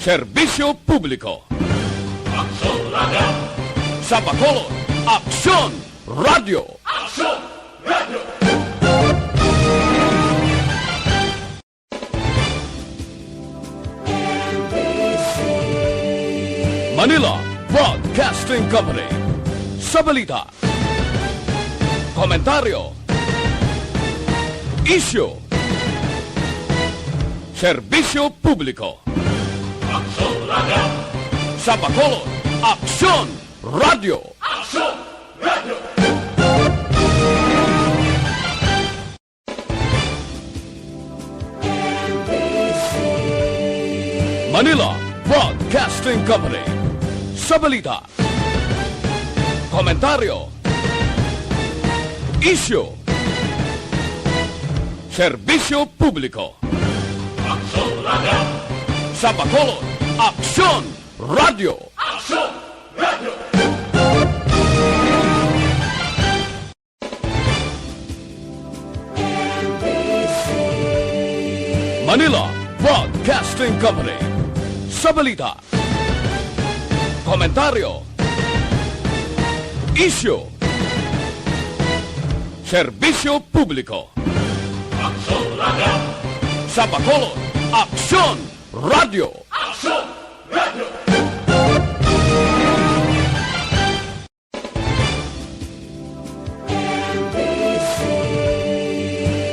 serbisyo publiko. Sa Bacolod, Aksyon Radio. Manila Broadcasting Company. Sa balita, komentaryo, isyu, serbisyo publiko. Sa Bacolod, Aksyon Radio. Manila Broadcasting Company. Sa balita, komentaryo, isyu, serbisyo publiko. Sa Bacolod, Aksyon Radio. Manila Broadcasting Company. Sa balita, komentaryo, isyu, serbisyo publiko. Sa Bacolod, Aksyon Radio.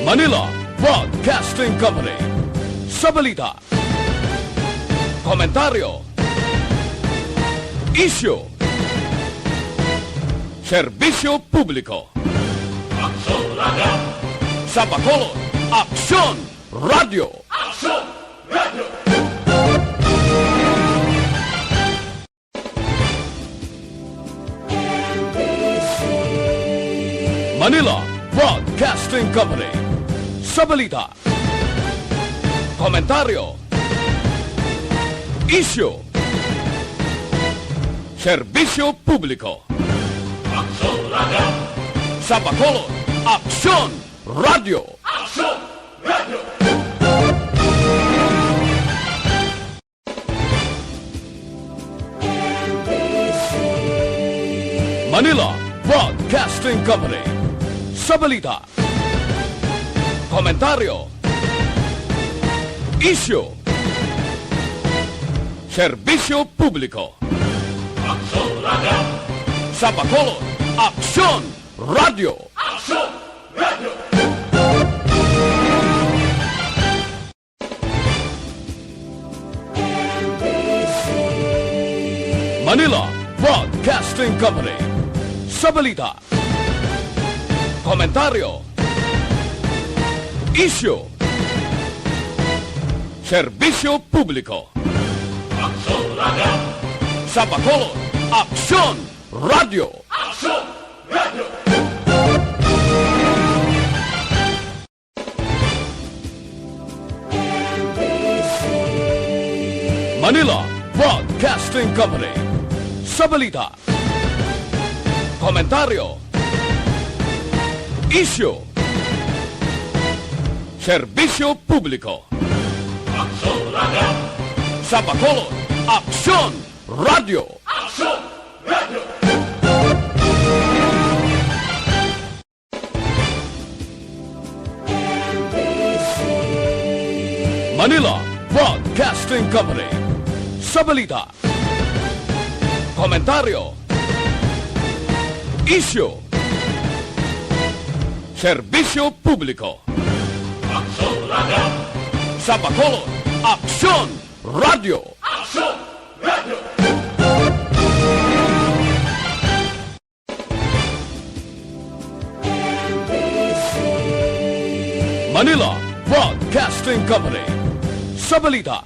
Manila Broadcasting Company. Sa balita, komentaryo, isyu, serbisyo publiko. Sa Bacolod, Aksyon Radio. Manila Broadcasting Company. Sa balita, komentaryo, isyu, serbisyo publiko. Sa Bacolod, Aksyon Radio. Manila Broadcasting Company. Sa balita, komentaryo, isyu, serbisyo publiko. Sa Bacolod, Aksyon Radio. Manila Broadcasting Company. Sa balita, komentaryo, isyu, serbisyo publiko. Sa Bacolod, Aksyon Radio. Manila Broadcasting Company. Sa balita, komentaryo, isyu, serbisyo publiko. Sa Bacolod, Aksyon Radio. Manila Broadcasting Company. Sa balita, komentaryo, isyu, serbisyo publiko. Sa Bacolod, Aksyon Radio. Manila Broadcasting Company. Sa balita,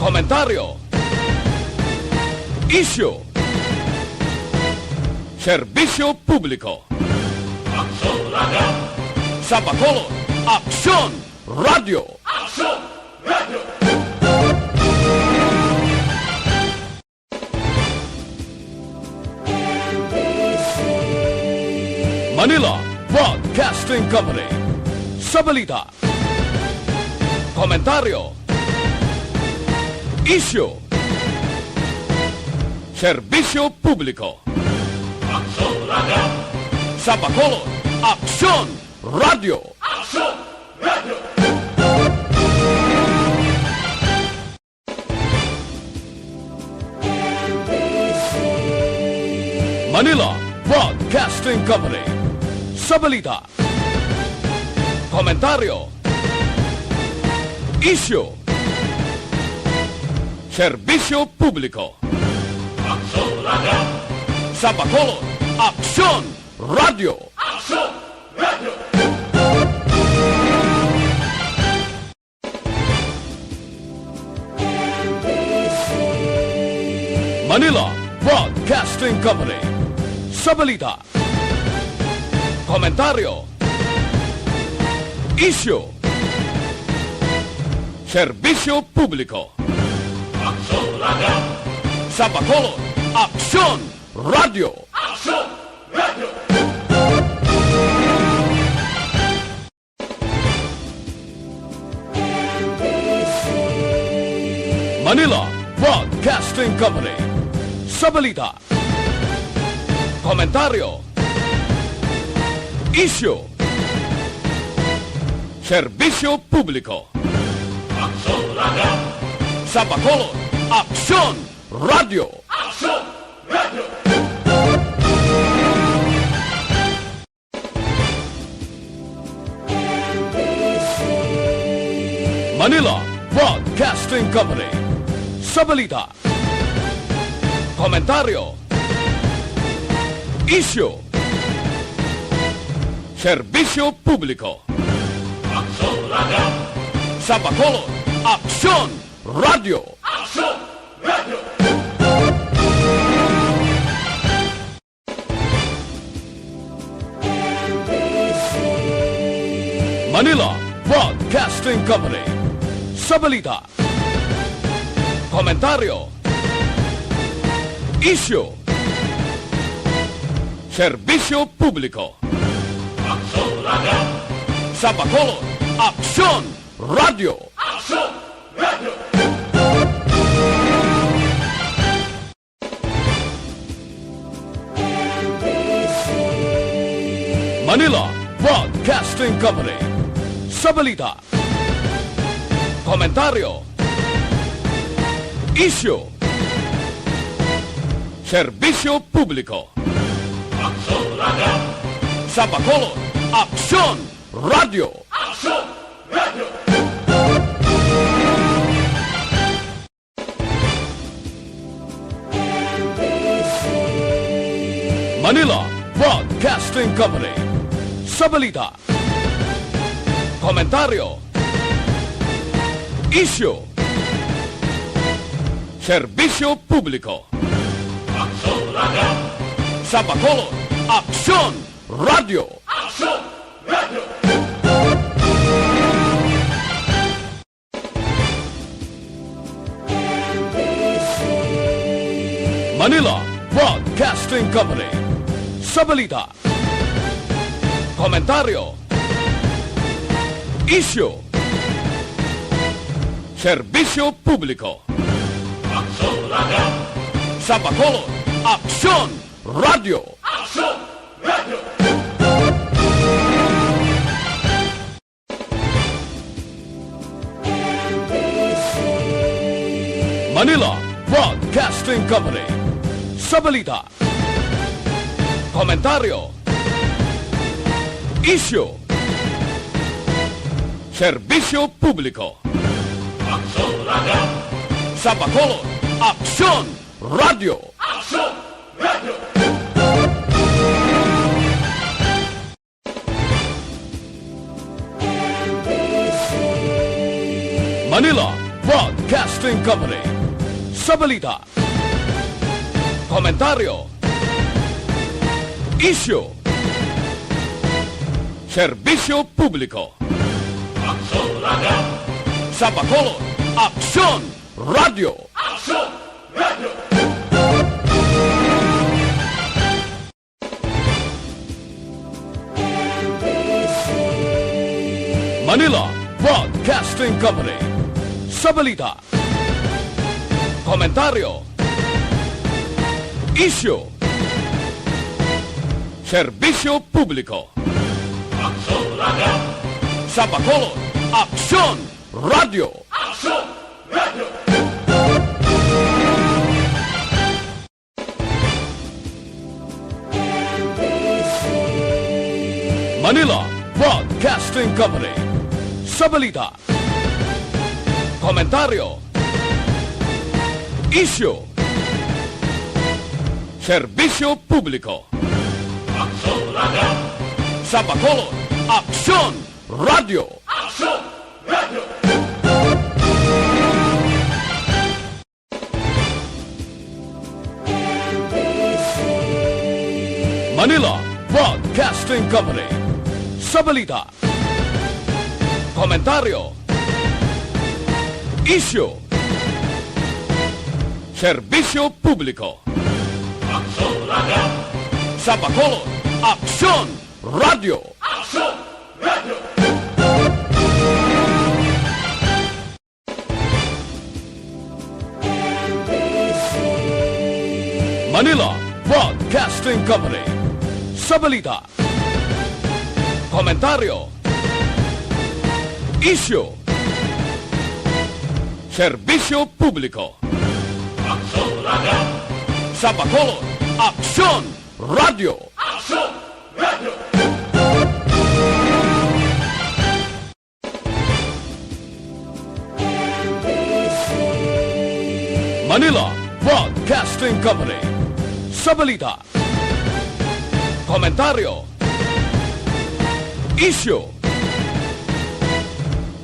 komentaryo, isyu, serbisyo publiko. Sa Bacolod, Aksyon Radio. Manila Broadcasting Company. Sa balita, komentaryo, isyu, serbisyo publiko. Sa Bacolod, Aksyon Radio. Manila Broadcasting Company. Sa balita, komentaryo, isyu, serbisyo publiko. Sa Bacolod, Aksyon Radio. Manila Broadcasting Company. Sa balita, komentaryo, isyu, serbisyo publiko. Sa Bacolod, Aksyon Radio. Manila Broadcasting Company. Sa balita, komentaryo, isyu, serbisyo publiko. Sa Bacolod, Aksyon Radio. Manila Broadcasting Company. Sa balita, komentaryo, isyu, serbisyo publiko. Sa Bacolod, Aksyon Radio. Manila Broadcasting Company. Sa balita, komentaryo, isyu, serbisyo publiko. Sa Bacolod, Aksyon Radio. Manila Broadcasting Company. Sa balita, komentaryo, isyu, serbisyo publiko. Sa Bacolod, Aksyon Radio. Manila Broadcasting Company. Sa balita, komentaryo, isyu, serbisyo publiko. Sa Bacolod, Aksyon Radio. Manila Broadcasting Company. Sa balita, komentaryo, isyu, serbisyo publiko. Sa Bacolod, Aksyon Radio. Manila Broadcasting Company. Sa balita, komentaryo, isyu, serbisyo publiko. Sa Bacolod, Aksyon Radio. Manila Broadcasting Company. Sa balita, komentaryo, isyu, serbisyo publiko. Sa Bacolod, Aksyon Radio. Manila Broadcasting Company. Sa balita, komentaryo, isyu, serbisyo publiko. Sa Bacolod, Aksyon Radio. Manila Broadcasting Company. Sa balita, komentaryo, isyu, serbisyo publiko. Sa Bacolod, Aksyon Radio. Manila Broadcasting Company. Sa balita, komentaryo, isyu, serbisyo publiko. Sa Bacolod, Aksyon Radio. Manila Broadcasting Company. Sa balita, komentaryo, isyu, serbisyo publiko. Sa Bacolod, Aksyon Radio. Manila Broadcasting Company. Sa balita, komentaryo, isyu,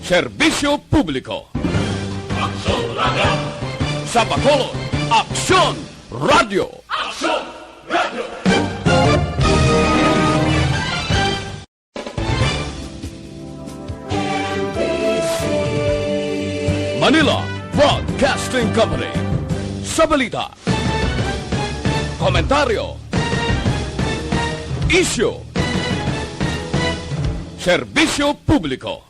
serbisyo publiko. Sa Bacolod, Aksyon Radio. Manila Broadcasting Company. Sa balita, komentaryo, isyu, serbisyo publiko.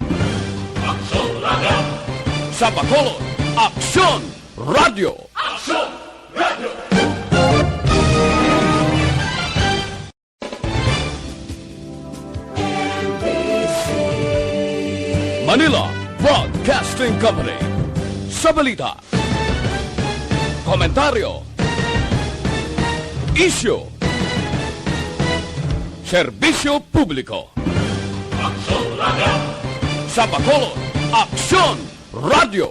Sa Bacolod, Aksyon Radio. Manila Broadcasting Company. Sa balita, komentaryo, isyu, serbisyo publiko. Sa Bacolod, Aksyon Radio.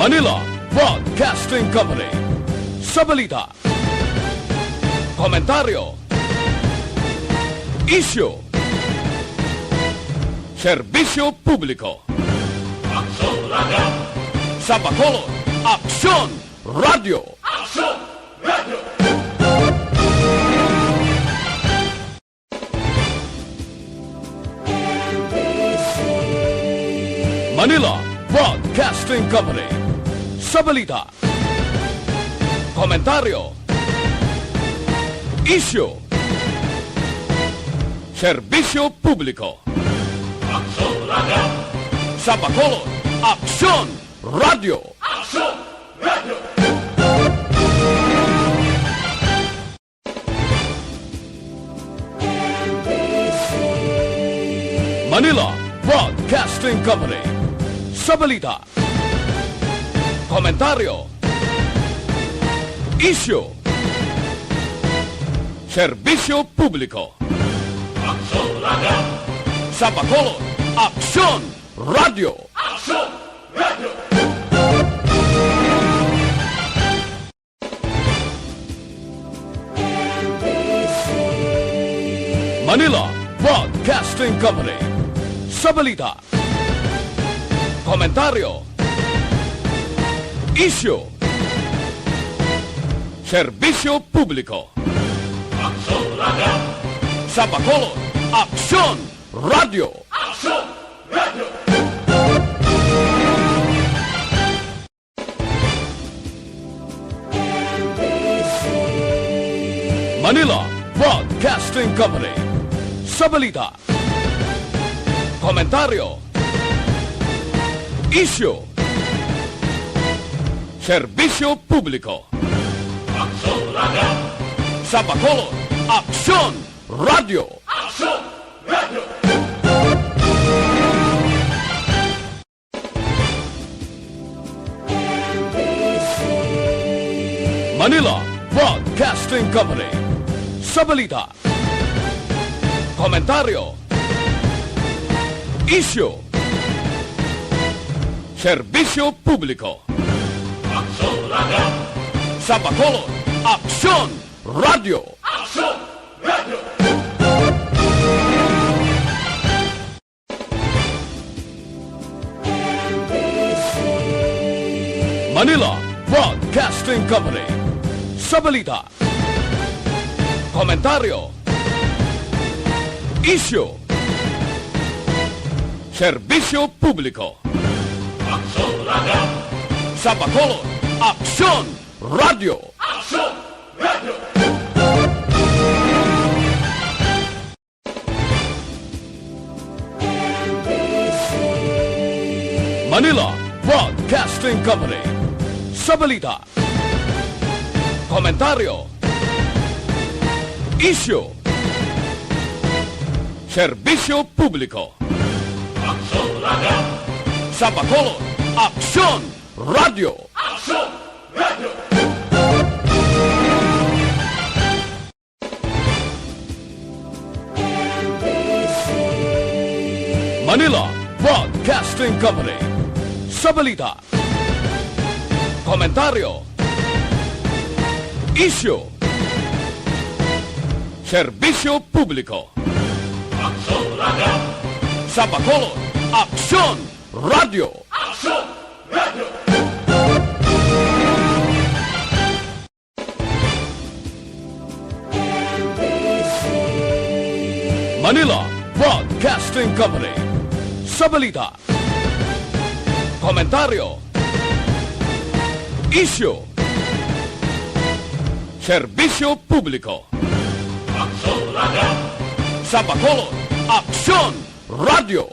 Manila Broadcasting Company. Sa balita, komentaryo, isyu, serbisyo publiko. Sa Bacolod, Aksyon Radio. Manila Broadcasting Company. Sa balita, komentaryo, isyu, serbisyo publiko. Sa Bacolod, Aksyon Radio. Manila Broadcasting Company. Sa balita, komentaryo, isyu, serbisyo publiko. Sa Bacolod, Aksyon Radio. Manila Broadcasting Company. Sa balita, komentaryo, isyu, serbisyo publiko. Sa Bacolod, Aksyon Radio. Manila Broadcasting Company. Sa balita, komentaryo, isyu, serbisyo publiko. Sa Bacolod, Aksyon Radio. Manila Broadcasting Company. Sa balita, komentaryo, isyu, serbisyo publiko. Sa Bacolod, Aksyon Radio. Manila Broadcasting Company. Sa balita, komentaryo, isyu, serbisyo publiko. Sa Bacolod, Aksyon Radio. Manila Broadcasting Company. Sa balita, komentaryo, isyu, serbisyo publiko. Sa Bacolod, Aksyon Radio. Manila Broadcasting Company. Sa balita, komentaryo, isyu, serbisyo publiko. Sa Bacolod, Aksyon Radio. Manila Broadcasting Company. Sa balita, komentaryo, isyu, serbisyo publiko. Sa Bacolod, Aksyon Radio.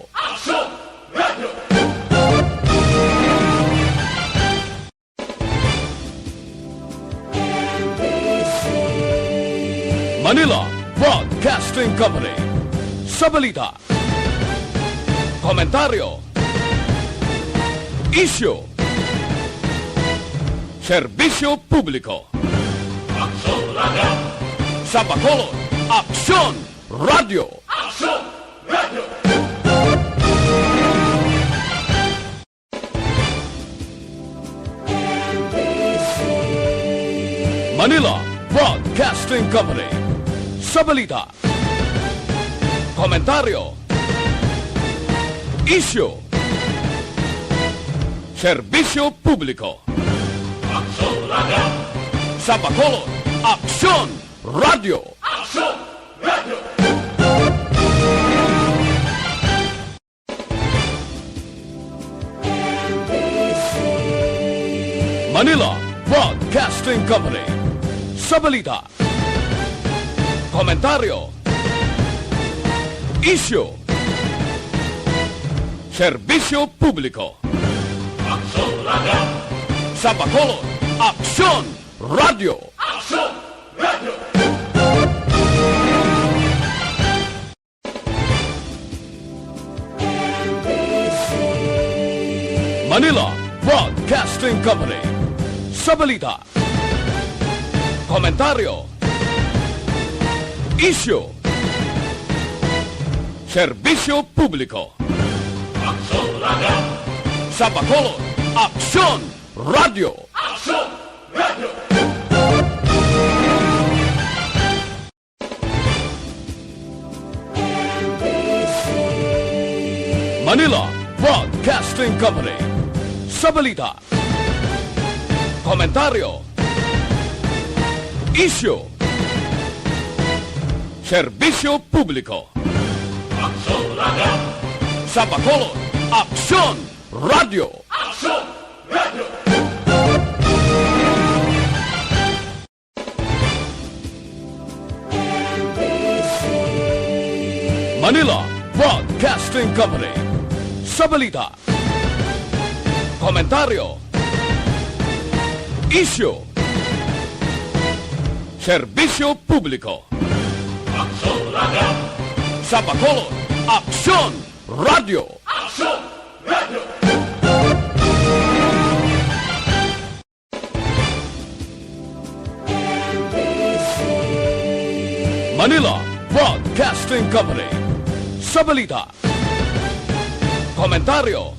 Manila Broadcasting Company. Sa balita, komentaryo, isyu, serbisyo publiko. Sa Bacolod, Aksyon Radio. Manila Broadcasting Company. Sa balita, komentaryo, isyu, serbisyo publiko. Sa Bacolod, Aksyon Radio. Manila Broadcasting Company. Sa balita, komentaryo, isyu, serbisyo publiko. Sa Bacolod, Aksyon Radio. Manila Broadcasting Company. Sa balita, komentaryo, isyu, serbisyo publiko. Sa Bacolod, Aksyon Radio. Manila Broadcasting Company. Sa balita, komentaryo, isyu, serbisyo publiko. Sa Bacolod, Aksyon Radio. Manila Broadcasting Company. Sa balita, komentaryo, isyu, serbisyo publiko. Sa Bacolod, Aksyon Radio. Manila Broadcasting Company. Sa balita, komentaryo,